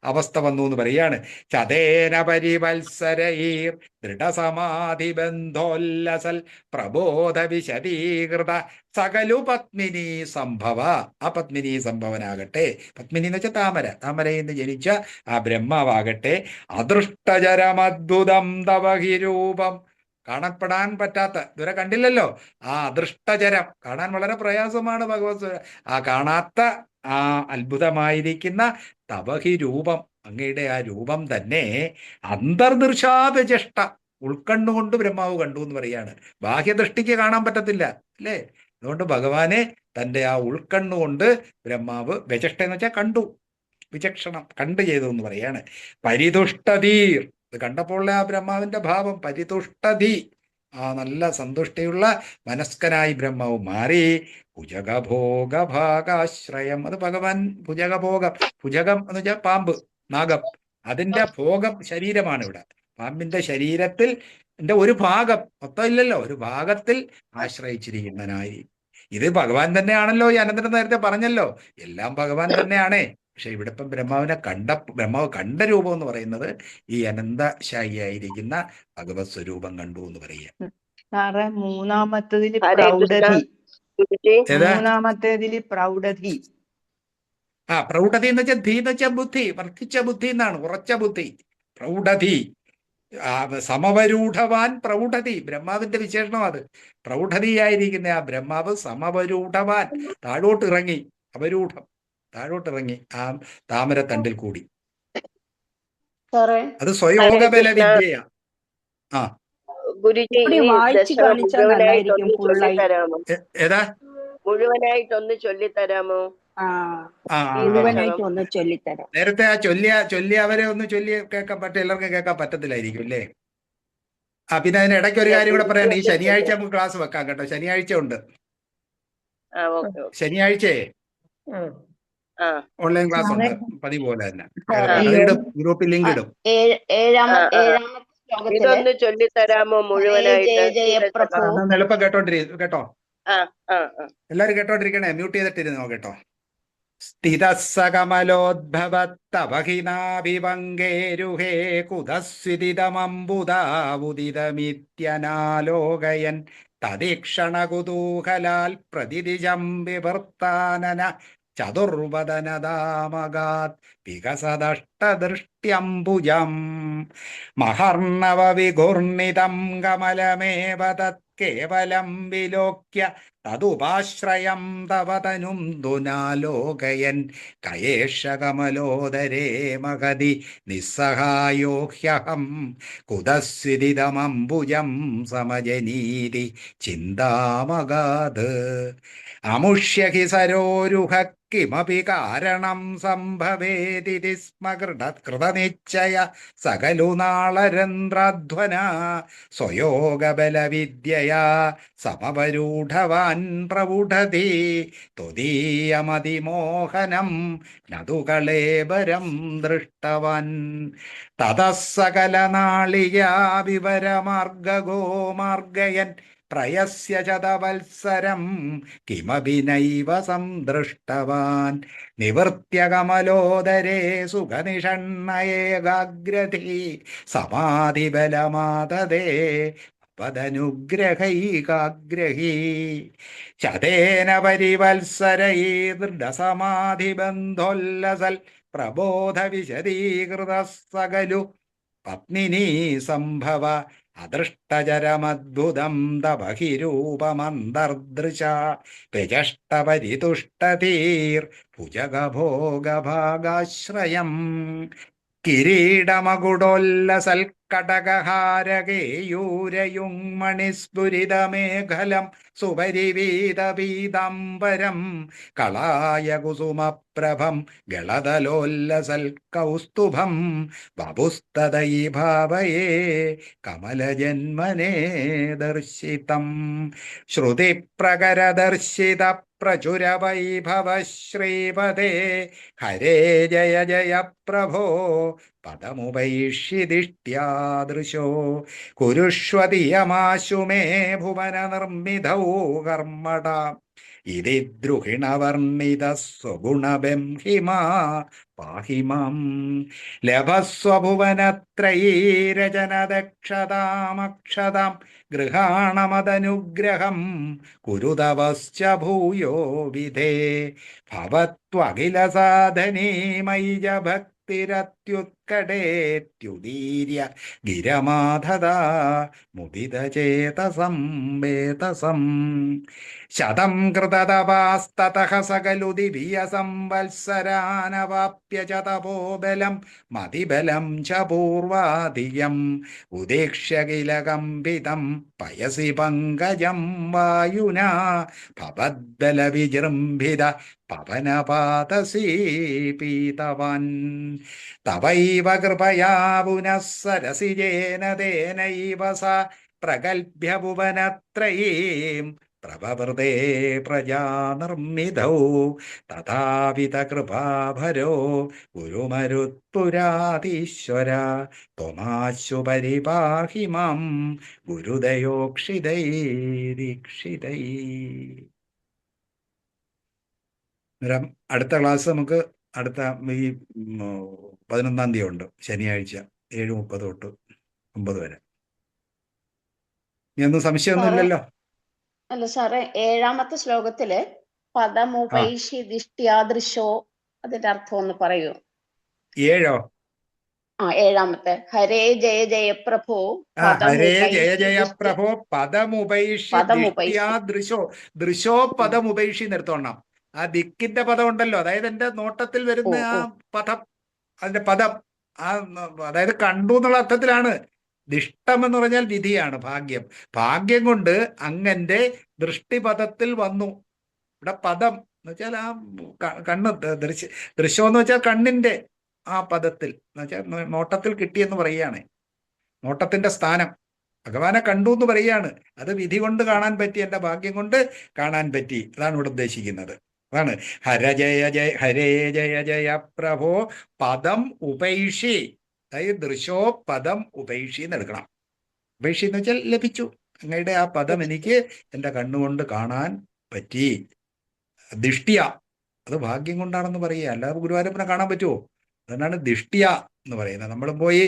അവസ്ഥ വന്നു എന്ന് പറയാണ്. ചതേന പരിവത്സരൈർ ദൃഢസമാധി ബന്ധോല്ലസൽ പ്രബോധ വിശദീകൃത സകലു പത്മിനി സംഭവ, ആ പത്മിനി സംഭവനാകട്ടെ, പത്മിനി എന്ന് വെച്ചാൽ താമര, താമരയിൽ നിന്ന് ജനിച്ച ആ ബ്രഹ്മാവാകട്ടെ, അദൃഷ്ടചരമദ്ഭുതം തവഹി രൂപം കാണപ്പെടാൻ പറ്റാത്ത, ഇതുവരെ കണ്ടില്ലല്ലോ, ആ അദൃഷ്ടചരം, കാണാൻ വളരെ പ്രയാസമാണ് ഭഗവത് ആ കാണാത്ത ആ അത്ഭുതമായിരിക്കുന്ന തവഹി രൂപം, അങ്ങയുടെ ആ രൂപം തന്നെ അന്തർദൃശാചഷ്ട, ഉൾക്കണ്ണുകൊണ്ട് ബ്രഹ്മാവ് കണ്ടു എന്ന് പറയാണ്. ബാഹ്യദൃഷ്ടിക്ക് കാണാൻ പറ്റത്തില്ല അല്ലേ? അതുകൊണ്ട് ഭഗവാനെ തൻ്റെ ആ ഉൾക്കണ്ണുകൊണ്ട് ബ്രഹ്മാവ് വ്യചഷ്ട എന്ന് വെച്ചാൽ കണ്ടു, വിചക്ഷണം കണ്ടു ചെയ്തു എന്ന് പറയാണ്. പരിതുഷ്ടധീർ, ഇത് കണ്ടപ്പോൾ ആ ബ്രഹ്മാവിന്റെ ഭാവം പരിതുഷ്ടധി, ആ നല്ല സന്തുഷ്ടിയുള്ള മനസ്കനായി ബ്രഹ്മാവ് മാറി. ഭുജഗഭോഗഭാഗാശ്രയം, അത് ഭഗവാൻ ഭുജഗഭോഗം, ഭുജകം എന്ന് വെച്ചാൽ പാമ്പ്, നാഗം, അതിന്റെ ഭോഗം ശരീരമാണ് ഇവിടെ. പാമ്പിന്റെ ശരീരത്തിൽ ഒരു ഭാഗം, മൊത്തം ഇല്ലല്ലോ, ഒരു ഭാഗത്തിൽ ആശ്രയിച്ചിരിക്കുന്നതിനായി. ഇത് ഭഗവാൻ തന്നെയാണല്ലോ. ഈ അനന്തരം നേരത്തെ പറഞ്ഞല്ലോ, എല്ലാം ഭഗവാൻ തന്നെയാണേ. പക്ഷെ ഇവിടെ ഇപ്പം ബ്രഹ്മാവ് കണ്ട രൂപം എന്ന് പറയുന്നത് ഈ അനന്തശായിയായിരിക്കുന്ന ഭഗവത് സ്വരൂപം കണ്ടു എന്ന് പറയുക. സാറേ മൂന്നാമത്തേതില് ഹരേ കൃഷ്ണ പ്രൗഢധി, ഗുരുജി. ഏതാ? മൂന്നാമത്തേതില് പ്രൗഢധി. പ്രൗഢധി എന്ന് വെച്ചാൽ ധീ എന്ന് വെച്ചാൽ ബുദ്ധി, വർദ്ധിച്ച ബുദ്ധി എന്നാണ്, ഉറച്ച ബുദ്ധി. പ്രൗഢധി, സമവരൂഢവാൻ പ്രൗഢധി, ബ്രഹ്മാവിന്റെ വിശേഷണം അത്. പ്രൗഢധിയായിരിക്കുന്ന ആ ബ്രഹ്മാവ് സമവരൂഢവാൻ, താഴോട്ട് ഇറങ്ങി, അവരൂഢം, താഴോട്ടിറങ്ങി ആ താമരത്തണ്ടിൽ കൂടി. സാറേ അത് സ്വയോഗബല വിദ്യയാ. ആ ഗുരുജി കൂടി ഈ വായിച്ച് ദശകം കാണിച്ചാൽ നന്നായിരിക്കും. മുഴുവനായിട്ടൊന്ന് ഫുള്ളായി ചൊല്ലിത്തരാമോ? ഏതാ? മുഴുവനായിട്ടൊന്ന് ചൊല്ലിത്തരാമോ? ആ ആ മുഴുവനായിട്ട് ഒന്ന് ചൊല്ലിത്തരാം. നേരത്തെ ആ ചൊല്ലിയ അവരെ ഒന്ന് ചൊല്ലി കേൾക്കാൻ എല്ലാവർക്കും കേൾക്കാൻ പറ്റത്തില്ലായിരിക്കും അല്ലേ? പിന്നെ അതിന് ഇടയ്ക്ക് ഒരു കാര്യം കൂടെ പറയാൻ, ഈ ശനിയാഴ്ച നമുക്ക് ക്ലാസ് വെക്കാം കേട്ടോ. ശനിയാഴ്ച ഉണ്ട്, ശനിയാഴ്ചയെ ഓൺലൈൻ ക്ലാസ് ഉണ്ട്, പതിവ് പോലെ തന്നെ. അതിടും, ഗ്രൂപ്പിൽ ലിങ്ക് ഇടും. ഏഴാമത്തെ ഇതൊന്ന് ചൊല്ലിത്തരാമോ മുഴുവനായിട്ട്? എളുപ്പം കേട്ടോ. എല്ലാരും കേട്ടോണ്ടിരിക്കണേ, മ്യൂട്ട് ചെയ്തിട്ടിരുന്നോ കേട്ടോ. സ്ഥിതസ്സകമലോദ്ഭവത്തപഹിനാഭിവങ്കേരുഹേ കുതസ്വിദിതമംബുദാവുദിതമിത്യനാലോകയൻ തദീക്ഷണകുതൂഹലാൽ പ്രതിദിജം വിവർത്താനന ചതുർവദനദാമഗാത് വികസദഷ്ടദൃഷ്ട്യംബുജം മഹർണവ വിഘൂർണിതം കമലമേവ തത് കേവലം വിലോക്യ തതുപാശ്രയം തവ തനും ദുനാലോകയൻ കയേഷ കമലോദരേ മഹതി നിസ്സഹായോ ഹ്യഹം കുതസ്വിദിതമംബുജം സമജനീതി ചിന്താമഗാത് അമുഷ്യ ഹി സരോരുഹ കിമപി കാരണം സംഭവേതി സ്മ കൃതനിശ്ചയ സകലു നാളരന്ധ്രാധ്വന സ്വയോഗബലവിദ്യയാ സമവരൂഢവാൻ പ്രൗഢതി ത്വദീയമതിമോഹനം നതു കളേബരം ദൃഷ്ടവാൻ തതഃ സകലനാളികാ വിവരമാർഗഗോ മാർഗയൻ പ്രയസ്യ ചതവത്സരം കിമപി നൈവ സംദൃഷ്ടവാൻ നിവൃത്യ കമലോദരേ സുഖനിഷണ്ണയേകാഗ്രതി സമാധിബലമാതദേ പദനുഗ്രഹൈകാഗ്രഹീ ശതേന പരിവത്സരൈ ദൃഢസമാധിബന്ധോല്ലസൽ പ്രബോധ വിശദീകൃത സകലു പത്നിനീ സംഭവ അദൃഷ്ടചരമദ്ഭുതം തപഹിരൂപമന്തർദൃശ വ്യജഷ്ടപരിതുഷ്ടതീർ ഭുജഗഭോഗഭാഗാശ്രയം കിരീടമകുടോല്ലസൽക്കടകഹാരകേയൂരയുങ്മണിസ്ഫുരിതമേഖലം സുപരിവീതപീതാംബരം കളായ കുസുമപ്രഭം ഗളതലോല്ലസൽക്കൗസ്തുഭം വപുസ്തദൈ ഭാവയേ കമലജന്മനേ ദർശിതം ശ്രുതിപ്രകരദർശിത പ്രചുരവൈഭവ ശ്രീപദേ ഹരേ ജയ ജയ പ്രഭോ പദമുപൈഷ്യദിഷ്ട്യാദൃശോ കുരുഷ്വതിയമാശു മേ ഭുവന നിർമ്മിതൗ കർമ്മടാം ഇതി ദ്രുഹിണവർണിത സ്വഗുണബംഹിമാ പാഹി മാം ലഭസ്വഭുവനത്രയീരചനദക്ഷതാമക്ഷതാം ഗൃഹാണമതനുഗ്രഹം കുരുതവശ്ച ഭൂയോ വിധേ ഭവത്വഖില സാധനീ മൈജ ഭക്തിരത്യുത്തമ കടേത്യുദീര്യ ഗിരമാധതാ മുദിതചേതസം വേതസം ശതം കൃതതപാസ്തതഃ സകലു ദിവ്യ സംവത്സരാനവാപ്യ ച തപോബലം മതിബലം ച പൂർവാധികം ഉദേക്ഷ്യ കില കമ്പിതം പയസി പങ്കജം വായുനാ ഭവദ്ബല വിജൃംഭിത പവനപാതസീ പീതവാൻ തവൈവ കൃപയാ പുനഃ സരസിജേന തേനൈവ സ പ്രഗൽഭ്യ ഭുവനത്രയീം പ്രവവൃതേ പ്രജാനിർമ്മിതൗ തഥാവിധ കൃപാഭരോ ഗുരുമരുത്പുരാധീശ്വര ത്വമാശു പരിപാഹി മാം ഗുരുദയോക്ഷിതൈ ദീക്ഷിതൈ. അന്നേരം അടുത്ത ക്ലാസ് നമുക്ക് അടുത്ത ഈ 11-ാം തീയതി ഉണ്ട്, ശനിയാഴ്ച 7:30 തൊട്ട് 9 വരെ. ഇനി ഒന്നും സംശയമൊന്നുമില്ലല്ലോ? അല്ല സാറേ, 7-ാമത്തെ ശ്ലോകത്തില് പദമുപൈഷി ദിഷ്ട്യാദൃശോ, അതിന്റെ അർത്ഥം ഒന്ന് പറയൂ. 7 7-ാമത്തെ ഹരേ ജയ ജയ പ്രഭോ ഹരേ ജയ ജയ പ്രഭോ പദമുപൈഷി ദിഷ്ട്യാ ദൃശോ. ദൃശോ പദമുപൈഷി നിർത്തോണം. ആ ദിക്കിന്റെ പദം ഉണ്ടല്ലോ, അതായത് എന്റെ നോട്ടത്തിൽ വരുന്ന ആ പദം, അതിന്റെ പദം അതായത് കണ്ടു എന്നുള്ള അർത്ഥത്തിലാണ്. ദിഷ്ടം എന്ന് പറഞ്ഞാൽ വിധിയാണ്, ഭാഗ്യം. ഭാഗ്യം കൊണ്ട് അങ്ങന്റെ ദൃഷ്ടിപഥത്തിൽ വന്നു. ഇവിടെ പദം എന്ന് വെച്ചാൽ ആ കണ്ണ്, ദൃശ്യം എന്ന് വെച്ചാൽ കണ്ണിന്റെ ആ പദത്തിൽ എന്ന് വെച്ചാൽ നോട്ടത്തിൽ കിട്ടിയെന്ന് പറയുകയാണ്. നോട്ടത്തിന്റെ സ്ഥാനം ഭഗവാനെ കണ്ടു എന്ന് പറയുകയാണ്. അത് വിധി കൊണ്ട് കാണാൻ പറ്റി, എന്റെ ഭാഗ്യം കൊണ്ട് കാണാൻ പറ്റി. അതാണ് ഇവിടെ ഉദ്ദേശിക്കുന്നത്. അതാണ് ഹര ജയ ജയ ഹരേ ജയ ജയ പ്രഭോ പദം ഉപൈഷി. അതായത് ദൃശോ പദം ഉപൈഷി എന്ന് എടുക്കണം. ഉപൈഷി എന്ന് വെച്ചാൽ ലഭിച്ചു, അങ്ങയുടെ ആ പദം എനിക്ക് എൻ്റെ കണ്ണുകൊണ്ട് കാണാൻ പറ്റി. ദിഷ്ട്യ, അത് ഭാഗ്യം കൊണ്ടാണെന്ന് പറയുക, അല്ലാതെ ഗുരുവായൂരപ്പനെ കാണാൻ പറ്റുമോ? അതുകൊണ്ടാണ് ദിഷ്ട്യ എന്ന് പറയുന്നത്. നമ്മൾ പോയി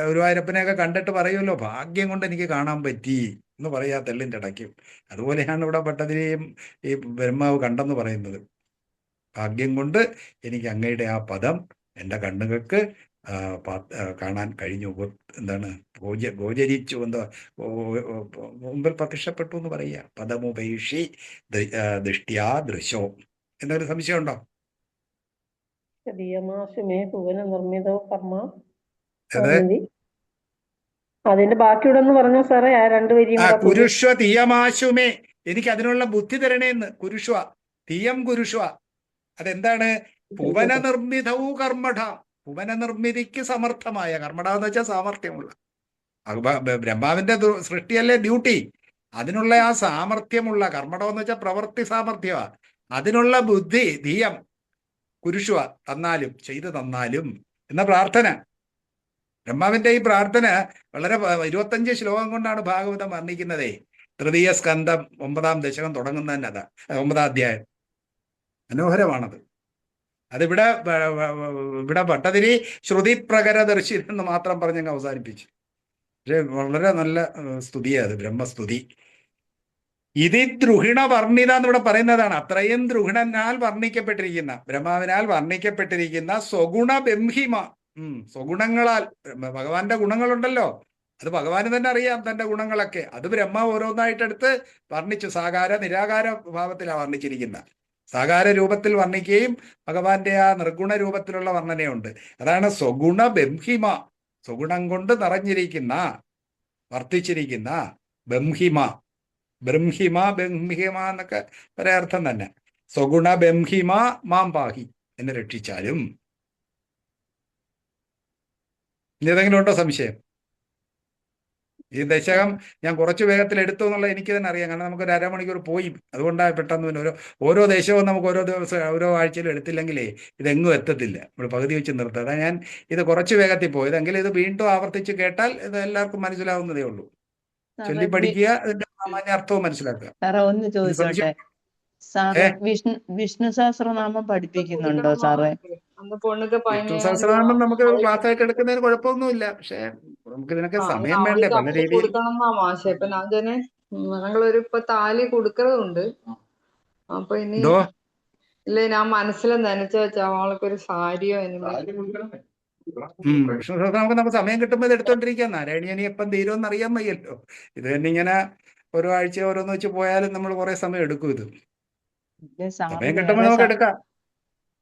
ഗുരുവായൂരപ്പനെയൊക്കെ കണ്ടിട്ട് പറയുമല്ലോ, ഭാഗ്യം കൊണ്ട് എനിക്ക് കാണാൻ പറ്റി എന്ന് പറയാ തെള്ളിൻ്റെ ഇടയ്ക്കും. അതുപോലെയാണ് ഇവിടെ ഭട്ടതിരിയും ഈ ബ്രഹ്മാവ് കണ്ടെന്ന് പറയുന്നത്. ഭാഗ്യം കൊണ്ട് എനിക്ക് അങ്ങയുടെ ആ പദം എൻ്റെ കണ്ണുകൾക്ക് കാണാൻ കഴിഞ്ഞു. എന്താണ് ഗോചരിച്ചു, എന്താ മുമ്പിൽ പ്രത്യക്ഷപ്പെട്ടു എന്ന് പറയുക. പദമുപേക്ഷി ദൃഷ്ട്യാ ദൃശോ എന്നൊരു സംശയമുണ്ടോ? അതിന്റെ ബാക്കിയുടെ ഒന്ന് പറഞ്ഞോ സാറേ, ആ 2 വരിയും. കുരുഷ്വ തീയമാശുമേ, എനിക്ക് അതിനുള്ള ബുദ്ധി തരണേന്ന്. കുരുഷ്വ തീയം കുരുഷ്വ, അതെന്താണ്? ഭുവന നിർമ്മിതവും കർമ്മഠ, ഭുവന നിർമ്മിതിക്ക് സമർത്ഥമായ. കർമ്മഠ എന്ന് വെച്ചാൽ സാമർഥ്യമുള്ള. ബ്രഹ്മാവിന്റെ സൃഷ്ടിയല്ലേ ഡ്യൂട്ടി, അതിനുള്ള ആ സാമർഥ്യമുള്ള. കർമ്മഠം എന്ന് വെച്ചാൽ പ്രവൃത്തി സാമർഥ്യമാണ്. അതിനുള്ള ബുദ്ധി ധീയം കുരുഷ്വ, തന്നാലും, ചെയ്തു തന്നാലും എന്ന പ്രാർത്ഥന. ബ്രഹ്മാവിന്റെ ഈ പ്രാർത്ഥന വളരെ 25 ശ്ലോകം കൊണ്ടാണ് ഭാഗവതം വർണ്ണിക്കുന്നത്. തൃതീയ സ്കന്ധം 9-ാം ദശകം തുടങ്ങുന്ന തന്നെ അതാ, 9-ാം അധ്യായം. മനോഹരമാണത്. അതിവിടെ ഭട്ടതിരി ശ്രുതി പ്രകരദർശി എന്ന് മാത്രം പറഞ്ഞങ്ങ് അവസാനിപ്പിച്ചു. പക്ഷെ വളരെ നല്ല സ്തുതിയാണ് അത്, ബ്രഹ്മസ്തുതി. ഇതി ദ്രുഹിണ വർണ്ണിത എന്നിവിടെ പറയുന്നതാണ്. അത്രയും ദ്രുഹിണനാൽ വർണ്ണിക്കപ്പെട്ടിരിക്കുന്ന, ബ്രഹ്മാവിനാൽ വർണ്ണിക്കപ്പെട്ടിരിക്കുന്ന സ്വഗുണ ബംഹിമ, സ്വഗുണങ്ങളാൽ. ഭഗവാന്റെ ഗുണങ്ങളുണ്ടല്ലോ, അത് ഭഗവാന് തന്നെ അറിയാം തന്റെ ഗുണങ്ങളൊക്കെ. അത് ബ്രഹ്മാവ് ഓരോന്നായിട്ടെടുത്ത് വർണ്ണിച്ചു. സാകാര നിരാകാര ഭാവത്തിലാണ് വർണ്ണിച്ചിരിക്കുന്ന. സാകാര രൂപത്തിൽ വർണ്ണിക്കുകയും ഭഗവാന്റെ ആ നിർഗുണ രൂപത്തിലുള്ള വർണ്ണനയുണ്ട്. അതാണ് സ്വഗുണ ബംഹിമ, സ്വഗുണം കൊണ്ട് നിറഞ്ഞിരിക്കുന്ന, വർത്തിച്ചിരിക്കുന്ന ബംഹിമ. ബ്രഹ്മിമ ബംഹിമ എന്നൊക്കെ ഒരർത്ഥം തന്നെ. സ്വഗുണ ബംഹിമ മാം പാഹി, എന്നെ രക്ഷിച്ചാലും. ഏതെങ്കിലും ഉണ്ടോ സംശയം? ഈ ദശകം ഞാൻ കുറച്ച് വേഗത്തിൽ എടുത്തു എന്നുള്ളത് എനിക്ക് തന്നെ അറിയാം. കാരണം നമുക്കൊരു അരമണിക്കൂർ പോയി, അതുകൊണ്ടാണ് പെട്ടെന്ന് പിന്നെ ഓരോ ദേശവും നമുക്ക് ഓരോ ദിവസം ഓരോ ആഴ്ചയിലും എടുത്തില്ലെങ്കിലേ ഇതെങ്ങും എത്തത്തില്ല. നമ്മൾ പകുതി വെച്ച് നിർത്തുക. അതാ ഞാൻ ഇത് കുറച്ച് വേഗത്തിൽ പോയതെങ്കിൽ ഇത് വീണ്ടും ആവർത്തിച്ച് കേട്ടാൽ ഇത് എല്ലാവർക്കും മനസ്സിലാവുന്നതേ ഉള്ളൂ. ചൊല്ലി പഠിക്കുക, അതിന്റെ സാമാന്യ അർത്ഥവും മനസ്സിലാക്കുക. സാറേ ഒന്ന് ചോദിച്ചോട്ടെ, സാറേ വിഷ്ണു സഹസ്രനാമം പഠിപ്പിക്കുന്നുണ്ടോ സാറേ? വിഷ്ണു സഹസ്രനാമം നമുക്ക് ക്ലാസ് ആയിട്ട് എടുക്കുന്നതിന് കുഴപ്പമൊന്നുമില്ല. പക്ഷെ നമുക്ക് ഇതിനൊക്കെ സമയം വേണ്ടേ പല രീതിയിൽ. ഇപ്പൊ താലി കൊടുക്കണതുണ്ട്. അപ്പൊ ഇനി ഇല്ല, ഞാൻ മനസ്സിൽ നനച്ചു വെച്ച അവൾക്കൊരു സാരിയോ വിഷ്ണു സഹസ്രനാമം നമുക്ക് സമയം കിട്ടുമ്പോൾ ഇത് എടുത്തോണ്ടിരിക്കാം. നാരായണീയനി എപ്പം തീരുമെന്ന് അറിയാൻ വയ്യല്ലോ. ഇത് തന്നെ ഇങ്ങനെ ഓരോ ആഴ്ച ഓരോന്ന് വെച്ച് പോയാലും നമ്മൾ കുറെ സമയം എടുക്കും. ഇത് ഇല്ലേ സാറ് സമയം കിട്ടുമ്പോൾ നമുക്ക് എടുക്കാം.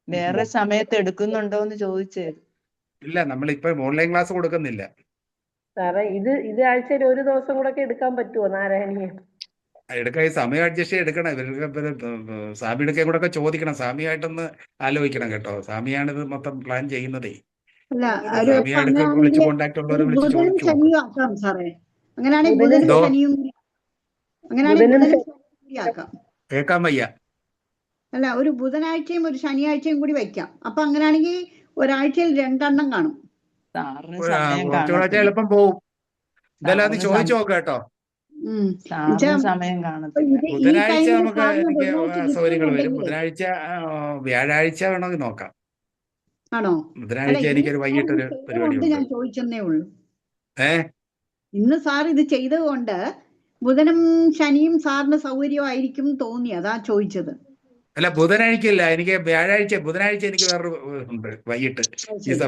വേറെ സമയത്ത് എടുക്കുന്നുണ്ടോ എന്ന് ചോദിച്ചേ. ഇല്ല, നമ്മളിപ്പോ ഓൺലൈൻ ക്ലാസ് കൊടുക്കുന്നില്ല. സാറേ ഇത് ആഴ്ചയിൽ ഒരു ദിവസം കൂടെ ഒക്കെ എടുക്കാൻ പറ്റുമോ നാരായണീയം? എടുക്കാൻ ഈ സമയം അഡ്ജസ്റ്റ് ചെയ്ത് എടുക്കണം. ഇവർക്ക് സ്വാമിയുടെ കൂടെ ഒക്കെ ചോദിക്കണം. സ്വാമിയായിട്ടൊന്ന് ആലോചിക്കണം കേട്ടോ. സ്വാമിയാണ് ഇത് മൊത്തം പ്ലാൻ ചെയ്യുന്നതേ. അല്ല സ്വാമിയായിട്ട് വിളിച്ച് കോണ്ടാക്ട് ഉള്ളവരെ വിളിച്ച് ബുധനും ചോദിച്ചു ശനിയും ആക്കാം സാറേ. അങ്ങനെയാണെങ്കിൽ ബുധനും ബുധനും എന്തോ? ശനിയും അങ്ങനെയാണെങ്കിൽ ബുധനും ബുധനും ശനിയും കൂടി ആക്കാം. കേൾക്കാൻ വയ്യ. അല്ല, ഒരു ബുധനാഴ്ചയും ഒരു ശനിയാഴ്ചയും കൂടി വെക്കാം. അപ്പൊ അങ്ങനെയാണെങ്കിൽ ഒരാഴ്ചയിൽ 2 എണ്ണം കാണും. സാറിന് സമയം കുറച്ചുകൂടെ കാണത്തില്ല. എളുപ്പം പോവും. എന്തായാലും അത് സാറിന് ചോദിച്ചു നോക്കാം കേട്ടോ. ഉം. സാറിന് സമയം അപ്പൊ കാണത്തില്ല. ഈ ബുധനാഴ്ച ടൈമിൽ നമുക്ക് സാറിന് എനിക്ക് ബുധനാഴ്ച സൗകര്യങ്ങൾ വരും. കിട്ടുന്നുണ്ടെങ്കിലേ ബുധനാഴ്ച വ്യാഴാഴ്ച വേണമെങ്കിൽ നോക്കാം. ആണോ? അല്ല, ബുധനാഴ്ച ഇന്ന് എനിക്കൊരു സാർ വൈകിട്ടൊരു ഇത് പരിപാടി ചെയ്തതുകൊണ്ട് ഉണ്ട്. ഞാൻ ചോദിച്ചെന്നേ ഉള്ളൂ. ഏ ഇന്ന് സാർ ഇത് ചെയ്തത് കൊണ്ട് ബുധനും ശനിയും സാറിന് സൗകര്യമായിരിക്കും തോന്നി, അതാ ചോദിച്ചത്. അല്ല, ബുധനാഴ്ചയില്ല, എനിക്ക് വ്യാഴാഴ്ച. ബുധനാഴ്ച എനിക്ക് വേറൊരു ഉണ്ട് വൈകിട്ട് ഈ സമയം.